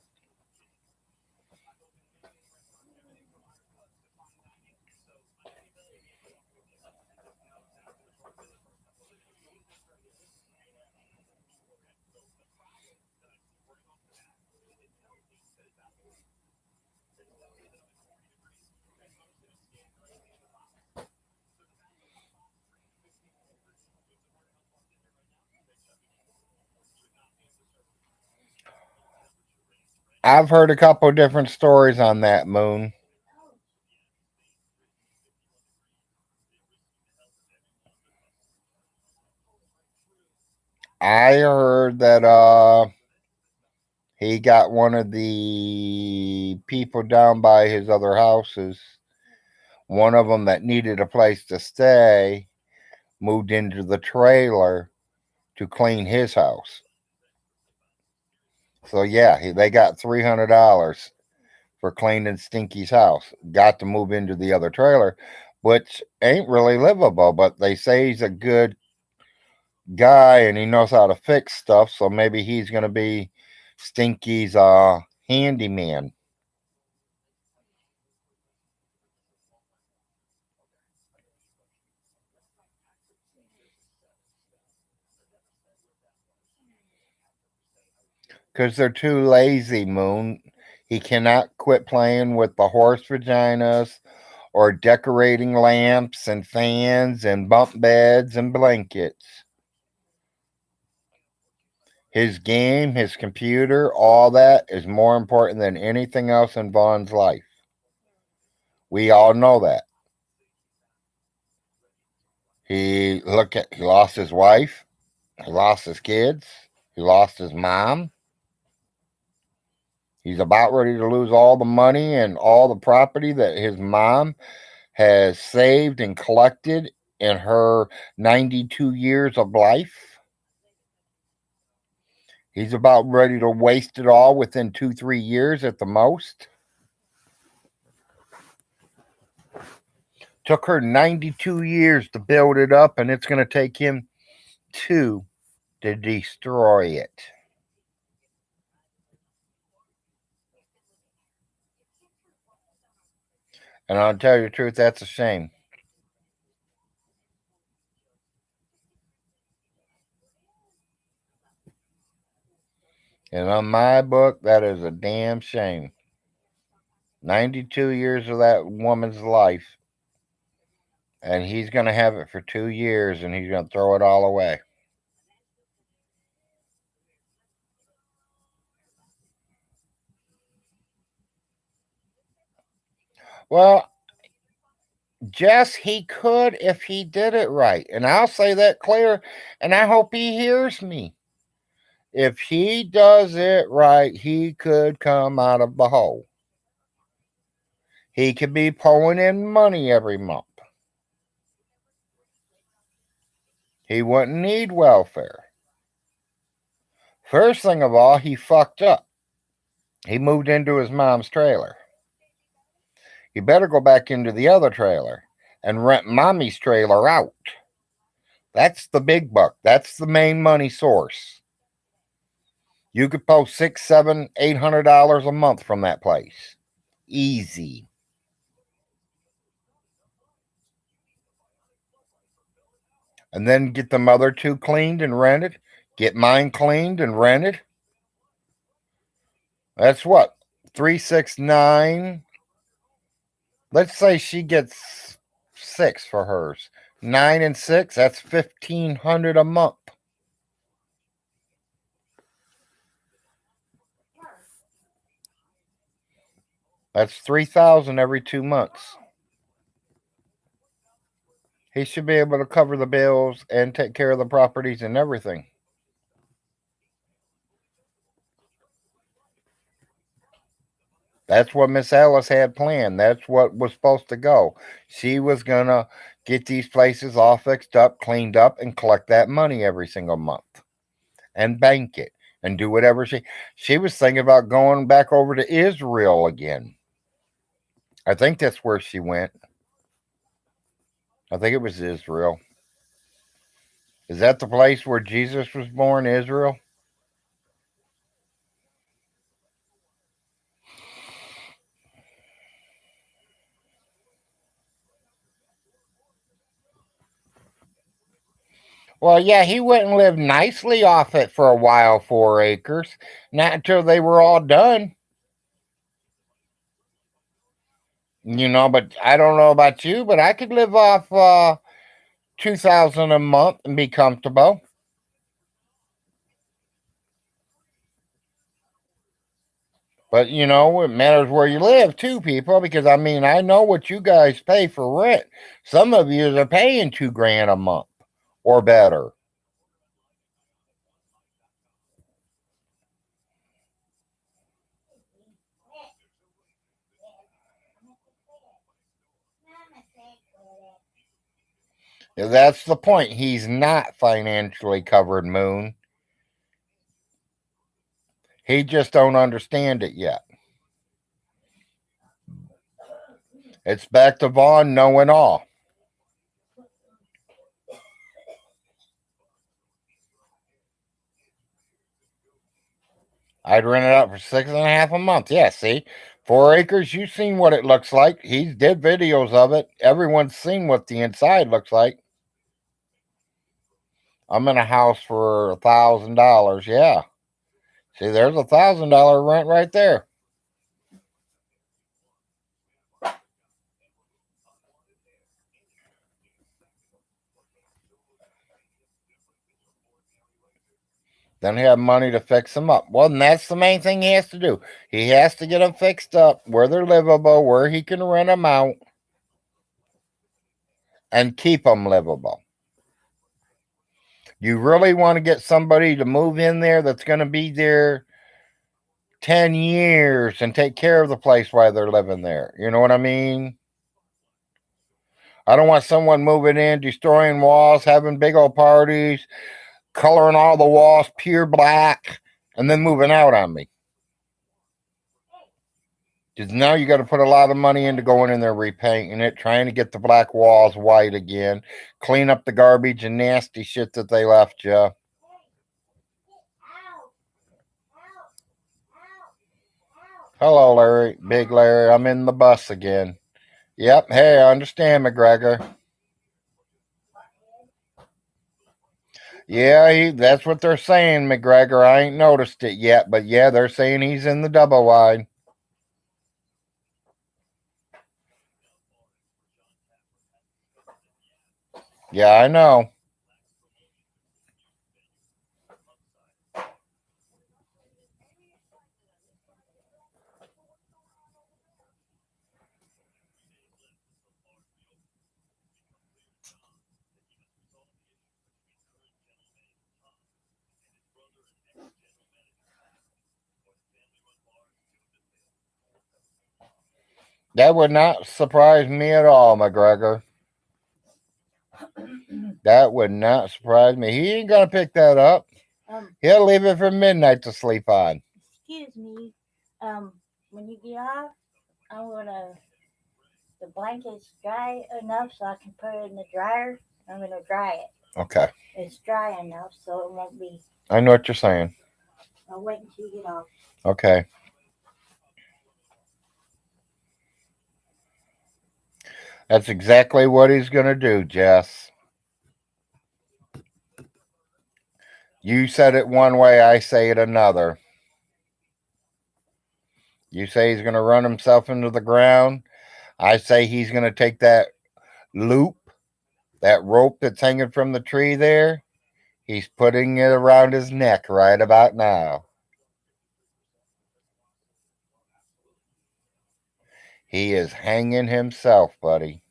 I've heard a couple different stories on that, Moon. I heard that he got one of the people down by his other houses, one of them that needed a place to stay, moved into the trailer to clean his house. So yeah, they got $300 for cleaning Stinky's house. Got to move into the other trailer, which ain't really livable, but they say he's a good guy and he knows how to fix stuff, so maybe he's gonna be Stinky's handyman. Because they're too lazy, Moon. He cannot quit playing with the horse vaginas or decorating lamps and fans and bunk beds and blankets. His game, his computer, all that is more important than anything else in Vaughn's life. We all know that. He lost his wife, he lost his kids, he lost his mom. He's about ready to lose all the money and all the property that his mom has saved and collected in her 92 years of life. He's about ready to waste it all within 2, 3 years at the most. Took her 92 years to build it up, and it's going to take him 2 to destroy it. And I'll tell you the truth, that's a shame. And on my book, that is a damn shame. 92 years of that woman's life, and he's going to have it for 2 years, and he's going to throw it all away. Well, Jess, he could if he did it right. And I'll say that clear, and I hope he hears me. If he does it right, he could come out of the hole. He could be pulling in money every month. He wouldn't need welfare. First thing of all, he fucked up. He moved into his mom's trailer. He better go back into the other trailer and rent mommy's trailer out. That's the big buck. That's the main money source. You could post $600, $700, $800 a month from that place. Easy. And then get the other 2 cleaned and rented. Get mine cleaned and rented. That's what? 369. Let's say she gets 6 for hers. 9 and 6, that's $1,500 a month. That's $3,000 every 2 months. He should be able to cover the bills and take care of the properties and everything. That's what Miss Ellis had planned. That's what was supposed to go. She was going to get these places all fixed up, cleaned up, and collect that money every single month and bank it and do whatever she was thinking about going back over to Israel again. I think that's where she went. I think it was Israel. Is that the place where Jesus was born, Israel? Well, yeah, he went and lived nicely off it for a while, 4 acres. Not until they were all done. But I don't know about you, but I could live off 2,000 a month and be comfortable. But it matters where you live too, people, because I know what you guys pay for rent. Some of you are paying $2,000 a month or better. That's the point. He's not financially covered, Moon. He just don't understand it yet. It's back to Vaughn knowing all. I'd rent it out for 6.5 a month. Yeah, see, 4 acres. You've seen what it looks like. He's did videos of it. Everyone's seen what the inside looks like. I'm in a house for $1,000. Yeah, see, there's $1,000 rent right there. Then he have money to fix them up. Well, and that's the main thing he has to do. He has to get them fixed up where they're livable, where he can rent them out, and keep them livable. You really want to get somebody to move in there that's going to be there 10 years and take care of the place while they're living there. You know what I mean? I don't want someone moving in, destroying walls, having big old parties, coloring all the walls pure black, and then moving out on me. Because now you got to put a lot of money into going in there, repainting it, trying to get the black walls white again, clean up the garbage and nasty shit that they left you. Hello, Larry. Big Larry. I'm in the bus again. Yep. Hey, I understand, McGregor. Yeah, that's what they're saying, McGregor. I ain't noticed it yet, but yeah, they're saying he's in the double wide. Yeah, I know. That would not surprise me at all, McGregor. That would not surprise me. He ain't gonna pick that up. He'll leave it for midnight to sleep on. Excuse me. When you get off, I'm gonna. The blanket's dry enough so I can put it in the dryer. I'm gonna dry it. Okay. It's dry enough so it won't be. I know what you're saying. I'll wait until you get off. Okay. That's exactly what he's gonna do, Jess. You said it one way, I say it another. You say he's gonna run himself into the ground. I say he's gonna take that loop, that rope that's hanging from the tree there. He's putting it around his neck right about now. He is hanging himself, buddy.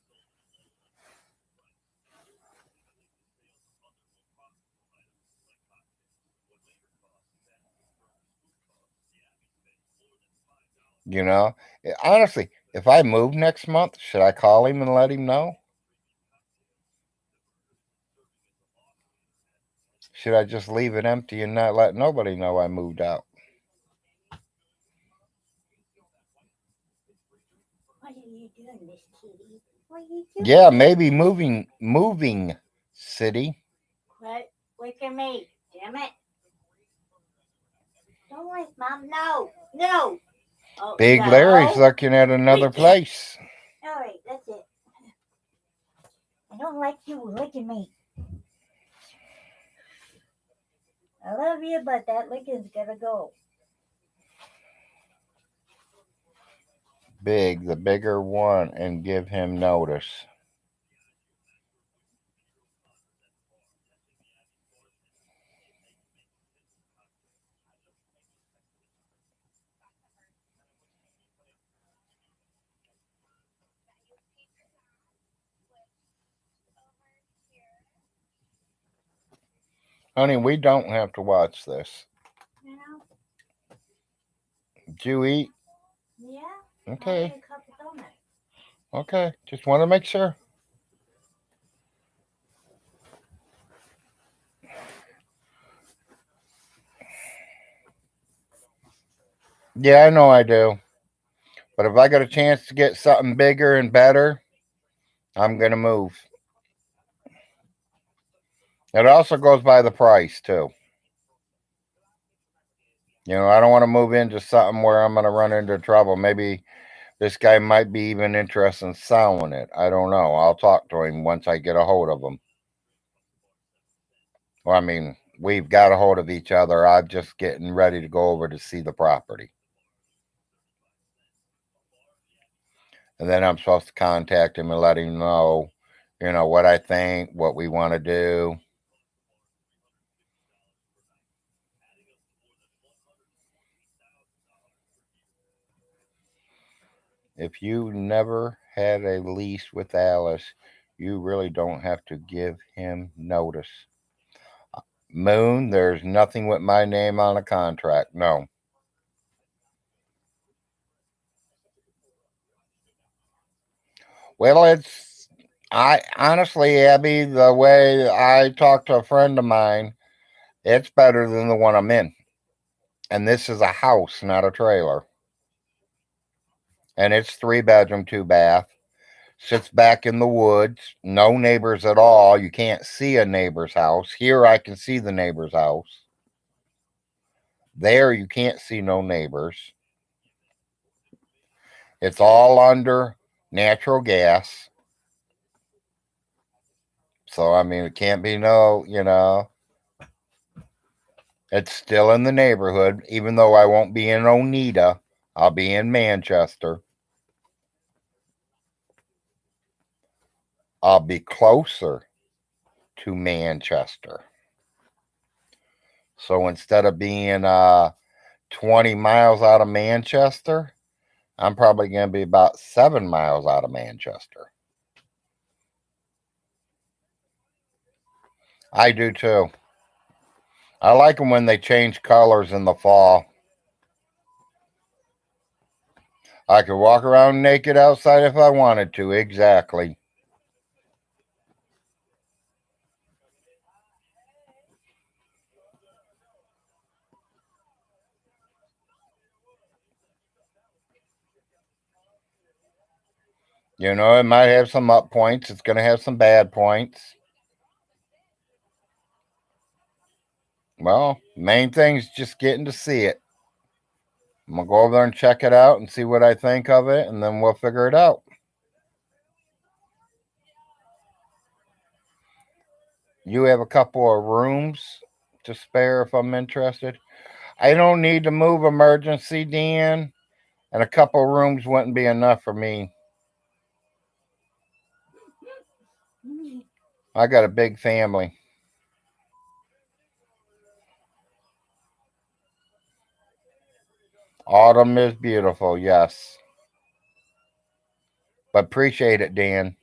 You know, honestly, if I move next month, should I call him and let him know? Should I just leave it empty and not let nobody know I moved out? What are you doing, Miss Kitty? What are you doing? Yeah, maybe moving city. What? Look at me. Damn it. Don't wait, Mom. No. No. Oh, Big no. Larry's looking at another place. All right, that's it. I don't like you licking me. I love you, but that licking's gotta go. Big, the bigger one, and give him notice. Honey, we don't have to watch this. You know? Did you eat? Yeah. Okay. I had a couple donuts. Okay. Just want to make sure. Yeah, I know I do. But if I got a chance to get something bigger and better, I'm going to move. It also goes by the price, too. I don't want to move into something where I'm going to run into trouble. Maybe this guy might be even interested in selling it. I don't know. I'll talk to him once I get a hold of him. Well, I mean, we've got a hold of each other. I'm just getting ready to go over to see the property. And then I'm supposed to contact him and let him know, what I think, what we want to do. If you never had a lease with Alice, you really don't have to give him notice. Moon, there's nothing with my name on a contract. No. Well, I honestly, Abby, the way I talked to a friend of mine, it's better than the one I'm in. And this is a house, not a trailer. And it's 3 bedroom, 2 bath. Sits back in the woods. No neighbors at all. You can't see a neighbor's house. Here I can see the neighbor's house. There you can't see no neighbors. It's all under natural gas. So I mean it can't be no. It's still in the neighborhood, even though I won't be in Oneida. I'll be in Manchester. I'll be closer to Manchester. So instead of being 20 miles out of Manchester, I'm probably going to be about 7 miles out of Manchester. I do too. I like them when they change colors in the fall. I could walk around naked outside if I wanted to. Exactly. It might have some up points. It's going to have some bad points. Well, main thing's just getting to see it. I'm going to go over there and check it out and see what I think of it, and then we'll figure it out. You have a couple of rooms to spare if I'm interested. I don't need to move emergency, Dan, and a couple of rooms wouldn't be enough for me. I got a big family. Autumn is beautiful, yes. But appreciate it, Dan.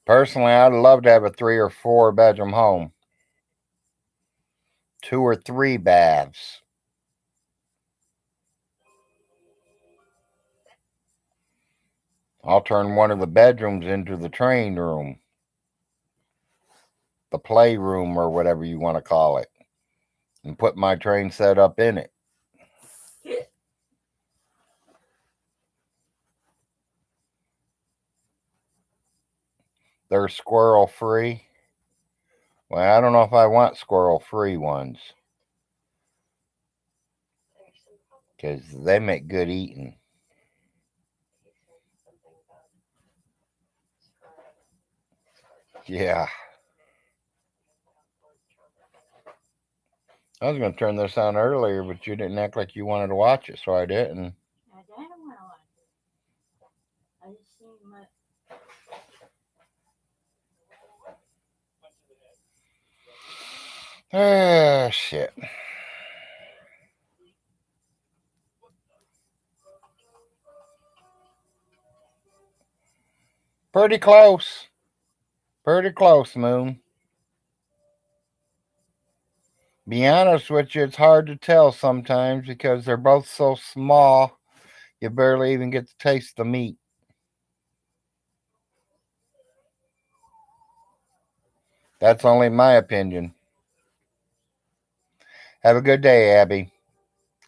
Personally, I'd love to have a 3 or 4 bedroom home. 2 or 3 baths. I'll turn one of the bedrooms into the train room, the playroom, or whatever you want to call it, and put my train set up in it. They're squirrel free. Well, I don't know if I want squirrel free ones because they make good eating. Yeah. I was going to turn this on earlier, but you didn't act like you wanted to watch it, so I didn't. I don't want to watch it. I just seen my. Ah, shit. Pretty close. Pretty close, Moon. Be honest with you, it's hard to tell sometimes because they're both so small, you barely even get to taste the meat. That's only my opinion. Have a good day, Abby.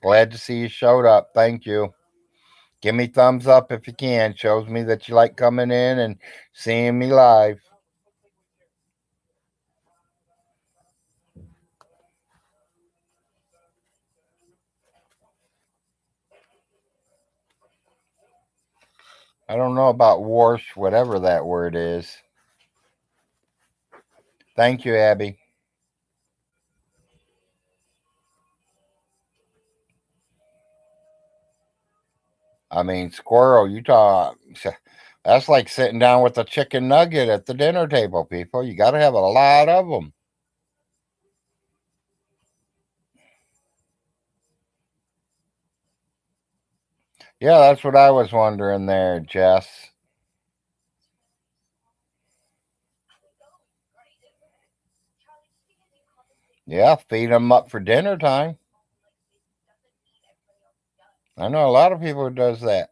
Glad to see you showed up. Thank you. Give me thumbs up if you can. Shows me that you like coming in and seeing me live. I don't know about warsh, whatever that word is. Thank you, Abby. I mean, squirrel, you talk. That's like sitting down with a chicken nugget at the dinner table, people. You got to have a lot of them. Yeah, that's what I was wondering there, Jess. Yeah, feed them up for dinner time. I know a lot of people who does that.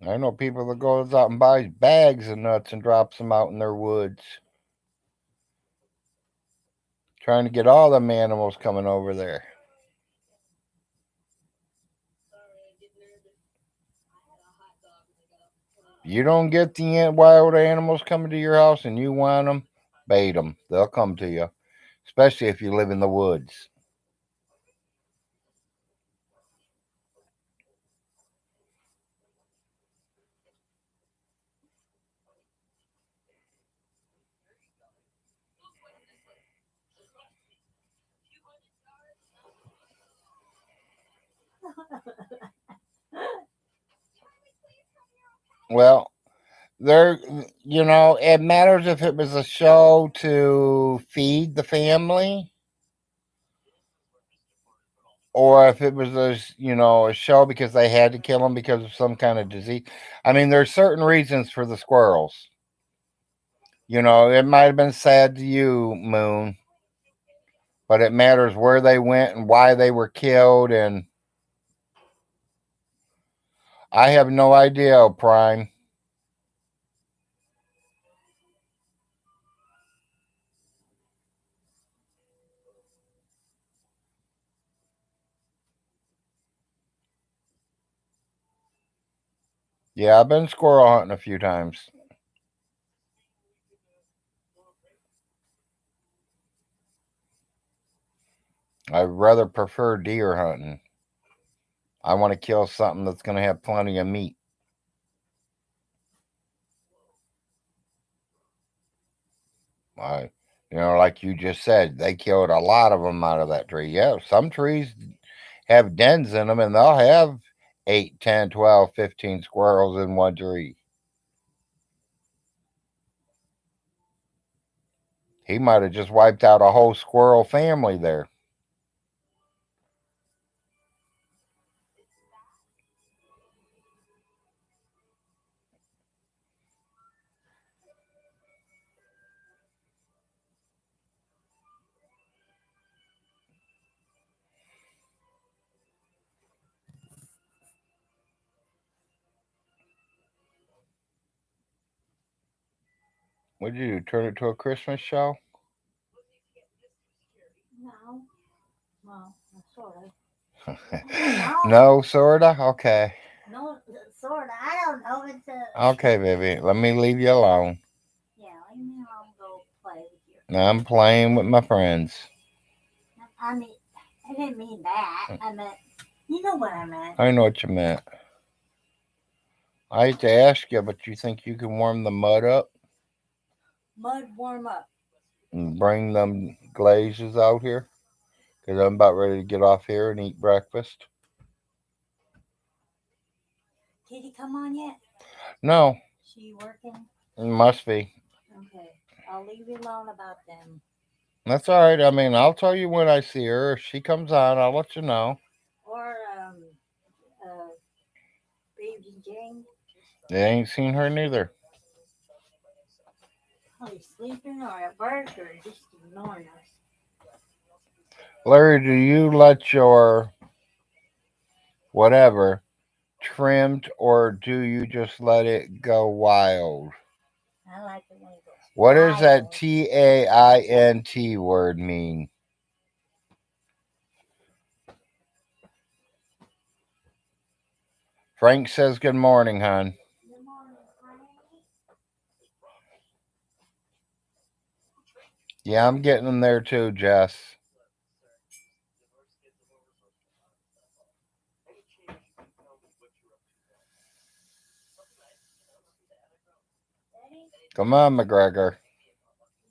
I know people that goes out and buys bags of nuts and drops them out in their woods, trying to get all them animals coming over there. You don't get the wild animals coming to your house and you want them, bait them. They'll come to you, especially if you live in the woods. Well, there, it matters if it was a show to feed the family or if it was a show because they had to kill them because of some kind of disease. I mean, there's certain reasons for the squirrels. It might have been sad to you, Moon, but it matters where they went and why they were killed. And I have no idea, Prime. Yeah, I've been squirrel hunting a few times. I rather prefer deer hunting. I want to kill something that's going to have plenty of meat. I, like you just said, they killed a lot of them out of that tree. Yeah, some trees have dens in them and they'll have 8, 10, 12, 15 squirrels in one tree. He might have just wiped out a whole squirrel family there. What'd you do? Turn it to a Christmas show? No. Well, sort of. No, sorta? Okay. No, sort of. I don't know. It's a. Okay, baby. Let me leave you alone. Yeah, leave me alone. Go play with you. I'm playing with my friends. I mean, I didn't mean that. I meant, you know what I meant. I know what you meant. I hate to ask you, but you think you can warm the mud up Mud warm up. and bring them glazes out here? Because I'm about ready to get off here and eat breakfast. Did he come on yet? No, She working? it must be. Okay. I'll leave you alone about them. That's all right. I mean, I'll tell you when I see her. If she comes on, I'll let you know. Or, uh, Baby Jane. They ain't seen her neither. Are you sleeping or at work or just ignoring us? Larry, do you let your whatever trimmed or do you just let it go wild? I like it when it goes. What does that wild. TAINT word mean? Frank says good morning, hon. Good morning, Frank. Yeah, I'm getting them there too, Jess. Daddy, Come on, McGregor.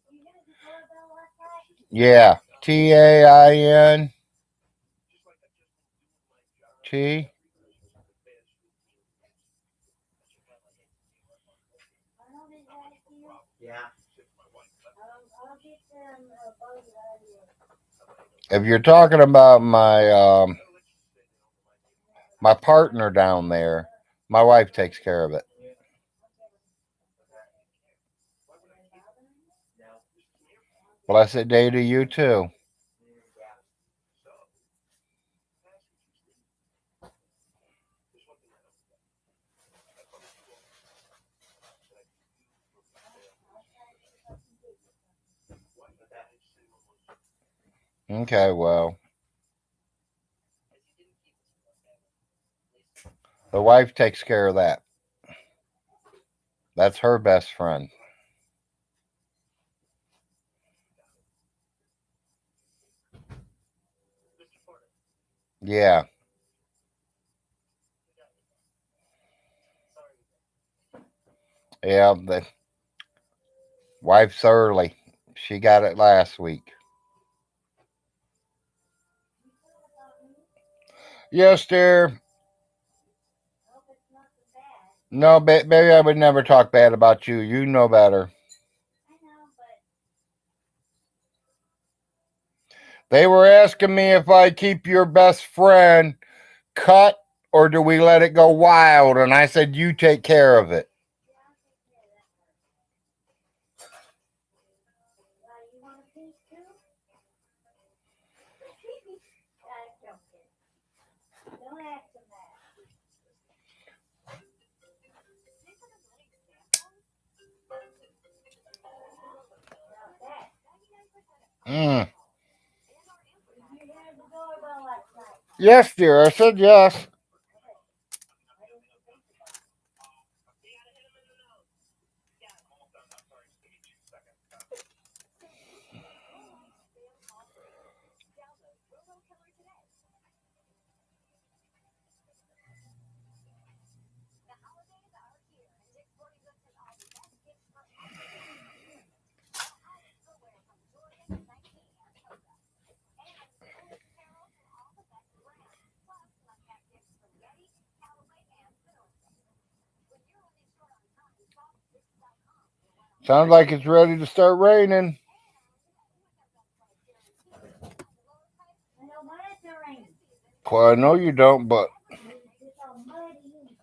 did you hear the doorbell last night? Yeah, TAINT. Arnold is that you? I'll get them both out of here. If you're talking about my partner down there, my wife takes care of it. Blessed day to you too. Okay, well, the wife takes care of that. That's her best friend. Yeah, yeah. The wife's early. She got it last week. Yes, dear. I hope it's nothing bad. No, baby, I would never talk bad about you. You know better. I know, but They were asking me if I keep your best friend cut or do we let it go wild? And I said, you take care of it. yeah, I'll take care of that part. Why, you want a piece too? I'm joking. Don't ask him that. Now that. Mm. Did you hear the doorbell last night? Yes, dear. I said yes. Okay. Why didn't you think about it? Sounds like it's ready to start raining. I don't want it to rain. Well, I know you don't, but It gets all muddy and shit.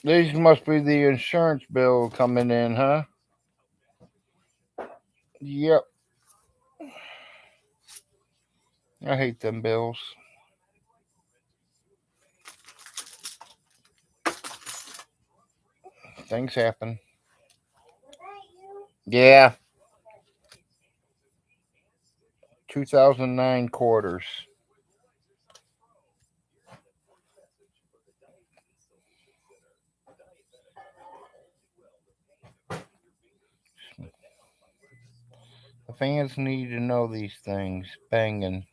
these must be the insurance bill coming in, huh? Yep. I hate them bills. Things happen. Was that you? Yeah. Okay. 2009 quarters. The fans need to know these things. Banging.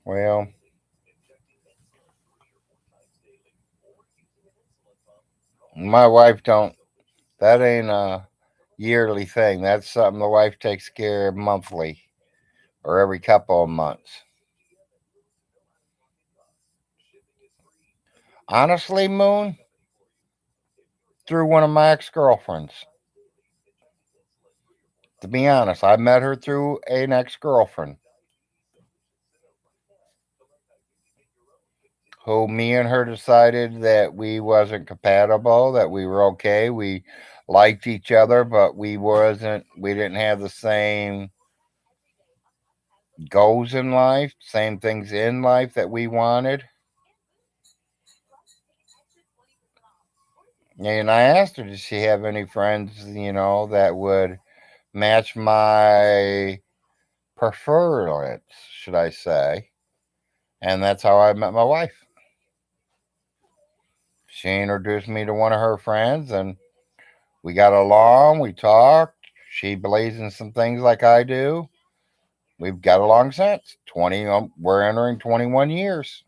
Well, my wife don't. That ain't a yearly thing. That's something the wife takes care of monthly or every couple of months. Honestly, Moon, through one of my ex girlfriends. To be honest, I met her through an ex girlfriend who me and her decided that we wasn't compatible, that we were okay. We liked each other, but we didn't have the same goals in life, same things in life that we wanted. And I asked her, does she have any friends, that would match my preference, should I say? And that's how I met my wife. She introduced me to one of her friends, and we got along. We talked. She believes in some things like I do. We've got along since 20. We're entering 21 years.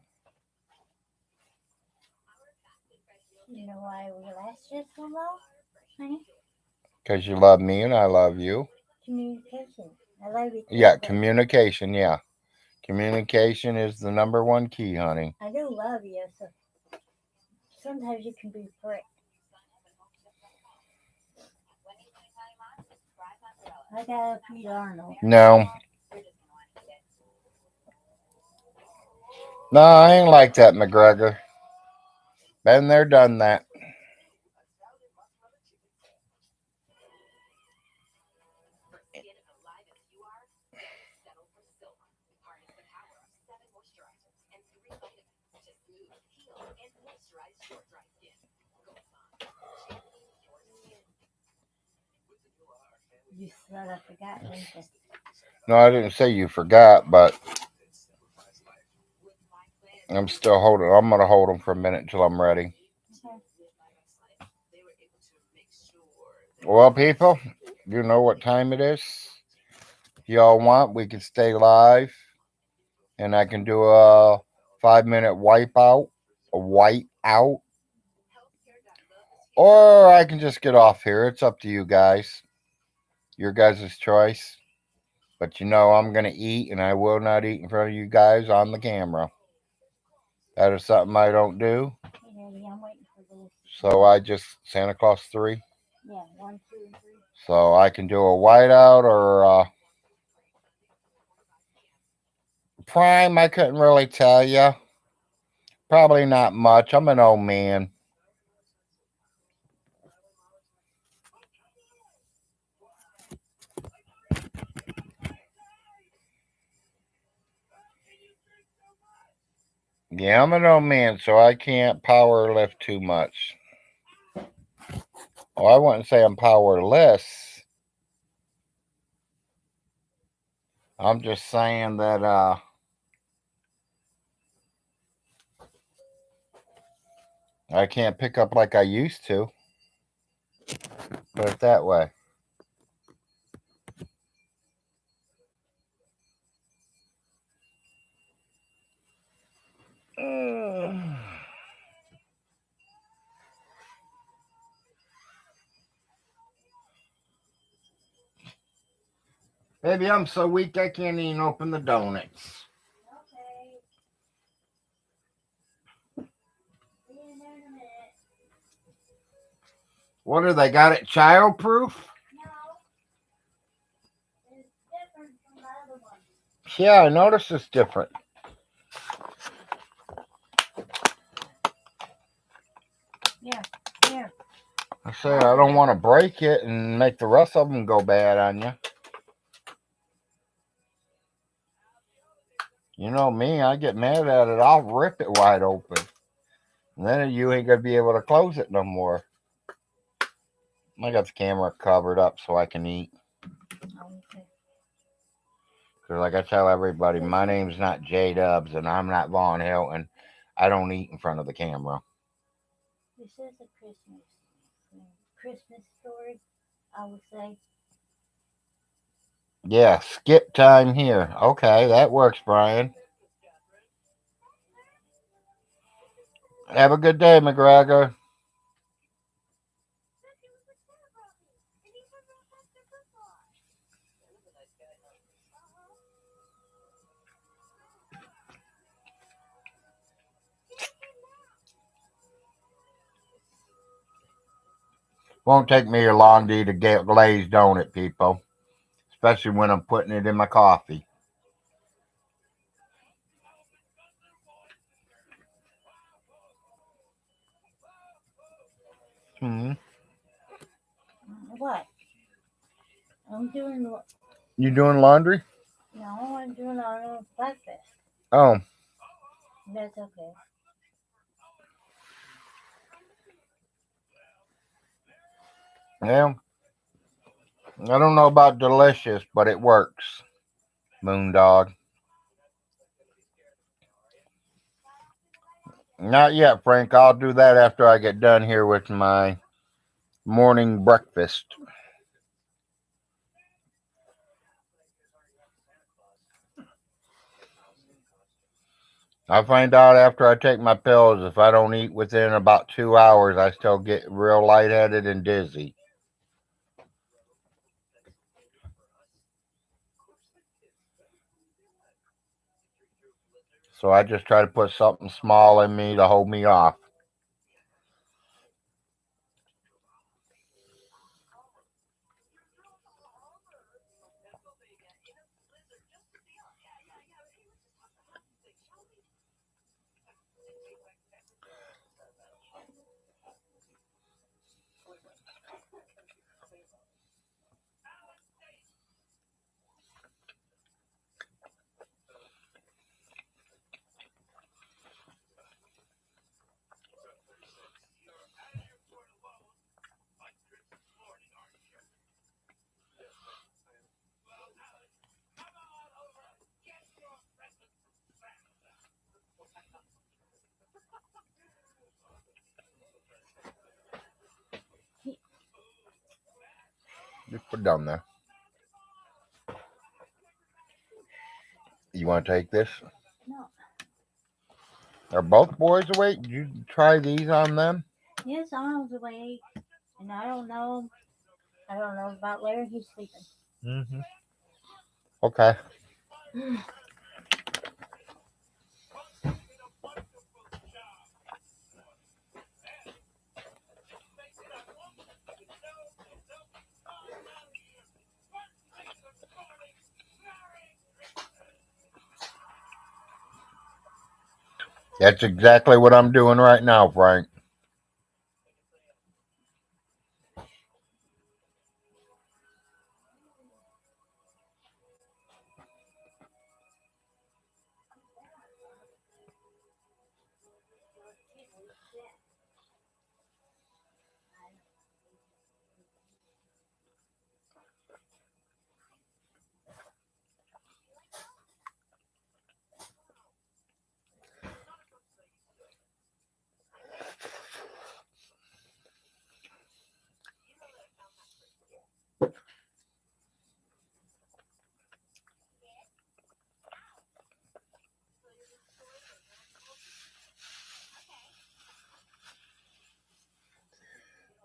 You know why we lasted so long, honey? Because you love me and I love you. Communication. I love you too. Yeah, But communication. Yeah. Communication is the number one key, honey. I do love you, so sometimes you can be prick. I got a Pete Arnold. No. No, I ain't like that, McGregor. Been there, done that. You said I forgot, didn't you? No, I didn't say you forgot, but I'm still holding. I'm gonna hold them for a minute until I'm ready. Okay. Well, people, you know what time it is. If y'all want, we can stay live, and I can do a 5 minute wipeout, a white out, or I can just get off here. It's up to you guys. Your guys' choice. But I'm gonna eat, and I will not eat in front of you guys on the camera. That is something I don't do. Hey, Daddy, I'm waiting for this. So I just Santa Claus 3. Yeah, 1, 2, and 3. So I can do a whiteout or prime. I couldn't really tell you. Probably not much. I'm an old man. Yeah, I'm an old man, so I can't power lift too much. Oh, I wouldn't say I'm powerless. I'm just saying that I can't pick up like I used to. Put it that way. Baby, I'm so weak I can't even open the donuts. Okay. See you in a minute. What do they got it childproof? No, it's different from the other one. Yeah, I noticed it's different. Yeah, here. I said I don't want to break it and make the rest of them go bad on you. You know me, I get mad at it, I'll rip it wide open. And then you ain't gonna be able to close it no more. I got the camera covered up so I can eat. Okay. Because like I tell everybody, my name's not J Dubs and I'm not Vaughn Hilton. I don't eat in front of the camera. This is a Christmas story, I would say. Yeah, skip time here. Okay, that works, Brian. Have a good day, McGregor. Won't take me long to eat a glazed donut, people. Especially when I'm putting it in my coffee. Hmm. What? I'm doing. You doing laundry? No, I'm doing our own breakfast. Oh, That's okay. yeah. I don't know about delicious, but it works. Moondog. Not yet, Frank. I'll do that after I get done here with my morning breakfast. I find out after I take my pills, if I don't eat within about 2 hours, I still get real lightheaded and dizzy. So I just try to put something small in me to hold me off. Just put it down there. You want to take this? No. Are both boys awake? Did you try these on them? Yes, Arnold's awake, and I don't know. I don't know about Larry. He's sleeping. Mm-hmm. Okay. That's exactly what I'm doing right now, Frank.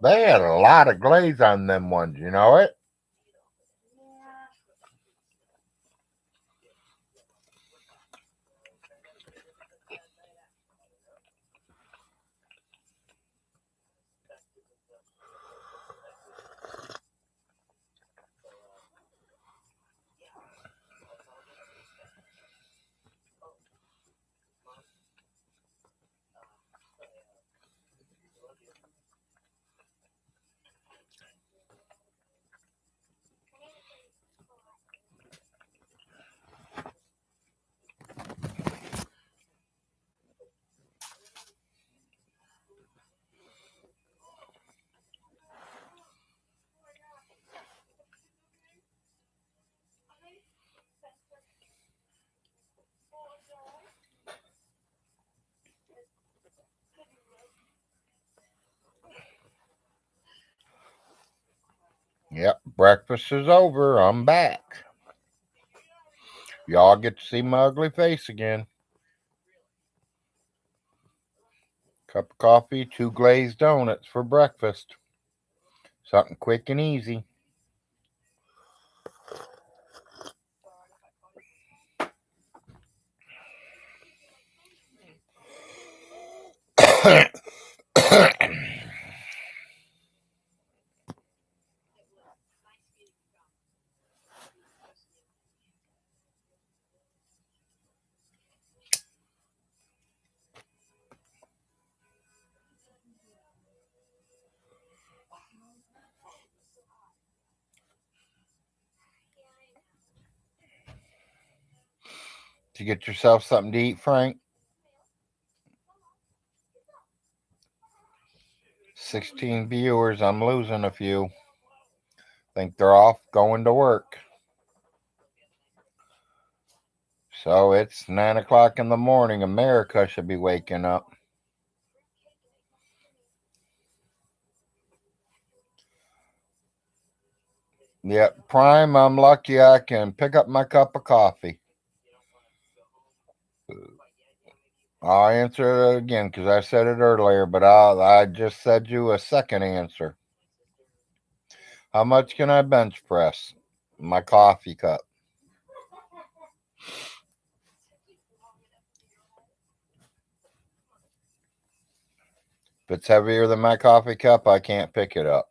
They had a lot of glaze on them ones, you know it? Yep, breakfast is over. I'm back. Y'all get to see my ugly face again. Cup of coffee, 2 glazed donuts for breakfast. Something quick and easy. To get yourself something to eat, Frank? 16 viewers. I'm losing a few. Think they're off going to work. So it's 9 o'clock in the morning. America should be waking up. Yep, Prime, I'm lucky I can pick up my cup of coffee. I'll answer it again because I said it earlier, but I just said you a second answer. How much can I bench press? My coffee cup. If it's heavier than my coffee cup, I can't pick it up.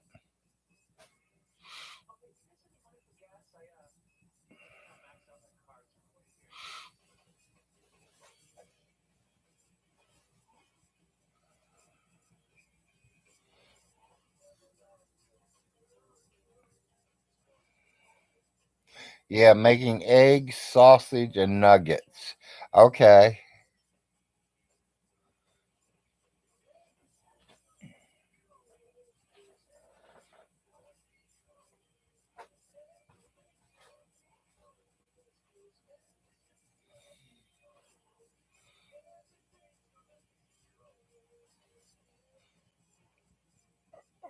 Yeah, making eggs, sausage, and nuggets. Okay.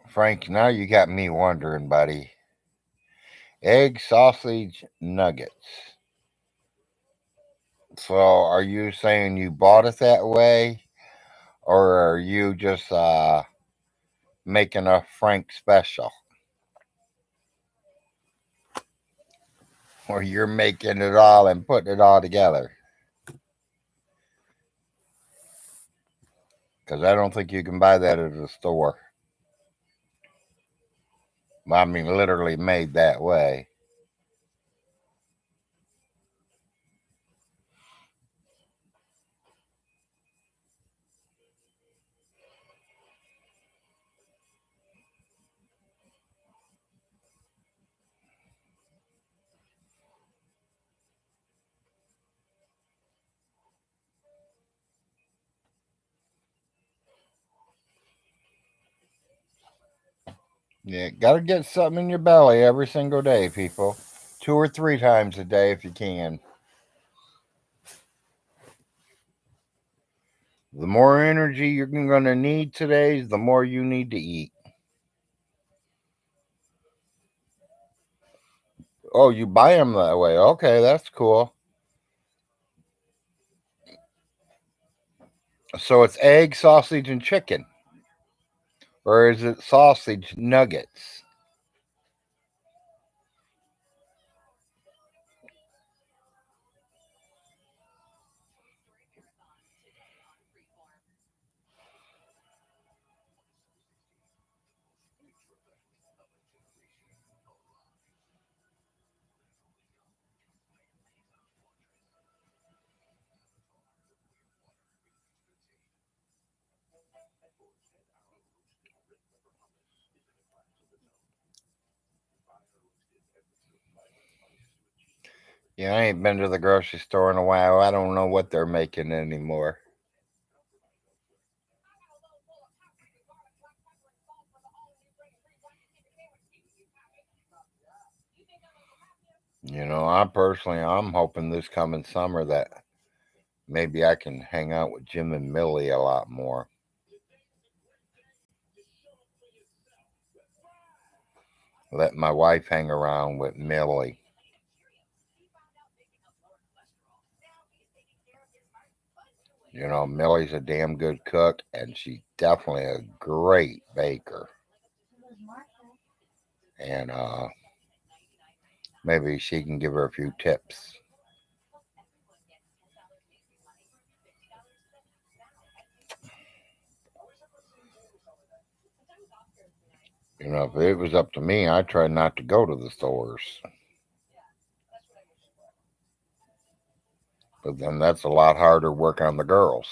Frank, now you got me wondering, buddy. Egg, sausage, nuggets. So are you saying you bought it that way? Or are you just making a Frank special? Or you're making it all and putting it all together? Because I don't think you can buy that at the store. I mean, literally made that way. Yeah, gotta get something in your belly every single day, people. 2 or 3 times a day if you can. The more energy you're going to need today, the more you need to eat. Oh, you buy them that way. Okay, that's cool. So it's egg, sausage, and chicken. Or is it sausage nuggets? Yeah, I ain't been to the grocery store in a while. I don't know what they're making anymore. I'm hoping this coming summer that maybe I can hang out with Jim and Millie a lot more. Let my wife hang around with Millie. Millie's a damn good cook, and she's definitely a great baker. And maybe she can give her a few tips. If it was up to me, I'd try not to go to the stores. But then that's a lot harder work on the girls.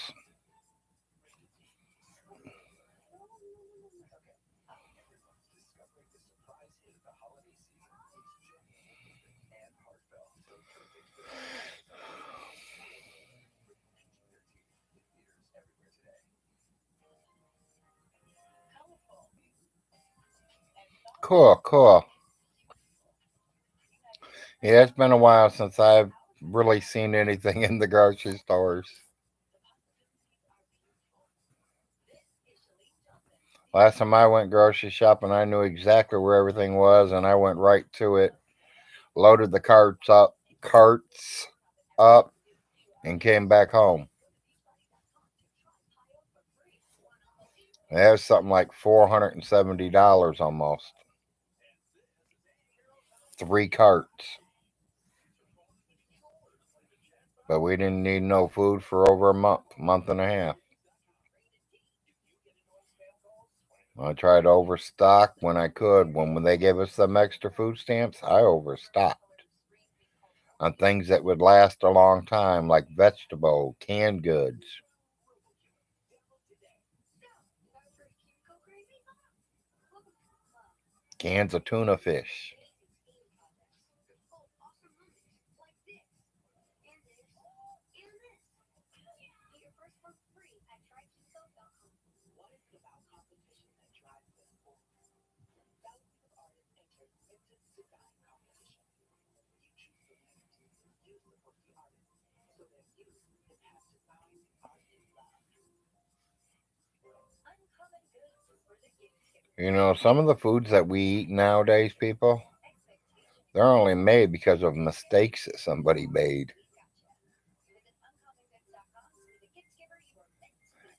Cool, cool. Yeah, it's been a while since I've really seen anything in the grocery stores. Last time I went grocery shopping, I knew exactly where everything was, and I went right to it, loaded the carts up, and came back home. That was something like $470 almost. 3 carts. But we didn't need no food for over a month and a half. I tried to overstock when I could. When they gave us some extra food stamps, I overstocked on things that would last a long time, like vegetable, canned goods. Cans of tuna fish. You know, some of the foods that we eat nowadays, people, they're only made because of mistakes that somebody made.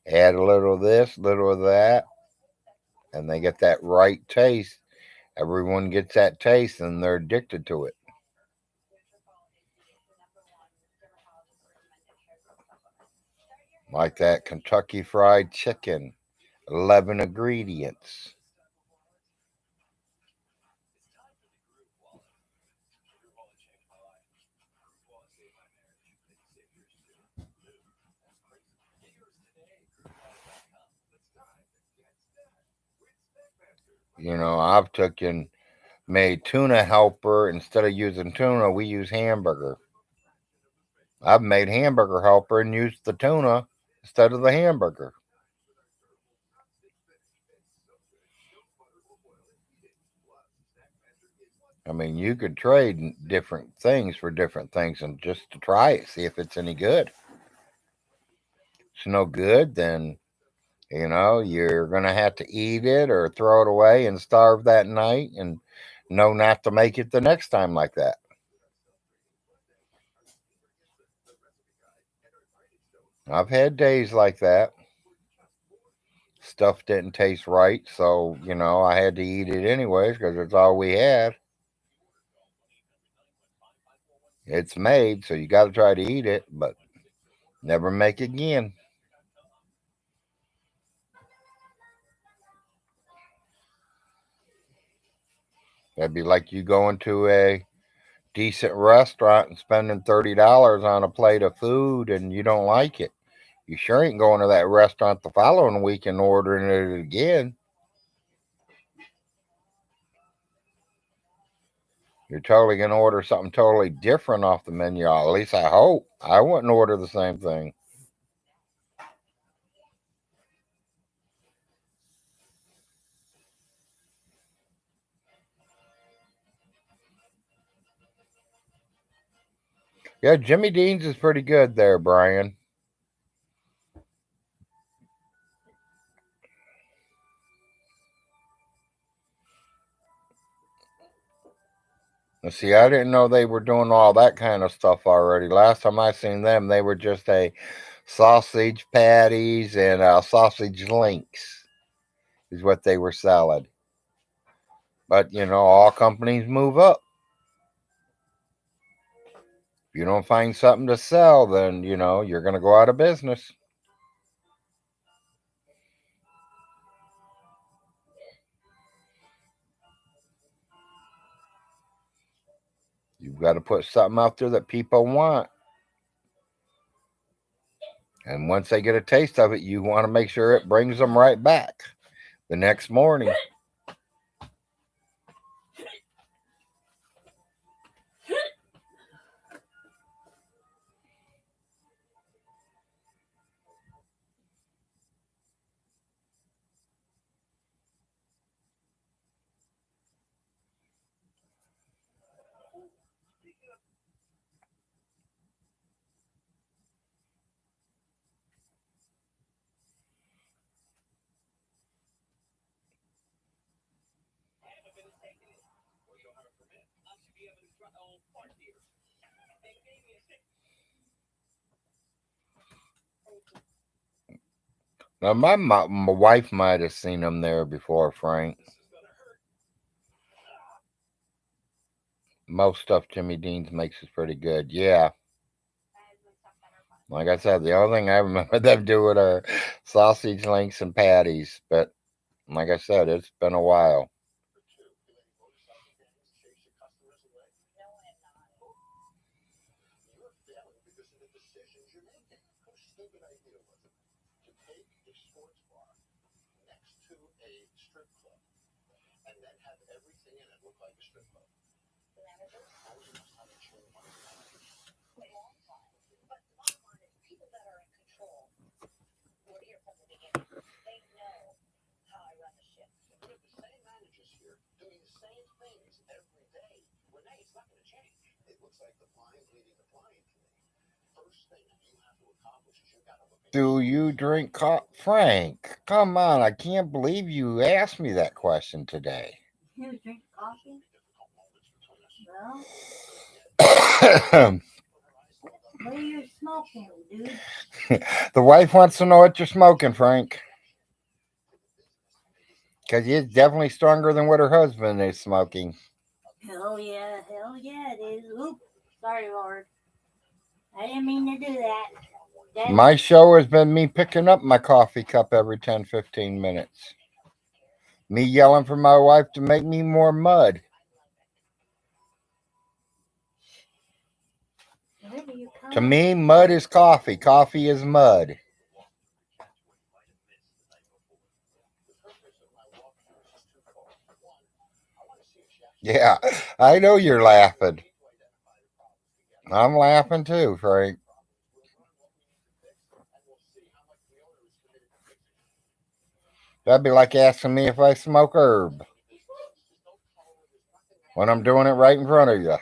Add a little of this, little of that, and they get that right taste. Everyone gets that taste and they're addicted to it. Like that Kentucky Fried Chicken, 11 ingredients. You know, I've taken made tuna helper instead of using tuna, we use hamburger. I've made hamburger helper and used the tuna instead of the hamburger. I mean, you could trade different things for different things and just to try it, see if it's any good. If it's no good, then you're gonna have to eat it or throw it away and starve that night and know not to make it the next time like that. I've had days like that. Stuff didn't taste right, so I had to eat it anyways because it's all we had. It's made, so you got to try to eat it, but never make again. That'd be like you going to a decent restaurant and spending $30 on a plate of food and you don't like it. You sure ain't going to that restaurant the following week and ordering it again. You're totally going to order something totally different off the menu. At least I hope. I wouldn't order the same thing. Yeah, Jimmy Dean's is pretty good there, Brian. And see, I didn't know they were doing all that kind of stuff already. Last time I seen them, they were just a sausage patties and sausage links is what they were selling. But all companies move up. If you don't find something to sell, then you're going to go out of business. You've got to put something out there that people want. And once they get a taste of it, you want to make sure it brings them right back the next morning. Now, my wife might have seen him there before, Frank. Most stuff Jimmy Dean's makes is pretty good. Yeah. Like I said, the only thing I remember them doing are sausage links and patties. But like I said, it's been a while. Do you drink coffee? Frank, come on. I can't believe you asked me that question today. You drink coffee? Well, what are you smoking, dude? The wife wants to know what you're smoking, Frank. Because it's definitely stronger than what her husband is smoking. Hell yeah, it is. Oop, sorry, Lord. I didn't mean to do that. My show has been me picking up my coffee cup every 10, 15 minutes. Me yelling for my wife to make me more mud. To me, mud is coffee. Coffee is mud. Yeah, I know you're laughing. I'm laughing too, Frank. That'd be like asking me if I smoke herb when I'm doing it right in front of you.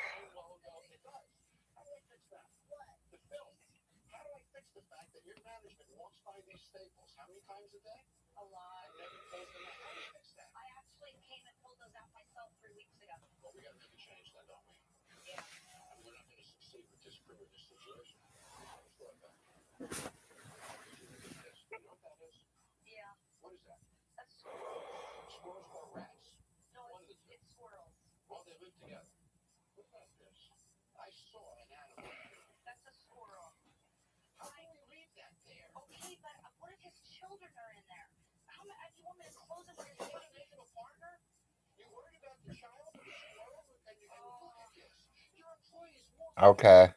Okay.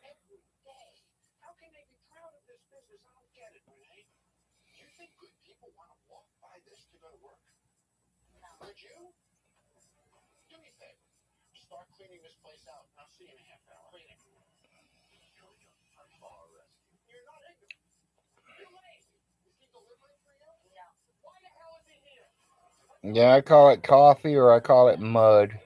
Yeah, I call it coffee or I call it mud.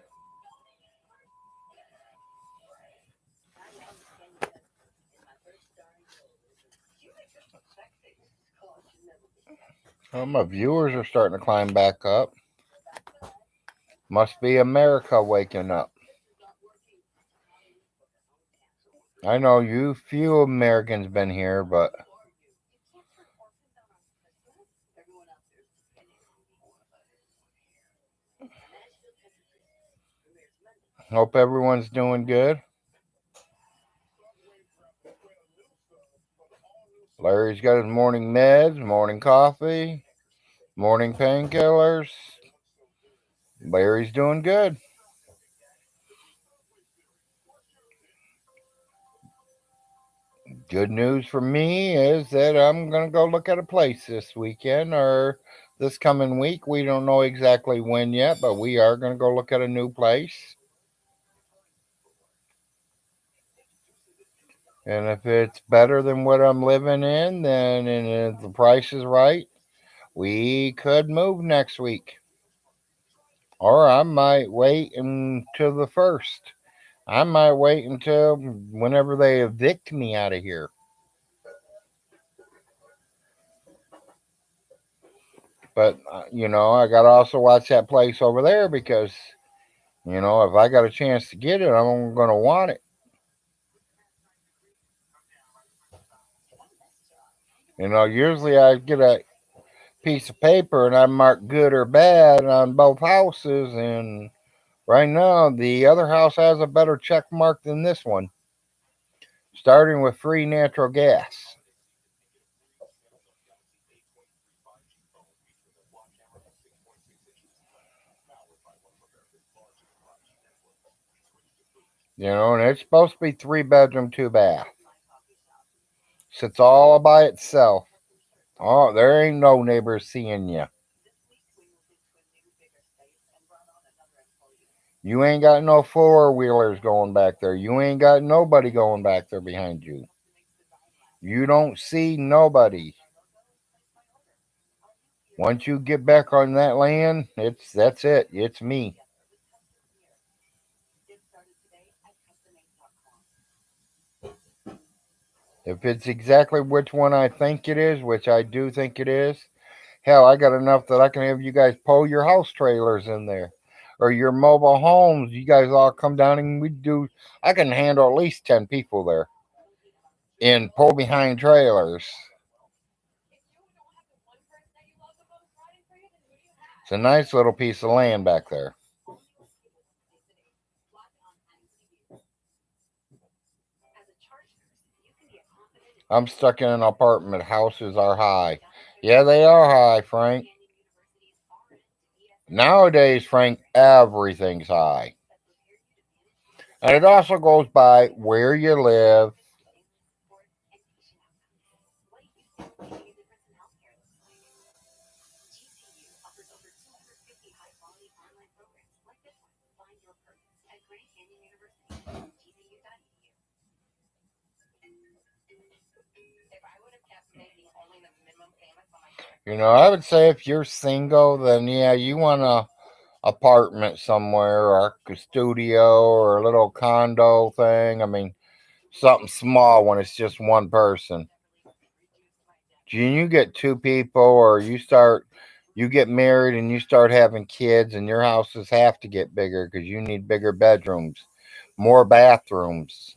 Well, my viewers are starting to climb back up. Must be America waking up. I know you few Americans been here, but hope everyone's doing good. Larry's got his morning meds, morning coffee, morning painkillers. Larry's doing good. Good news for me is that I'm going to go look at a place this weekend or this coming week. We don't know exactly when yet, but we are going to go look at a new place. And if it's better than what I'm living in, then and if the price is right, we could move next week. Or I might wait until the first. I might wait until whenever they evict me out of here. But, I got to also watch that place over there because If I got a chance to get it, I'm going to want it. Usually I get a piece of paper and I mark good or bad on both houses. And right now, the other house has a better check mark than this one, starting with free natural gas. And it's supposed to be 3 bedroom, 2 bath. Sits all by itself. Oh, there ain't no neighbors seeing you. You ain't got no four wheelers going back there. You ain't got nobody going back there behind you. You don't see nobody. Once you get back on that land, that's it. It's me. If it's exactly which one I think it is, which I do think it is, hell, I got enough that I can have you guys pull your house trailers in there. Or your mobile homes. You guys all come down and we do. I can handle at least 10 people there in pull behind trailers. It's a nice little piece of land back there. I'm stuck in an apartment. Houses are high. Yeah, they are high, Frank. Nowadays, Frank, everything's high. And it also goes by where you live. I would say if you're single, then yeah, you want a apartment somewhere or a studio or a little condo thing. I mean, something small when it's just one person. You get two people or you get married and you start having kids and your houses have to get bigger because you need bigger bedrooms, more bathrooms.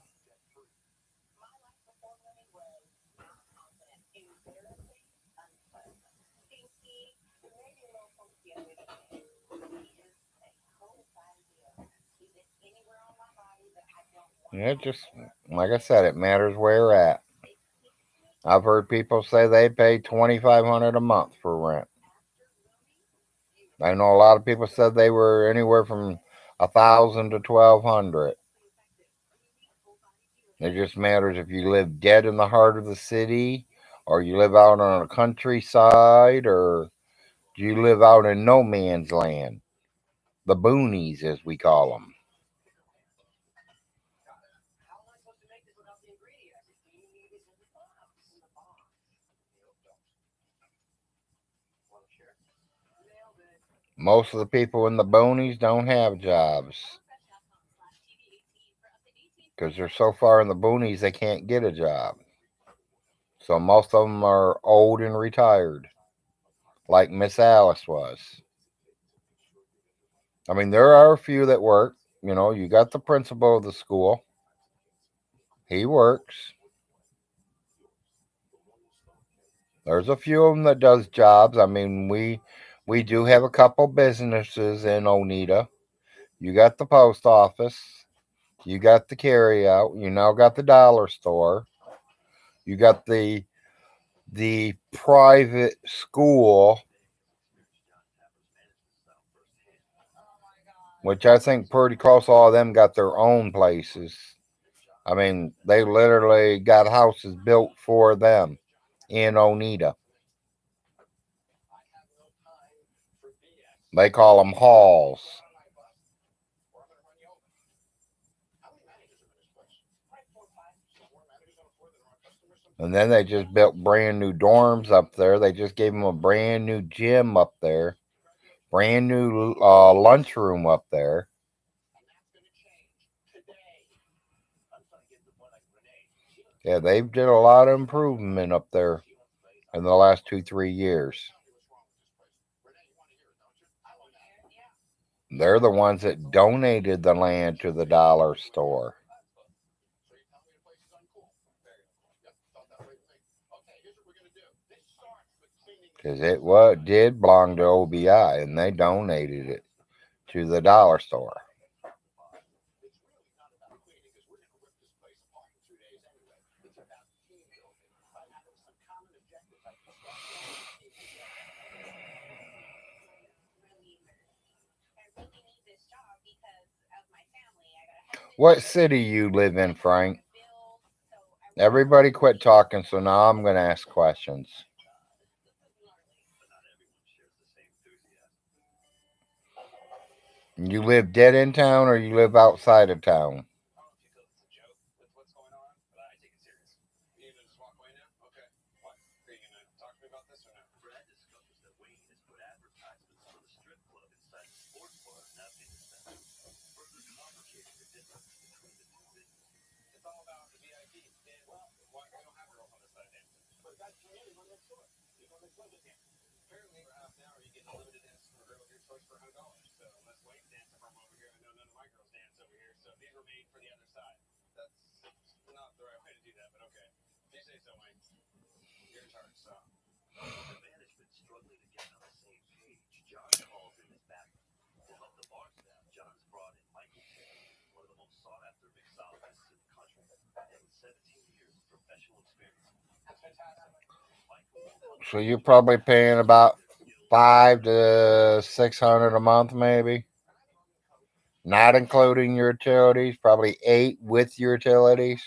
Just like I said, it matters where you're at. I've heard people say they pay 2,500 a month for rent. I know a lot of people said they were anywhere from 1,000 to 1,200. It just matters if you live dead in the heart of the city, or you live out on a countryside, or you live out in no man's land, the boonies as we call them. Most of the people in the boonies don't have jobs because they're so far in the boonies they can't get a job. So most of them are old and retired, like Miss Alice was. I mean, there are a few that work. You got the principal of the school. He works. There's a few of them that does jobs. I mean, we do have a couple businesses in Oneida. You got the post office. You got the carry out. You now got the dollar store. You got the private school, which I think pretty close all of them got their own places. I mean, they literally got houses built for them in Oneida. They call them halls. And then they just built brand new dorms up there. They just gave them a brand new gym up there, brand new lunchroom up there. Yeah, they did a lot of improvement up there in the last 2, 3 years. They're the ones that donated the land to the dollar store. Because did belong to OBI, and they donated it to the dollar store. What city you live in, Frank? Everybody quit talking, so now I'm going to ask questions. You live dead in town or you live outside of town? So you're probably paying about 5 to 600 a month, maybe, not including your utilities. Probably 8 with your utilities.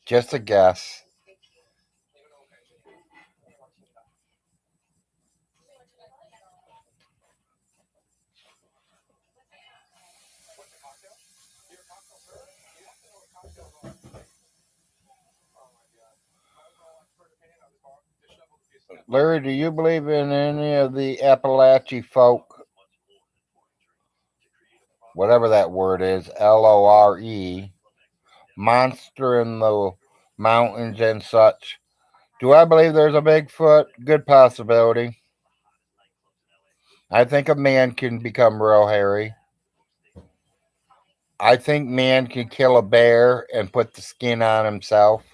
Just a guess. Larry, do you believe in any of the Appalachian folk, whatever that word is, LORE, monster in the mountains and such? Do I believe there's a Bigfoot? Good possibility. I think a man can become real hairy. I think man can kill a bear and put the skin on himself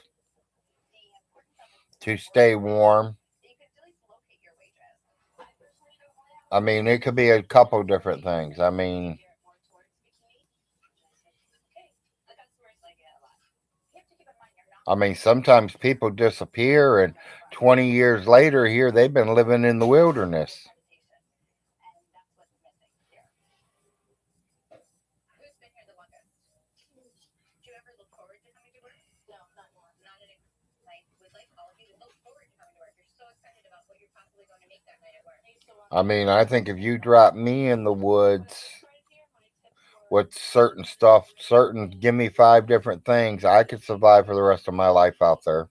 to stay warm. I mean, it could be a couple different things. I mean, sometimes people disappear, and 20 years later, here they've been living in the wilderness. I mean, I think if you drop me in the woods with certain stuff, give me 5 different things, I could survive for the rest of my life out there.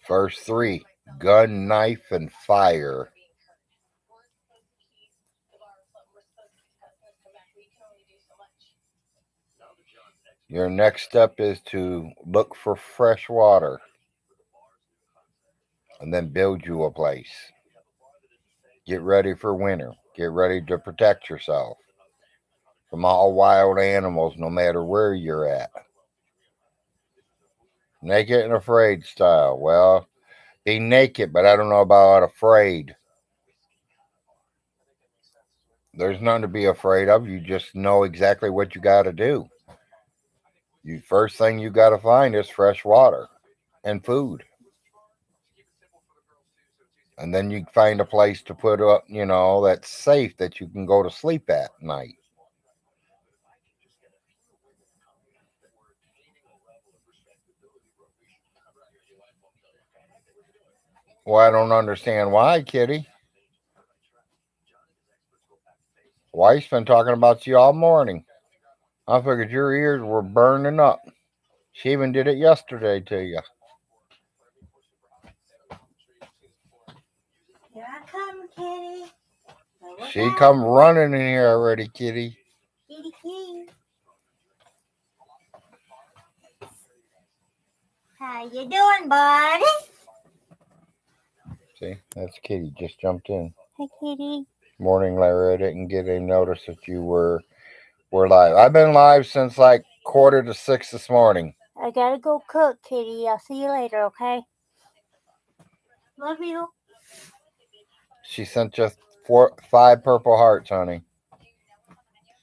Verse 3, gun, knife, and fire. Your next step is to look for fresh water and then build you a place. Get ready for winter. Get ready to protect yourself from all wild animals, no matter where you're at. Naked and afraid style. Well, be naked, but I don't know about afraid. There's nothing to be afraid of. You just know exactly what you got to do. You first thing you got to find is fresh water and food, and then you find a place to put up, that's safe that you can go to sleep at night. Well, I don't understand why, Kitty. Wife's been talking about you all morning. I figured your ears were burning up. She even did it yesterday to you. Here I come, Kitty. Now, She come running in here already, kitty. Kitty, kitty. How you doing, bud? See, that's Kitty. Just jumped in. Hi, kitty. Morning, Larry. I didn't get a notice that you were live. I've been live since like 5:45 this morning. I gotta go cook, kitty. I'll see you later, okay? Love you. She sent just 5 purple hearts, honey.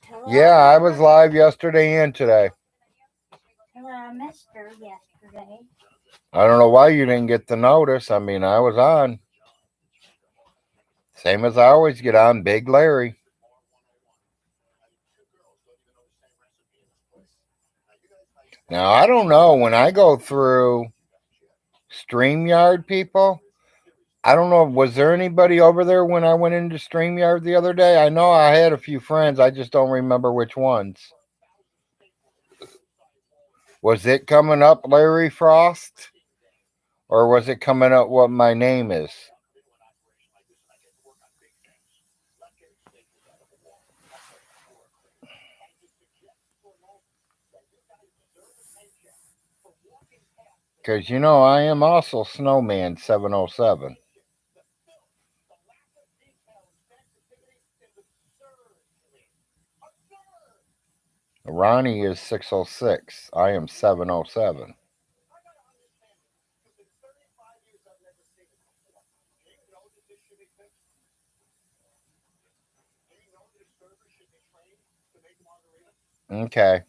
Hello. Yeah, I was live yesterday and today. Hello, I missed her yesterday. I don't know why you didn't get the notice. I mean, I was on. Same as I always get on, Big Larry. Now, I don't know. When I go through StreamYard, people, I don't know. Was there anybody over there when I went into StreamYard the other day? I know I had a few friends. I just don't remember which ones. Was it coming up Larry Frost? Or was it coming up what my name is? Because, you know, I am also Snowman 707. Ronnie is 606. I am 707. Okay.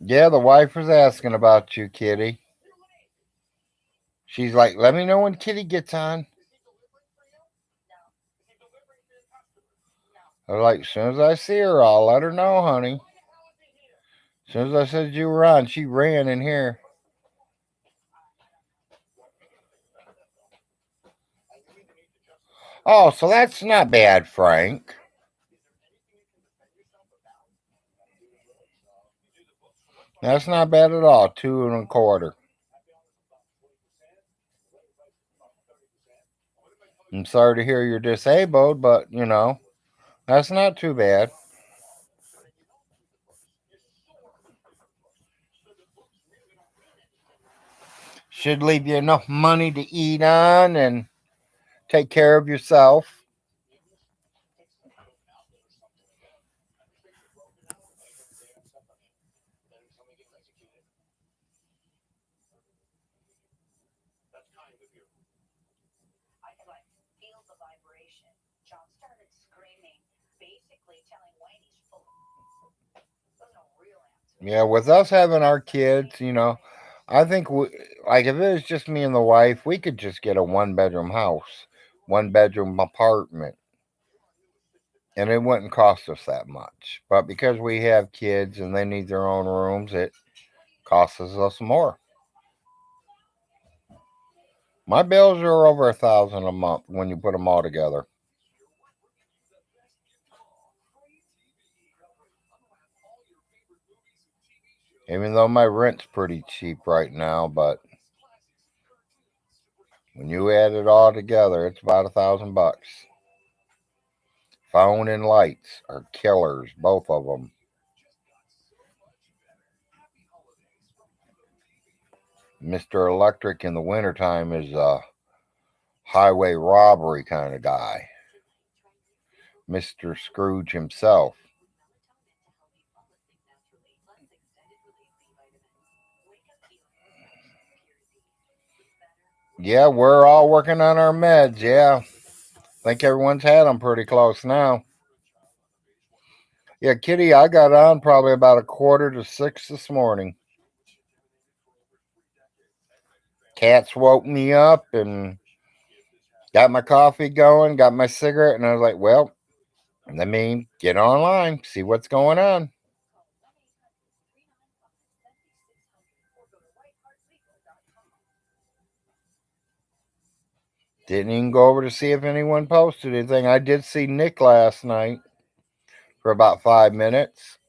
Yeah, the wife was asking about you, Kitty. She's like, let me know when Kitty gets on. I was like, as soon as I see her, I'll let her know, honey. As soon as I said you were on, she ran in here. Oh, so that's not bad, Frank. That's not bad at all. 2.25. I'm sorry to hear you're disabled, but you know, that's not too bad. Should leave you enough money to eat on and take care of yourself. Yeah, with us having our kids, you know, I think like if it was just me and the wife, we could just get a 1 bedroom house, 1 bedroom apartment, and it wouldn't cost us that much. But because we have kids and they need their own rooms, it costs us more. My bills are over 1,000 a month when you put them all together. Even though my rent's pretty cheap right now, but when you add it all together, it's about $1,000. Phone and lights are killers, both of them. Mr. Electric in the wintertime is a highway robbery kind of guy. Mr. Scrooge himself. Yeah, we're all working on our meds. Yeah, I think everyone's had them pretty close now. Yeah, Kitty, I got on probably about 5:45 this morning. Cats woke me up and got my coffee going, got my cigarette, and I was like, well, let me get online, see what's going on. Didn't even go over to see if anyone posted anything. I did see Nick last night for about 5 minutes,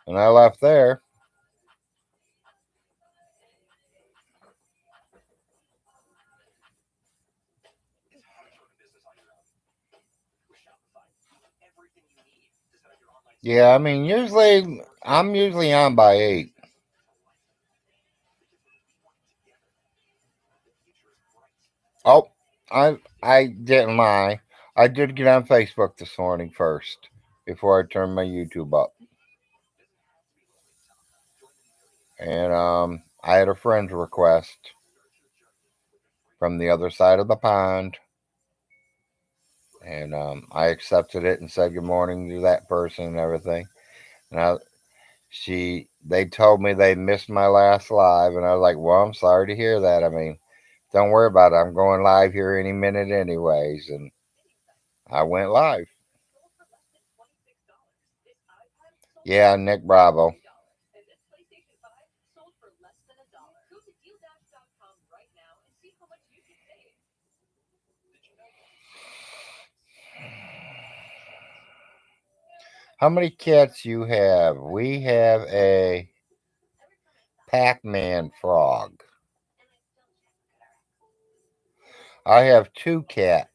and I left there. Yeah, I mean, usually I'm usually on by 8. Oh, I didn't lie. I did get on Facebook this morning first before I turned my YouTube up, and I had a friend's request from the other side of the pond, and I accepted it and said good morning to that person and everything. And they told me they missed my last live, and I was like, well, I'm sorry to hear that. I mean, don't worry about it. I'm going live here any minute, anyways, and I went live. Yeah, Nick Bravo. How many cats you have? We have a Pac-Man frog. I have 2 cats,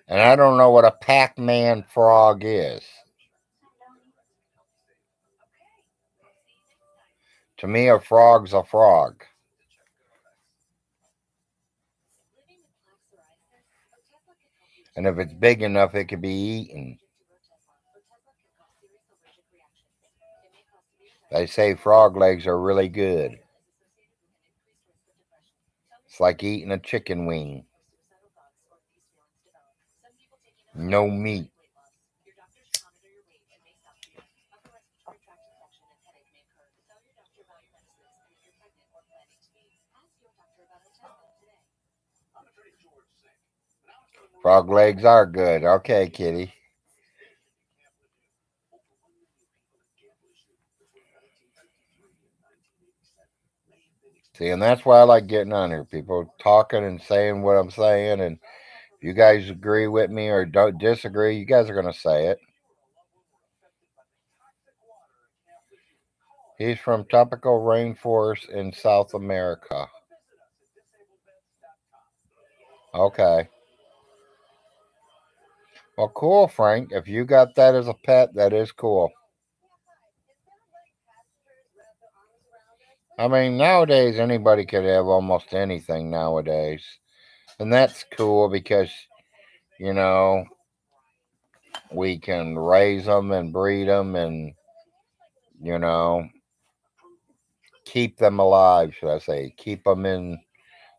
and I don't know what a Pac-Man frog is. To me, a frog's a frog, and if it's big enough, it could be eaten. They say frog legs are really good. It's like eating a chicken wing. No meat. Frog legs are good. Okay, kitty. See, and that's why I like getting on here. People talking and saying what I'm saying, and if you guys agree with me or don't disagree, you guys are gonna say it. He's from tropical rainforest in South America. Okay. Well, cool, Frank. If you got that as a pet, that is cool. I mean, nowadays anybody could have almost anything nowadays, and that's cool because you know we can raise them and breed them and you know keep them alive. Should I say keep them in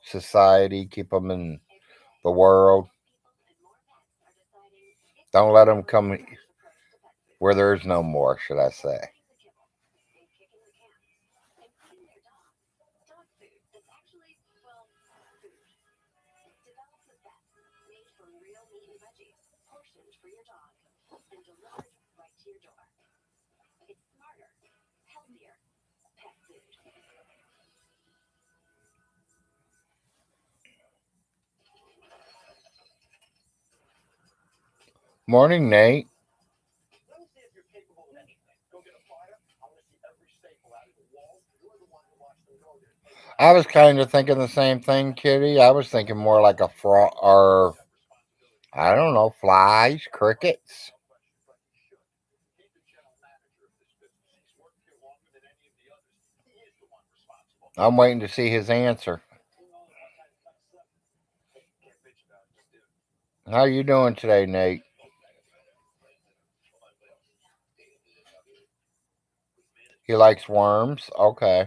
society, keep them in the world. Don't let them come where there's no more. Should I say? Morning, Nate. I was kind of thinking the same thing, Kitty. I was thinking more like a frog or I don't know, flies, crickets. I'm waiting to see his answer. How you doing today, Nate? He likes worms. Okay.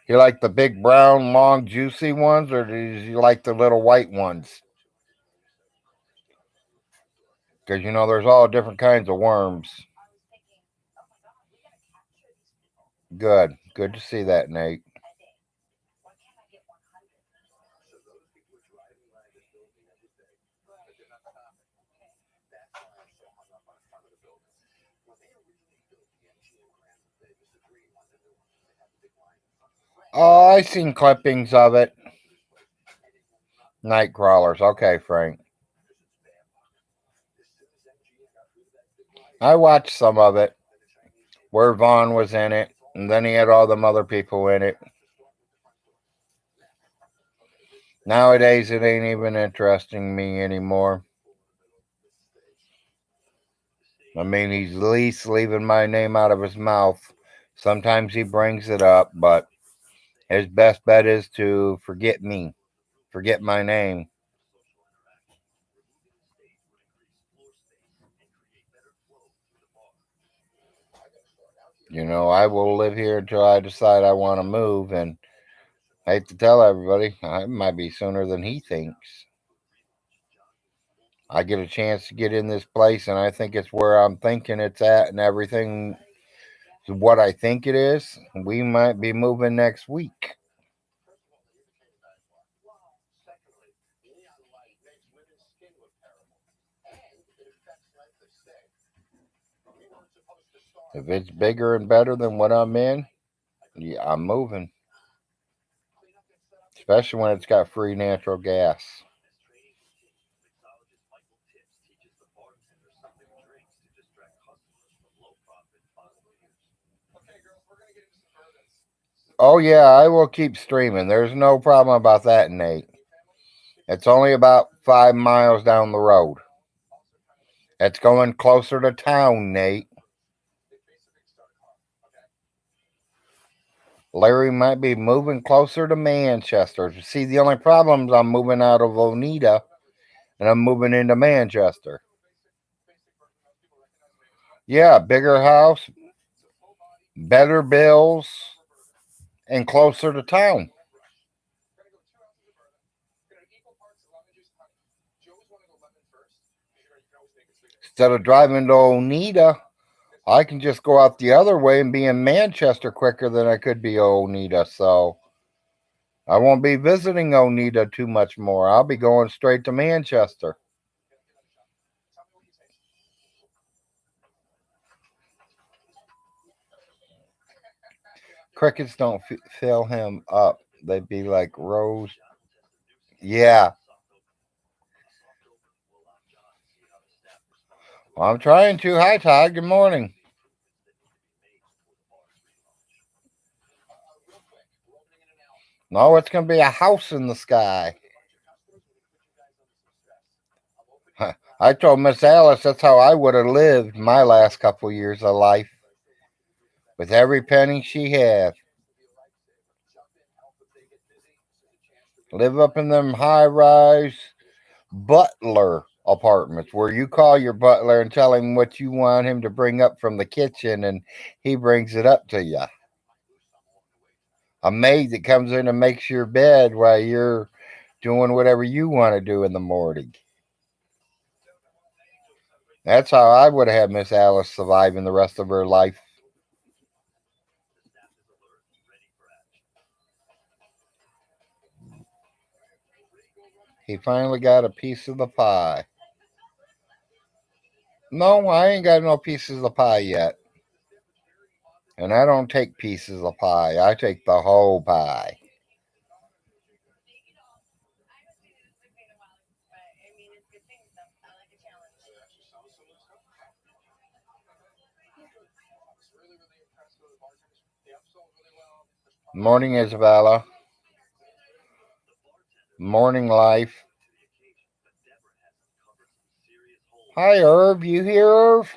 You like the big brown, long, juicy ones, or do you like the little white ones? Because there's all different kinds of worms. Good. Good to see that, Nate. Oh, I seen clippings of it. Night crawlers. Okay, Frank. I watched some of it where Vaughn was in it, and then he had all them other people in it. Nowadays, it ain't even interesting me anymore. I mean, he's at least leaving my name out of his mouth. Sometimes he brings it up, but his best bet is to forget me, forget my name. I will live here until I decide I want to move, and I hate to tell everybody, it might be sooner than he thinks. I get a chance to get in this place, and I think it's where I'm thinking it's at, and everything is what I think it is. We might be moving next week. If it's bigger and better than what I'm in, yeah, I'm moving. Especially when it's got free natural gas. Oh yeah, I will keep streaming. There's no problem about that, Nate. It's only about 5 miles down the road. It's going closer to town, Nate. Larry might be moving closer to Manchester. See, the only problem is I'm moving out of Oneida and I'm moving into Manchester. Yeah, bigger house, better bills, and closer to town. Instead of driving to Oneida, I can just go out the other way and be in Manchester quicker than I could be Oneida. So I won't be visiting Oneida too much more. I'll be going straight to Manchester. Crickets don't fill him up. They'd be like Rose. Yeah, well, I'm trying to. Hi, Todd. Good morning. No, it's going to be a house in the sky. I told Miss Alice that's how I would have lived my last couple years of life with every penny she had. Live up in them high rise butler apartments where you call your butler and tell him what you want him to bring up from the kitchen and he brings it up to you. A maid that comes in and makes your bed while you're doing whatever you want to do in the morning. That's how I would have had Miss Alice surviving the rest of her life. He finally got a piece of the pie. No, I ain't got no pieces of pie yet. And I don't take pieces of pie. I take the whole pie. Morning, Isabella. Morning, life. Hi, Irv. You here, Irv?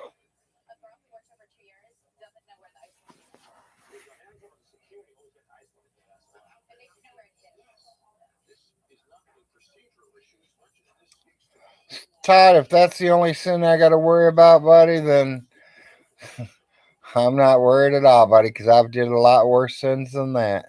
Todd, if that's the only sin I got to worry about, buddy, then I'm not worried at all, buddy, because I've did a lot worse sins than that.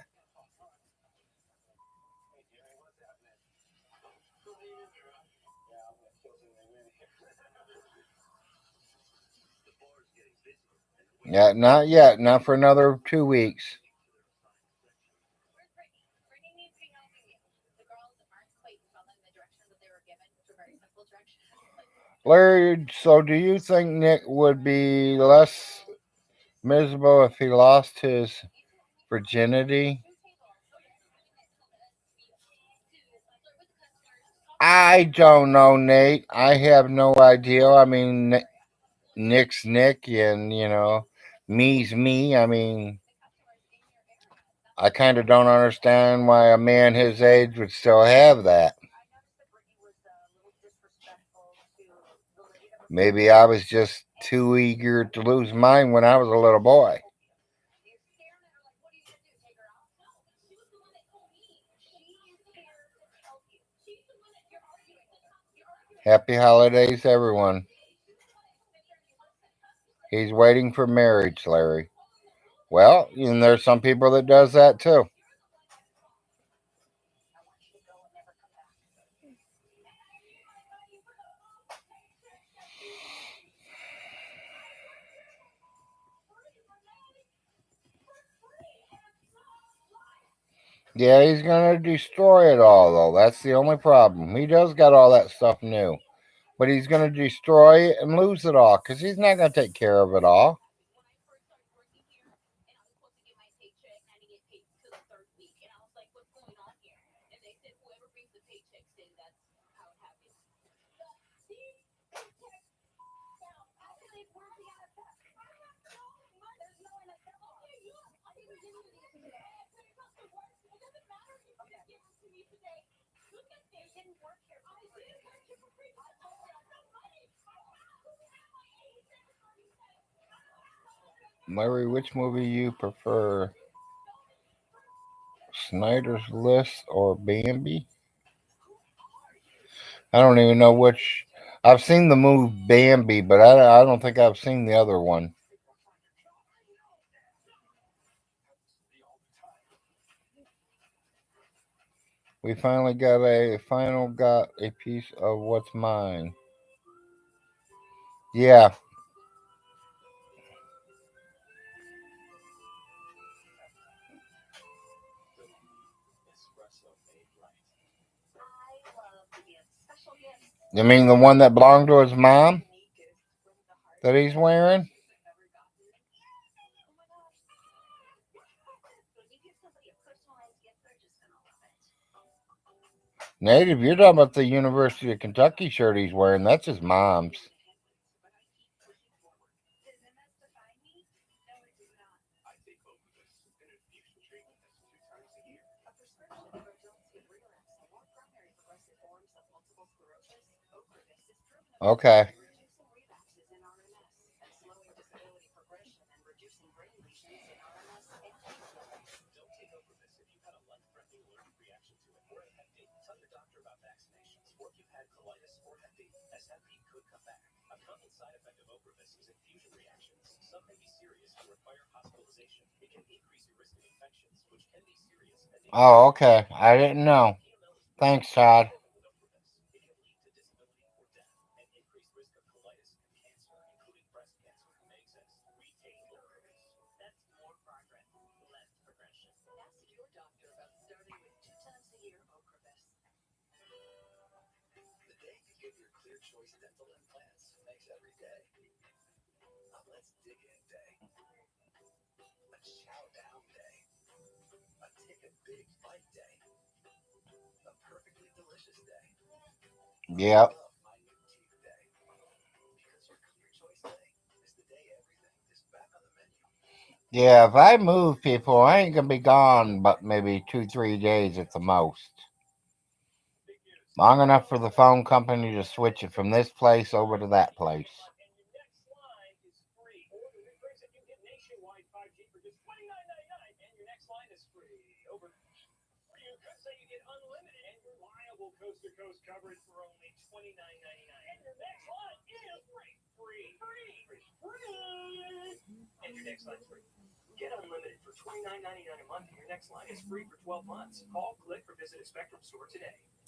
Yeah, not yet. Not for another 2 weeks. Larry, so do you think Nick would be less miserable if he lost his virginity? I don't know, Nate. I have no idea. I mean, Nick's Nick, and me's me. I mean, I kind of don't understand why a man his age would still have that. Maybe I was just too eager to lose mine when I was a little boy. Happy holidays, everyone. He's waiting for marriage, Larry. Well, and there's some people that does that too. Yeah, he's gonna destroy it all though. That's the only problem. He does got all that stuff new, but he's gonna destroy it and lose it all because he's not gonna take care of it all. Larry, which movie you prefer, Snyder's List or Bambi? I don't even know which. I've seen the movie Bambi, but I don't think I've seen the other one. We finally got a piece of what's mine. Yeah, you mean the one that belonged to his mom that he's wearing? Native, you're talking about the University of Kentucky shirt he's wearing. That's his mom's. Okay. Oh, okay. I didn't know. Thanks, Todd. Yep. Yeah, if I move people, I ain't gonna be gone but maybe 2, 3 days at the most. Long enough for the phone company to switch it from this place over to that place.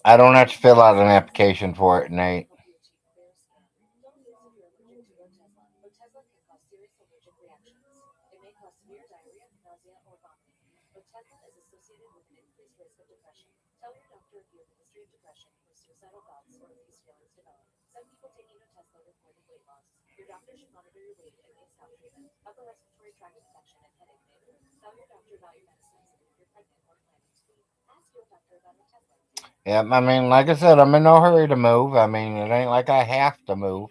I don't have to fill out an application for it, Nate. Yep, I mean, like I said, I'm in no hurry to move. I mean, it ain't like I have to move.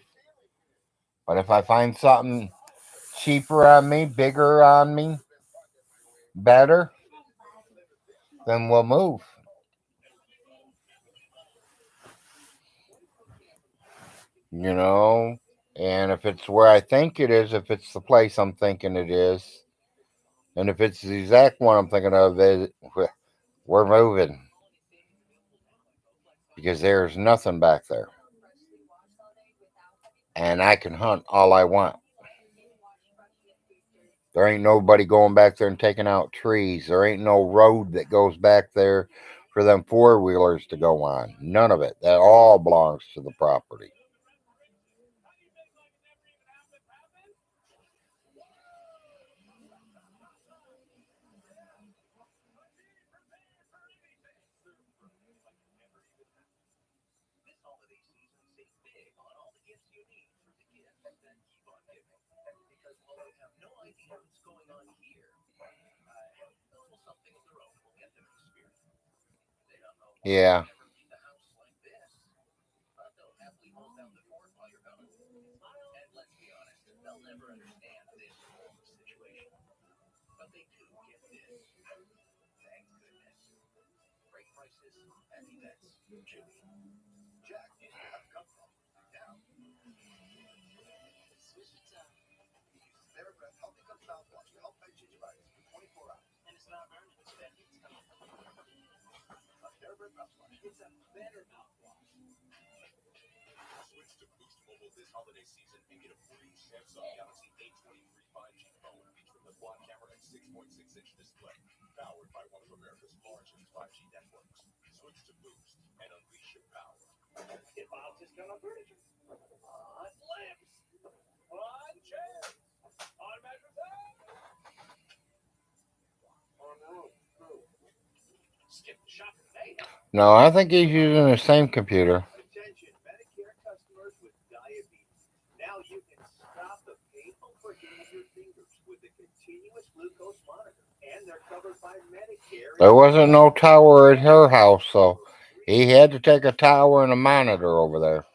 But if I find something cheaper on me, bigger on me, better, then we'll move. You know, and if it's where I think it is, if it's the place I'm thinking it is, and if it's the exact one I'm thinking of, we're moving because there's nothing back there, and I can hunt all I want. There ain't nobody going back there and taking out trees. There ain't no road that goes back there for them four wheelers to go on. None of it. That all belongs to the property. Yeah. No, I think he's using the same computer. There wasn't no tower at her house, so he had to take a tower and a monitor over there.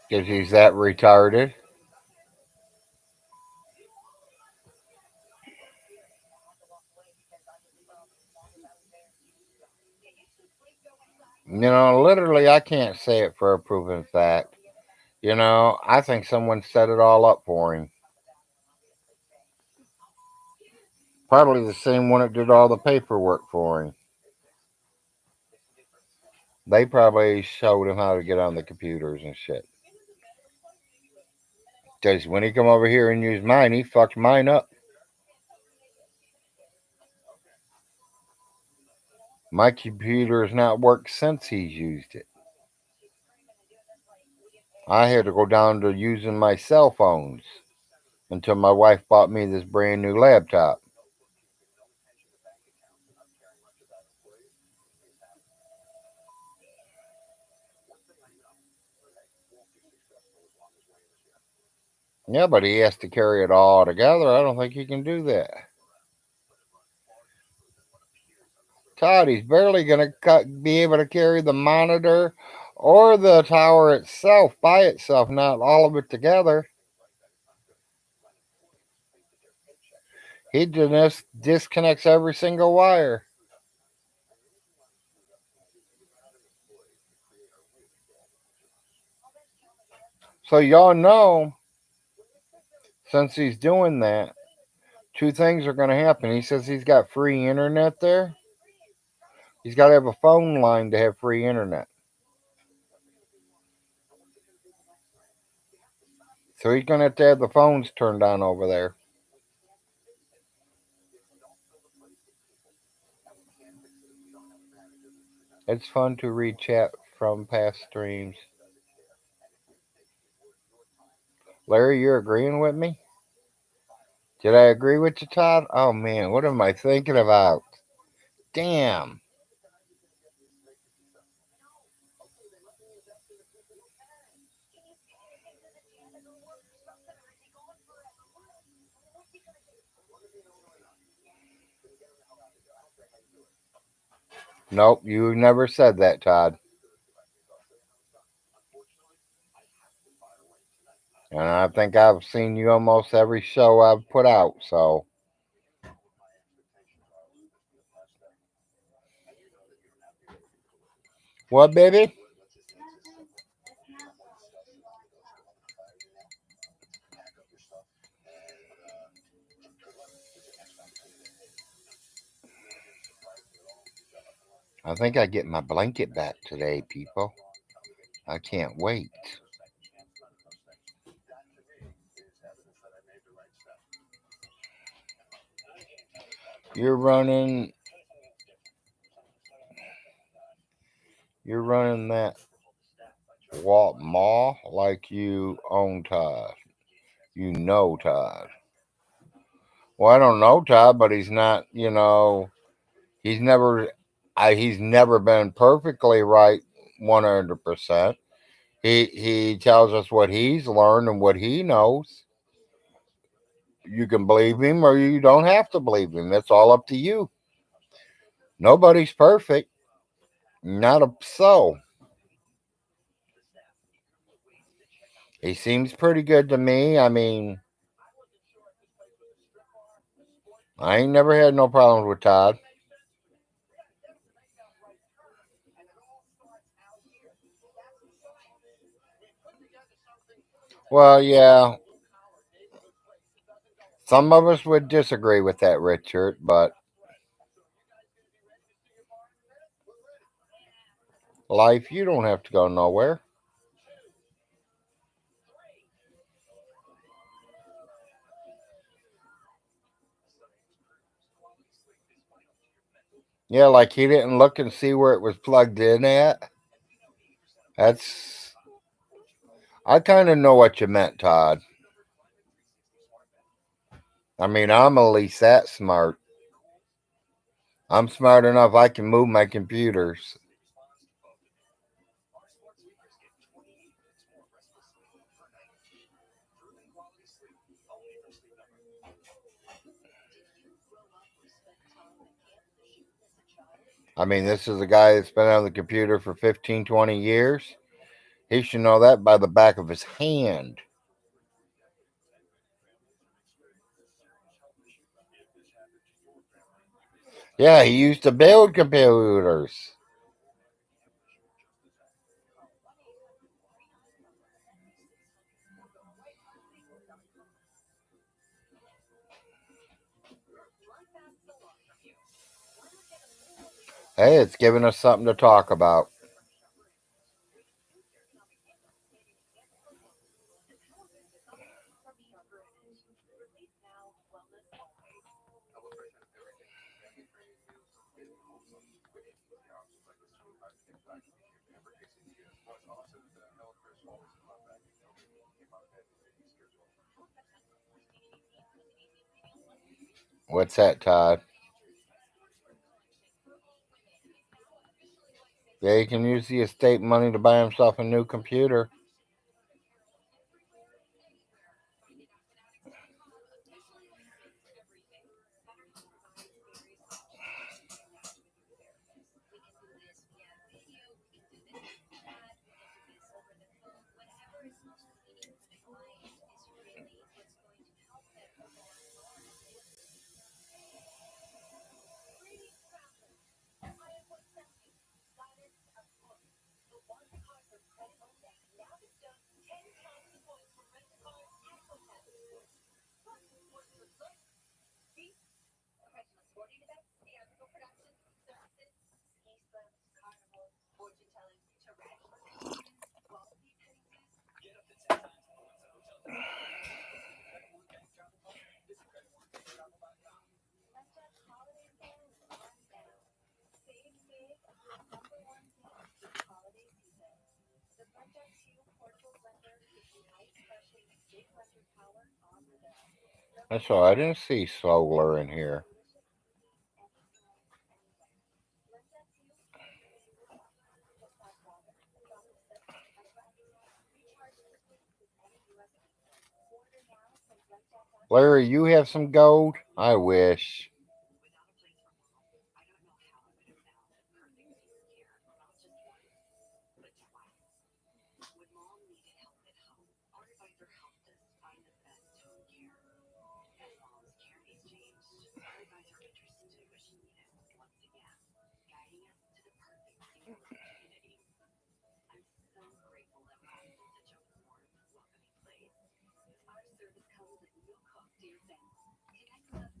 Because he's that retarded. Literally, I can't say it for a proven fact. I think someone set it all up for him. Probably the same one that did all the paperwork for him. They probably showed him how to get on the computers and shit. Because when he come over here and used mine, he fucked mine up. My computer has not worked since he's used it. I had to go down to using my cell phones until my wife bought me this brand new laptop. Yeah, but he has to carry it all together. I don't think he can do that. Todd, he's barely going to be able to carry the monitor or the tower itself by itself, not all of it together. He just disconnects every single wire. So y'all know, since he's doing that, two things are going to happen. He says he's got free internet there. He's got to have a phone line to have free internet. So he's going to have the phones turned on over there. It's fun to read chat from past streams. Larry, you're agreeing with me? Did I agree with you, Todd? Oh man, what am I thinking about? Damn. Nope, you never said that, Todd. And I think I've seen you almost every show I've put out, so. What, baby? I think I get my blanket back today, people. I can't wait. You're running you're running that Walt Mall like you own Todd. You know Todd. Well, I don't know Todd, but he's not, he's never he's never been perfectly right 100%. He tells us what he's learned and what he knows. You can believe him or you don't have to believe him. It's all up to you. Nobody's perfect. Not a soul. He seems pretty good to me. I mean, I ain't never had no problems with Todd. Well, yeah, some of us would disagree with that, Richard, but life, you don't have to go nowhere. Yeah, like he didn't look and see where it was plugged in at. That's, I kind of know what you meant, Todd. I mean, I'm at least that smart. I'm smart enough I can move my computers. I mean, this is a guy that's been on the computer for 15, 20 years. He should know that by the back of his hand. Yeah, he used to build computers. Hey, it's giving us something to talk about. What's that, Todd? Yeah, he can use the estate money to buy himself a new computer. That's all. I didn't see solar in here. Larry, you have some gold? I wish.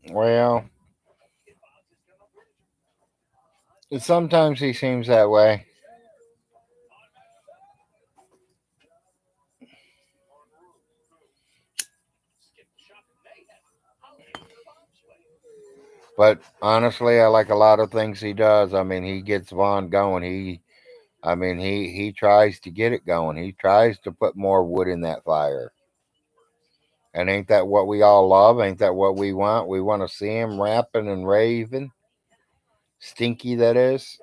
Well, sometimes he seems that way. But honestly, I like a lot of things he does. I mean, he gets Vaughn going. He tries to get it going. He tries to put more wood in that fire. And ain't that what we all love? Ain't that what we want? We want to see him rapping and raving. Stinky, that is.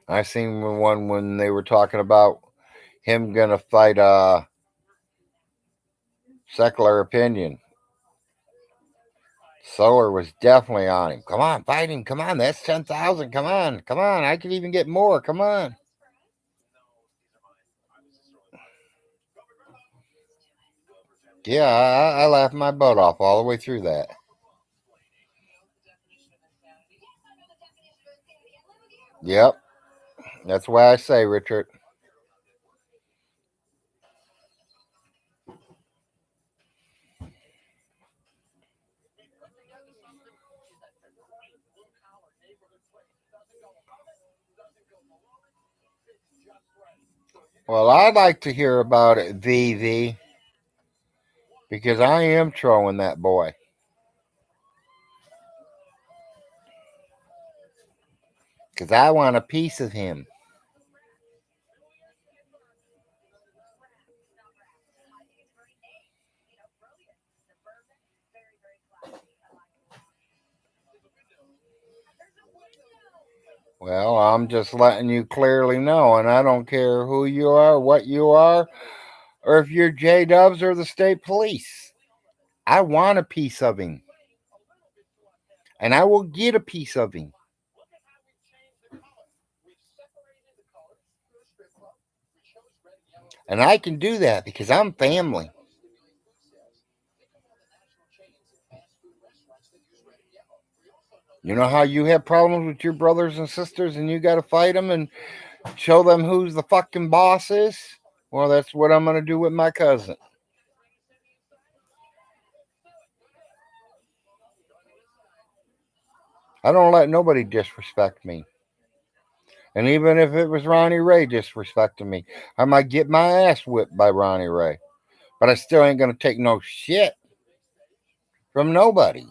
I seen one when they were talking about him gonna fight secular opinion. Solar was definitely on him. Come on, fight him. Come on, that's 10,000. Come on, come on. I could even get more. Come on. Yeah, I laughed my butt off all the way through that. Yep, that's why I say, Richard. Well, I'd like to hear about it, VV, because I am trolling that boy. Because I want a piece of him. Well, I'm just letting you clearly know, and I don't care who you are, what you are, or if you're J Dubs or the state police. I want a piece of him, and I will get a piece of him. And I can do that because I'm family. You know how you have problems with your brothers and sisters and you got to fight them and show them who's the fucking boss is? Well, that's what I'm going to do with my cousin. I don't let nobody disrespect me. And even if it was Ronnie Ray disrespecting me, I might get my ass whipped by Ronnie Ray. But I still ain't going to take no shit from nobody.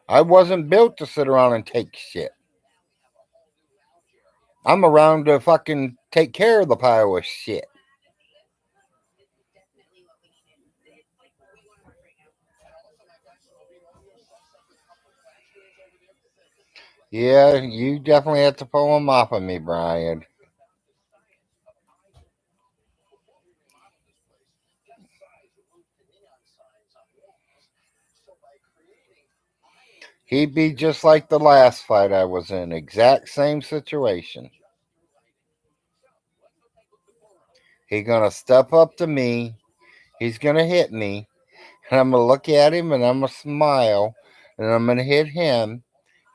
I wasn't built to sit around and take shit. I'm around to fucking take care of the pile of shit. Yeah, you definitely have to pull them off of me, Brian. He'd be just like the last fight I was in, exact same situation. He gonna step up to me, he's gonna hit me, and I'm gonna look at him and I'm gonna smile, and I'm gonna hit him.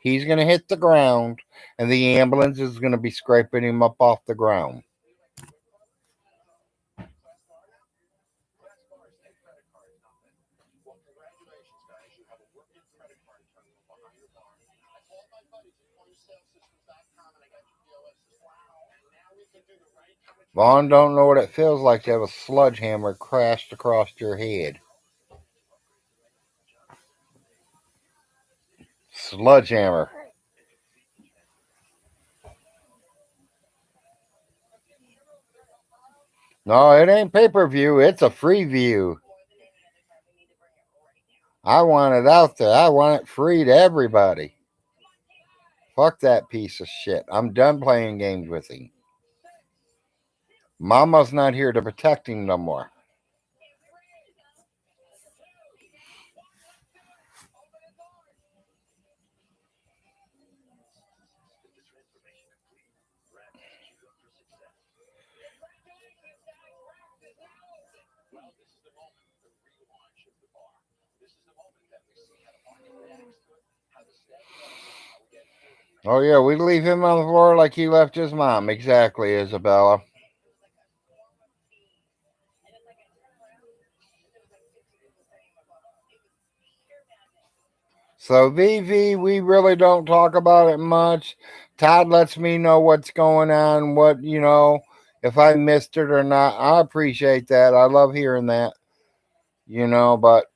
He's gonna hit the ground, and the ambulance is gonna be scraping him up off the ground. Vaughn don't know what it feels like to have a sledgehammer crashed across your head. Sledgehammer. No, it ain't pay per view. It's a free view. I want it out there. I want it free to everybody. Fuck that piece of shit. I'm done playing games with him. Mama's not here to protect him no more. Oh, yeah, we leave him on the floor like he left his mom. Exactly, Isabella. So, VV, we really don't talk about it much. Todd lets me know what's going on, if I missed it or not. I appreciate that. I love hearing that, but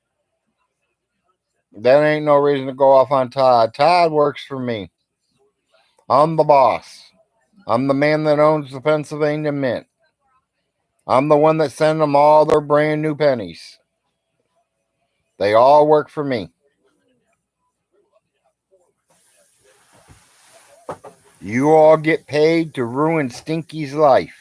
that ain't no reason to go off on Todd. Todd works for me. I'm the boss. I'm the man that owns the Pennsylvania Mint. I'm the one that sent them all their brand new pennies. They all work for me. You all get paid to ruin Stinky's life.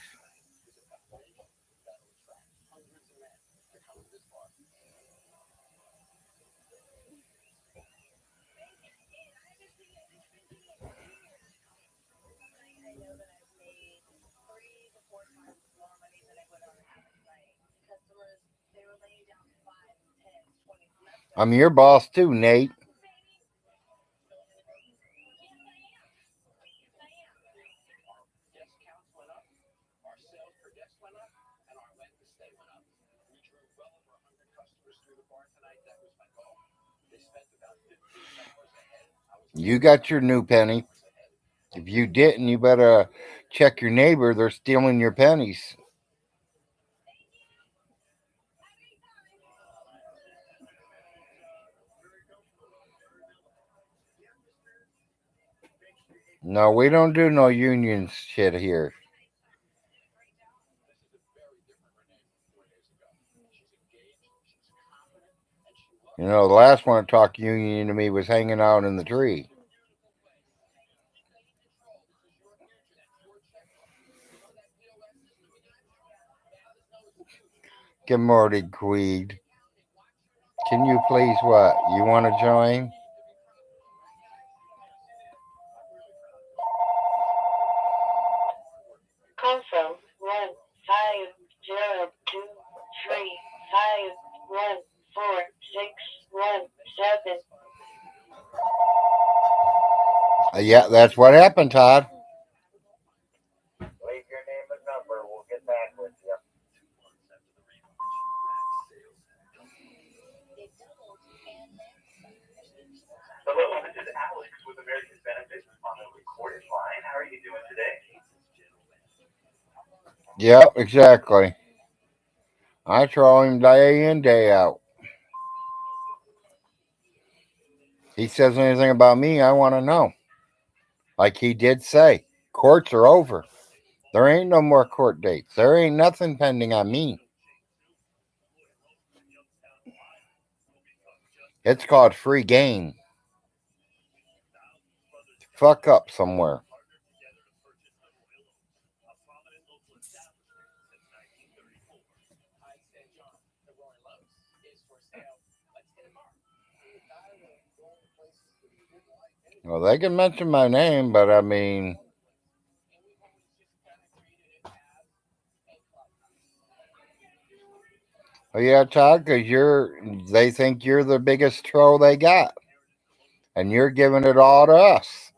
I'm your boss too, Nate. You got your new penny. If you didn't, you better check your neighbor. They're stealing your pennies. No, we don't do no union shit here. The last one to talk union to me was hanging out in the tree. Good morning, Queen. Can you please what? You want to join? Console 15023514617. Yeah, that's what happened, Todd. Leave your name and number. We'll get back with you. Hello, this is Alex with American Benefits on the recorded line. How are you doing today? Yep, exactly. I troll him day in, day out. He says anything about me, I want to know. Like he did say, courts are over. There ain't no more court dates. There ain't nothing pending on me. It's called free game. Fuck up somewhere. Well, they can mention my name, but I mean, oh yeah, Todd, because they think you're the biggest troll they got, and you're giving it all to us.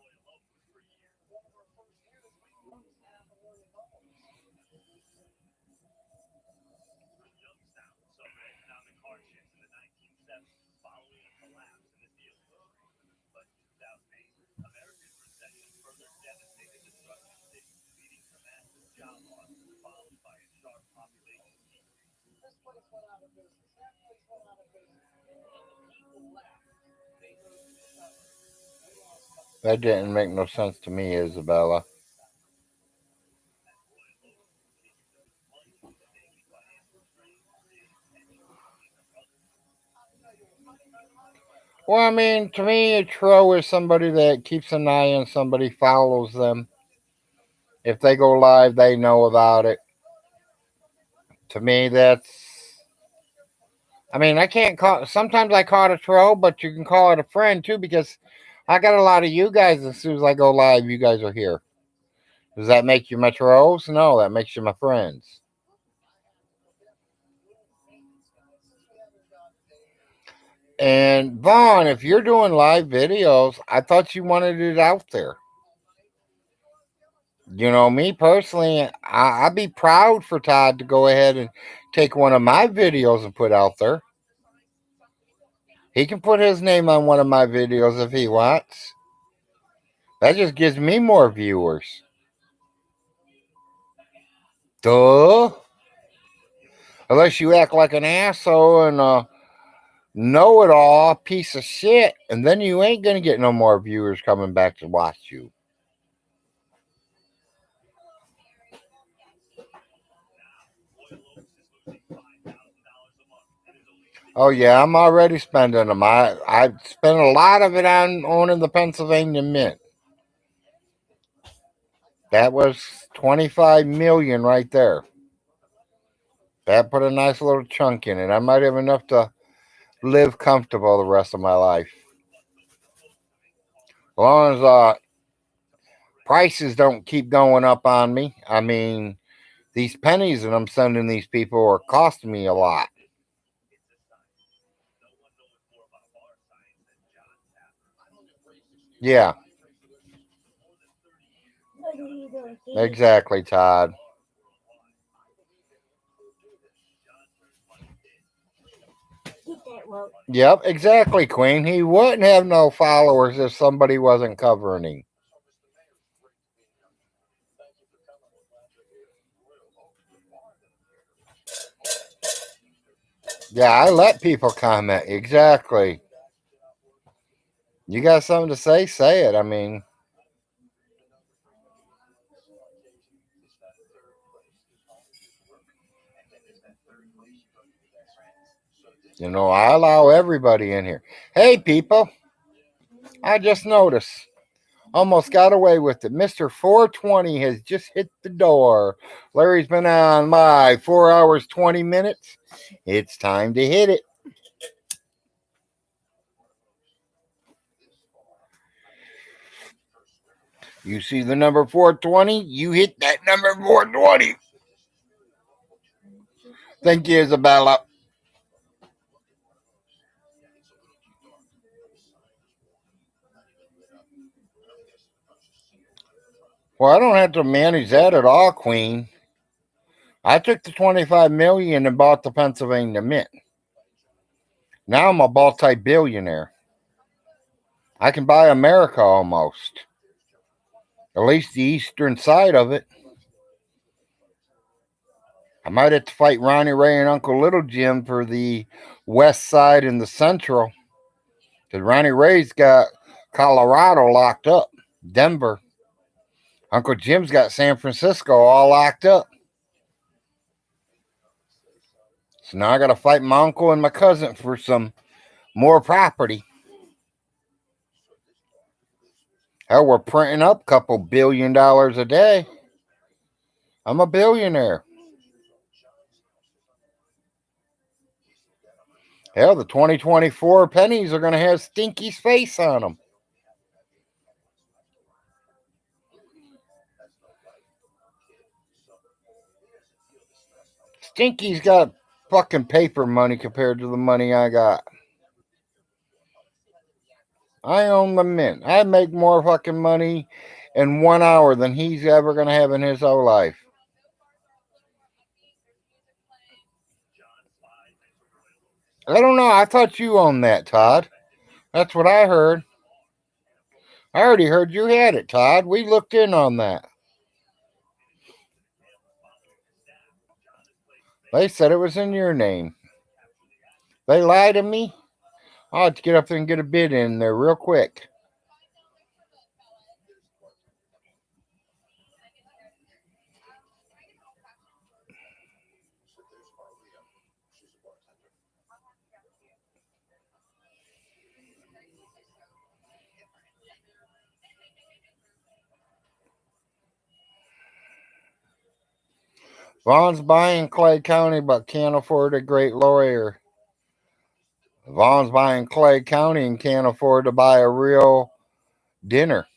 That didn't make no sense to me, Isabella. Well, I mean, to me, a troll is somebody that keeps an eye on somebody, follows them. If they go live, they know about it. To me, that's. I mean, I can't call. Sometimes I call it a troll, but you can call it a friend too, because I got a lot of you guys. As soon as I go live, you guys are here. Does that make you my trolls? No, that makes you my friends. And Vaughn, if you're doing live videos, I thought you wanted it out there. Me personally, I'd be proud for Todd to go ahead and take one of my videos and put out there. He can put his name on one of my videos if he wants. That just gives me more viewers. Duh. Unless you act like an asshole and know it all piece of shit, and then you ain't gonna get no more viewers coming back to watch you. Oh yeah, I'm already spending them. I spent a lot of it on owning the Pennsylvania Mint. That was 25 million right there. That put a nice little chunk in it. I might have enough to live comfortable the rest of my life. As long as prices don't keep going up on me. I mean, these pennies that I'm sending these people are costing me a lot. Yeah, exactly, Todd. Yep, exactly, Queen. He wouldn't have no followers if somebody wasn't covering him. Yeah, I let people comment. Exactly. You got something to say? Say it. I mean, I allow everybody in here. Hey, people, I just noticed. Almost got away with it. Mr. 420 has just hit the door. Larry's been on live 4 hours, 20 minutes. It's time to hit it. You see the number 420? You hit that number 420. Thank you, Isabella. Well, I don't have to manage that at all, Queen. I took the 25 million and bought the Pennsylvania Mint. Now I'm a multi-billionaire. I can buy America almost. At least the eastern side of it. I might have to fight Ronnie Ray and Uncle Little Jim for the west side and the central. Because Ronnie Ray's got Colorado locked up. Denver. Uncle Jim's got San Francisco all locked up. So now I got to fight my uncle and my cousin for some more property. Hell, we're printing up a couple $1 billion a day. I'm a billionaire. Hell, the 2024 pennies are going to have Stinky's face on them. Stinky's got fucking paper money compared to the money I got. I own the mint. I make more fucking money in 1 hour than he's ever going to have in his whole life. I don't know. I thought you owned that, Todd. That's what I heard. I already heard you had it, Todd. We looked in on that. They said it was in your name. They lied to me. I'll have to get up there and get a bid in there real quick. Vaughn's buying Clay County but can't afford a great lawyer. Vaughn's buying Clay County and can't afford to buy a real dinner.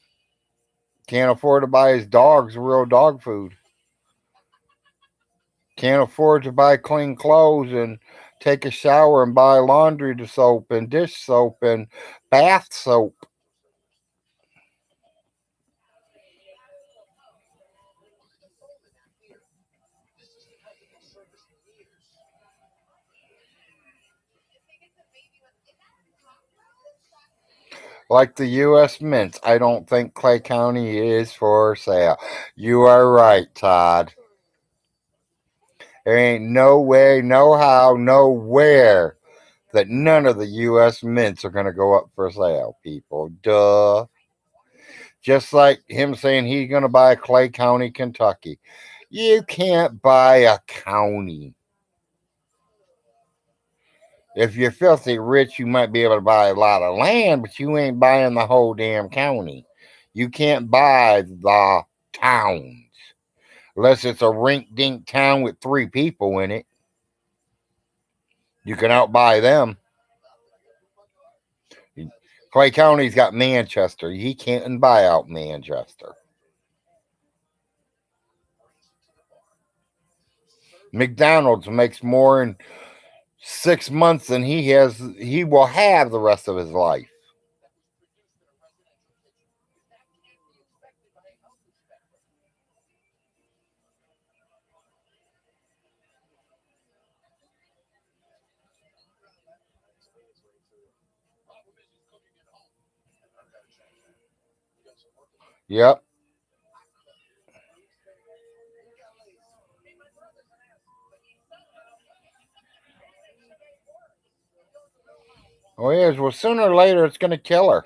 Can't afford to buy his dogs real dog food. Can't afford to buy clean clothes and take a shower and buy laundry soap and dish soap and bath soap. Like the U.S. Mints, I don't think Clay County is for sale. You are right, Todd. There ain't no way, no how, nowhere that none of the U.S. Mints are going to go up for sale, people. Duh. Just like him saying he's going to buy Clay County, Kentucky. You can't buy a county. If you're filthy rich, you might be able to buy a lot of land, but you ain't buying the whole damn county. You can't buy the towns unless it's a rink dink town with 3 people in it. You can outbuy them. Clay County's got Manchester. He can't buy out Manchester. McDonald's makes more in 6 months than he will have the rest of his life. Yep. Oh yes. Well, sooner or later it's going to kill her.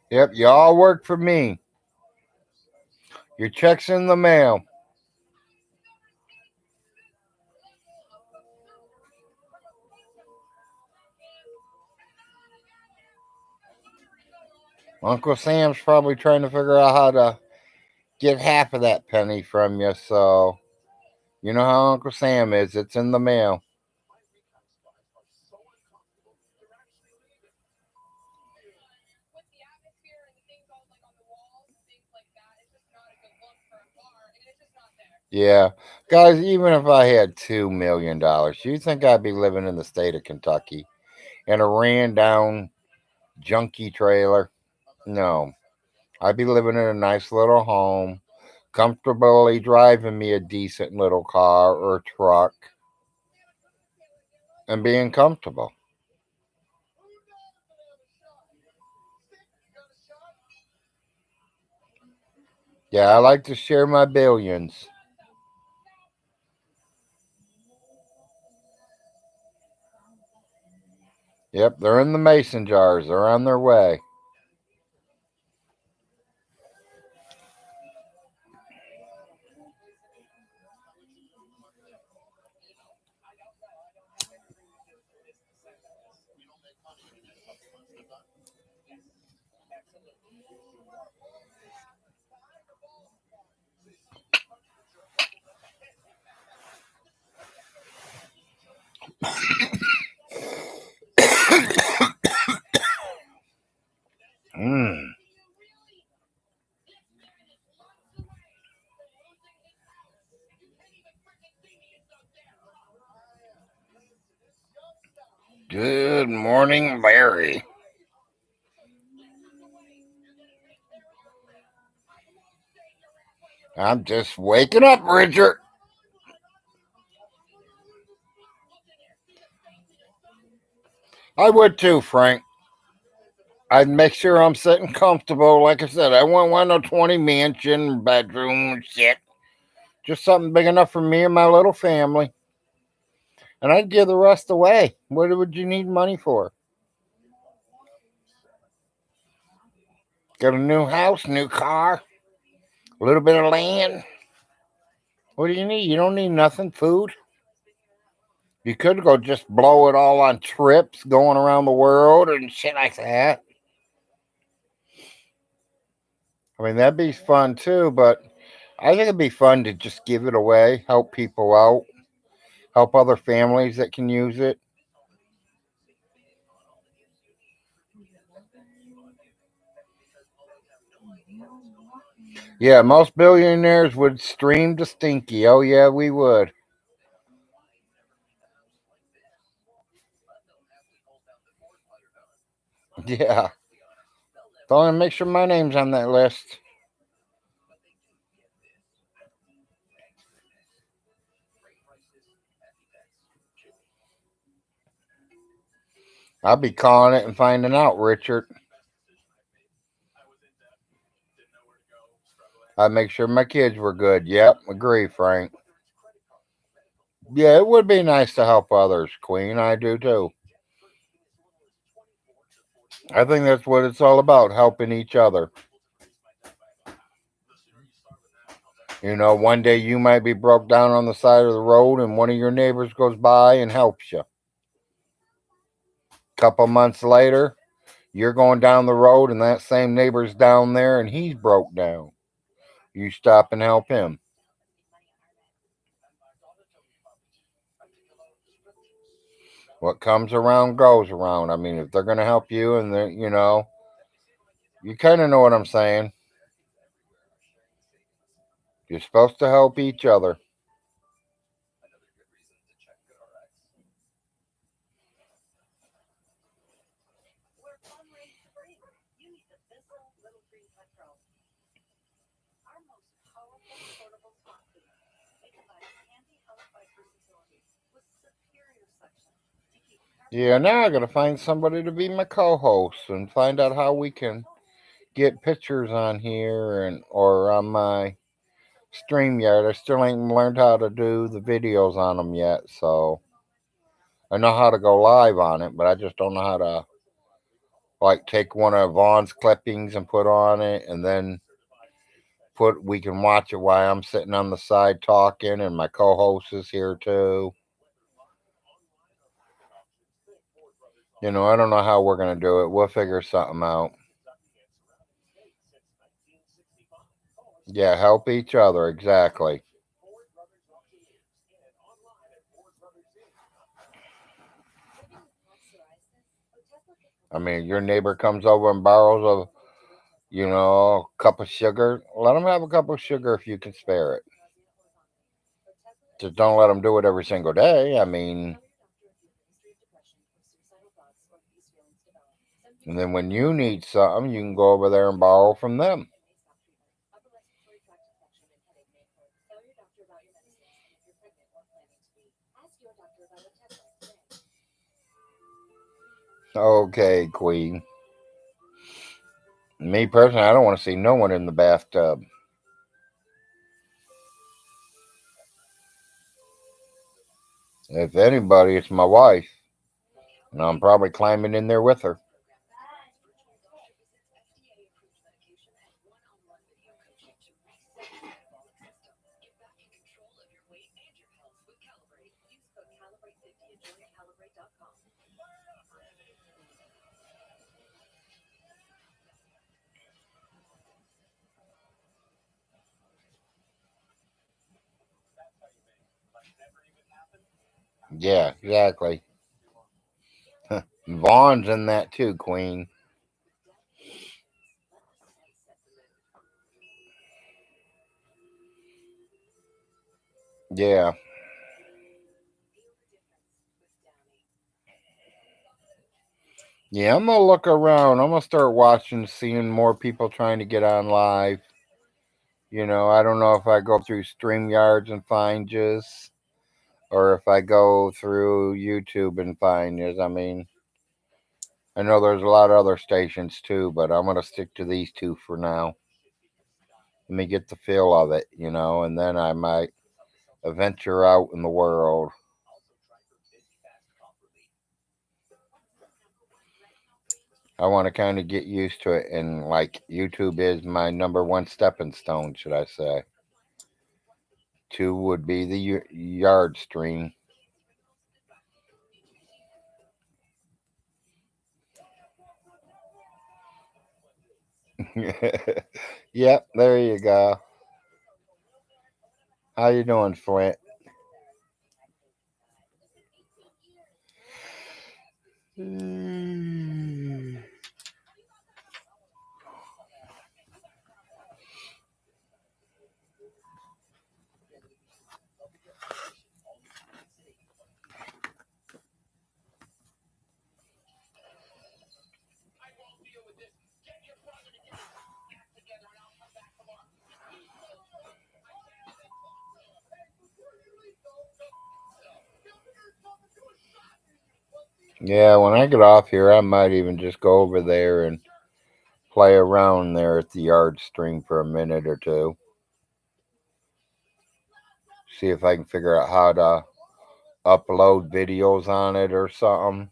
Yep. You all work for me. Your check's in the mail. Uncle Sam's probably trying to figure out how to get half of that penny from you. So you know how Uncle Sam is. It's in the mail. Yeah, guys. Even if I had $2 million, you think I'd be living in the state of Kentucky in a ran down junky trailer? No, I'd be living in a nice little home, comfortably driving me a decent little car or truck, and being comfortable. Yeah, I like to share my billions. Yep, they're in the mason jars. They're on their way. Mm. Good morning, Barry. I'm just waking up, Richard. I would too, Frank. I'd make sure I'm sitting comfortable. Like I said, I wouldn't want no 20 mansion, bedroom, and shit. Just something big enough for me and my little family. And I'd give the rest away. What would you need money for? Got a new house, new car, a little bit of land. What do you need? You don't need nothing. Food. You could go just blow it all on trips going around the world and shit like that. I mean, that'd be fun too, but I think it'd be fun to just give it away, help people out, help other families that can use it. Yeah, most billionaires would stream to Stinky. Oh, yeah, we would. Yeah. So make sure my name's on that list. I'll be calling it and finding out, Richard. I'd make sure my kids were good. Yep, agree, Frank. Yeah, it would be nice to help others, Queen. I do too. I think that's what it's all about, helping each other. You know, one day you might be broke down on the side of the road and one of your neighbors goes by and helps you. Couple months later, you're going down the road and that same neighbor's down there and he's broke down. You stop and help him. What comes around goes around. I mean, if they're going to help you and they're, you kind of know what I'm saying. You're supposed to help each other. Yeah, now I got to find somebody to be my co-host and find out how we can get pictures on here and or on my StreamYard. I still ain't learned how to do the videos on them yet, so I know how to go live on it, but I just don't know how to like take one of Vaughn's clippings and put on it, and then put we can watch it while I'm sitting on the side talking, and my co-host is here too. I don't know how we're gonna do it. We'll figure something out. Yeah, help each other exactly. I mean, your neighbor comes over and borrows a cup of sugar. Let them have a cup of sugar if you can spare it. Just don't let them do it every single day. I mean, and then when you need something, you can go over there and borrow from them. Okay, Queen. Me personally, I don't want to see no one in the bathtub. If anybody, it's my wife. And I'm probably climbing in there with her. Yeah, exactly. Vaughn's in that too, Queen. Yeah. Yeah, I'm gonna look around. I'm gonna start watching, seeing more people trying to get on live. I don't know if I go through StreamYards and find just, or if I go through YouTube and find just. I mean, I know there's a lot of other stations too, but I'm gonna stick to these two for now. Let me get the feel of it, and then I might venture out in the world. I want to kind of get used to it, and like YouTube is my number one stepping stone, should I say? Two would be the yard stream. Yep, there you go. How you doing, Flint? Yeah, when I get off here, I might even just go over there and play around there at the yard stream for a minute or two. See if I can figure out how to upload videos on it or something.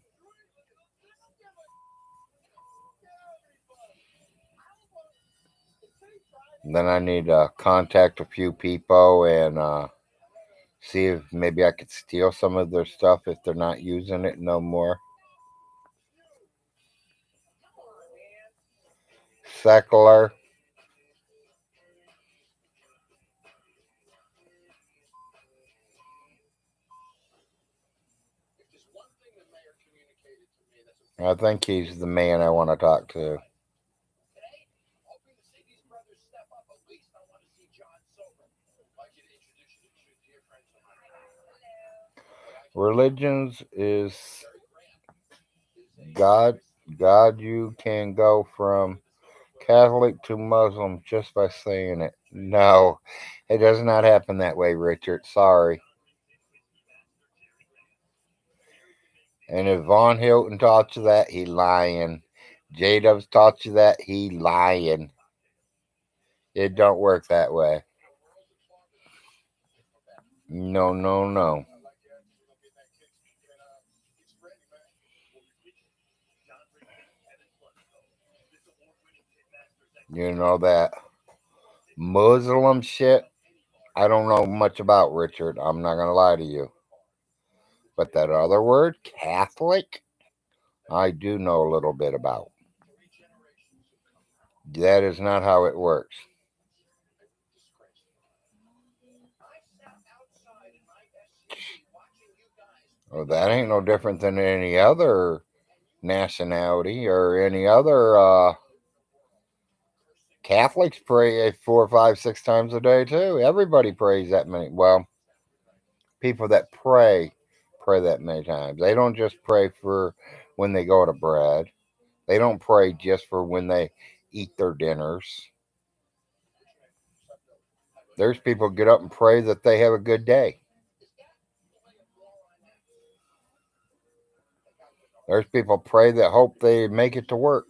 Then I need to contact a few people and see if maybe I could steal some of their stuff if they're not using it no more. Secular. I think he's the man I want to talk to. Religions is God. God, you can go from Catholic to Muslim just by saying it. No, it does not happen that way, Richard. Sorry. And if Von Hilton taught you that, he lying. J Dubs taught you that, he lying. It don't work that way. No, no, no. You know that Muslim shit? I don't know much about, Richard. I'm not gonna lie to you. But that other word, Catholic, I do know a little bit about. That is not how it works. Well, that ain't no different than any other nationality or any other. Catholics pray 4, 5, 6 times a day too. Everybody prays that many. Well, people that pray that many times. They don't just pray for when they go to bread. They don't pray just for when they eat their dinners. There's people get up and pray that they have a good day. There's people pray that hope they make it to work.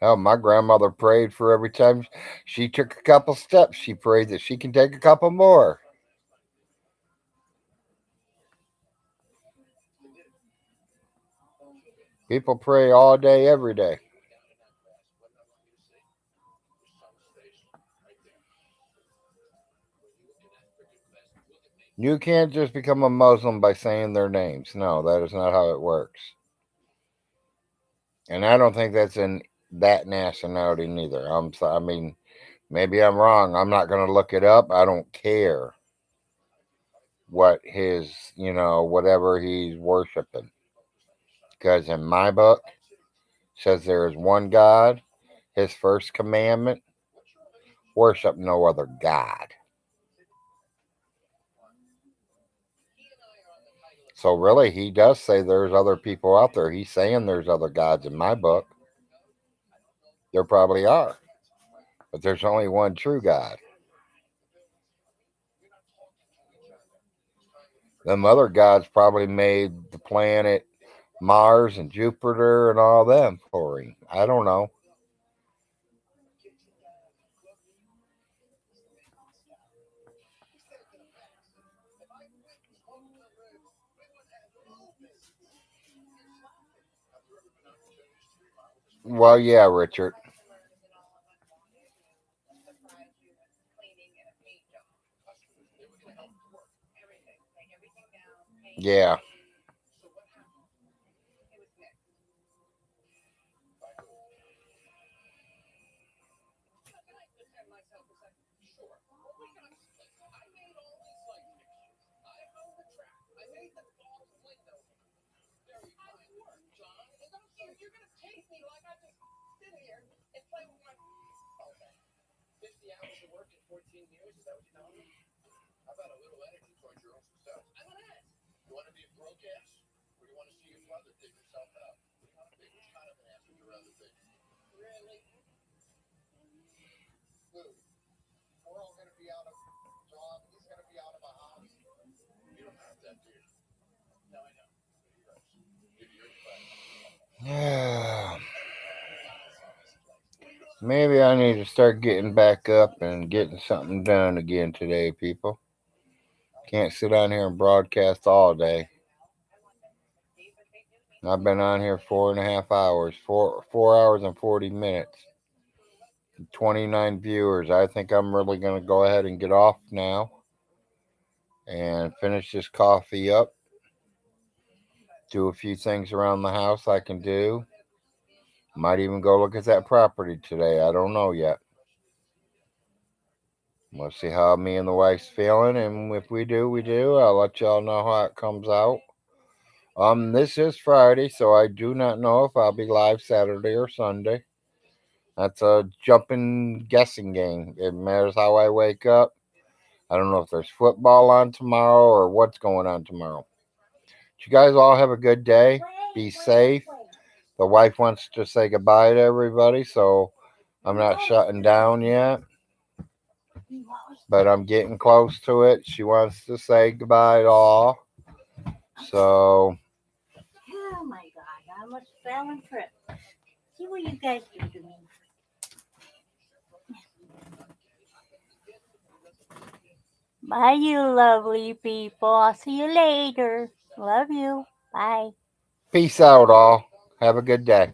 Hell, my grandmother prayed for every time she took a couple steps. She prayed that she can take a couple more. People pray all day, every day. You can't just become a Muslim by saying their names. No, that is not how it works. And I don't think that's in that nationality neither. I mean, maybe I'm wrong. I'm not going to look it up. I don't care what his, whatever he's worshiping. Because in my book, it says there is one God. His first commandment, worship no other God. So really, he does say there's other people out there. He's saying there's other gods in my book. There probably are. But there's only one true God. Them other gods probably made the planet Mars and Jupiter and all them for him. I don't know. Well, yeah, Richard. Yeah. Maybe I need to start getting back up and getting something done again today, people. Can't sit on here and broadcast all day. I've been on here 4.5 hours, 4 hours and 40 minutes, 29 viewers. I think I'm really gonna go ahead and get off now and finish this coffee up. Do a few things around the house I can do. Might even go look at that property today. I don't know yet. We'll see how me and the wife's feeling, and if we do, we do. I'll let y'all know how it comes out. This is Friday, so I do not know if I'll be live Saturday or Sunday. That's a jumping guessing game. It matters how I wake up. I don't know if there's football on tomorrow or what's going on tomorrow. But you guys all have a good day. Be safe. The wife wants to say goodbye to everybody, so I'm not shutting down yet, but I'm getting close to it. She wants to say goodbye to all. So, Oh my god, I almost fell and tripped. See what you guys do to me. Bye, you lovely people. I'll see you later. Love you. Bye. peace out, all. Have a good day.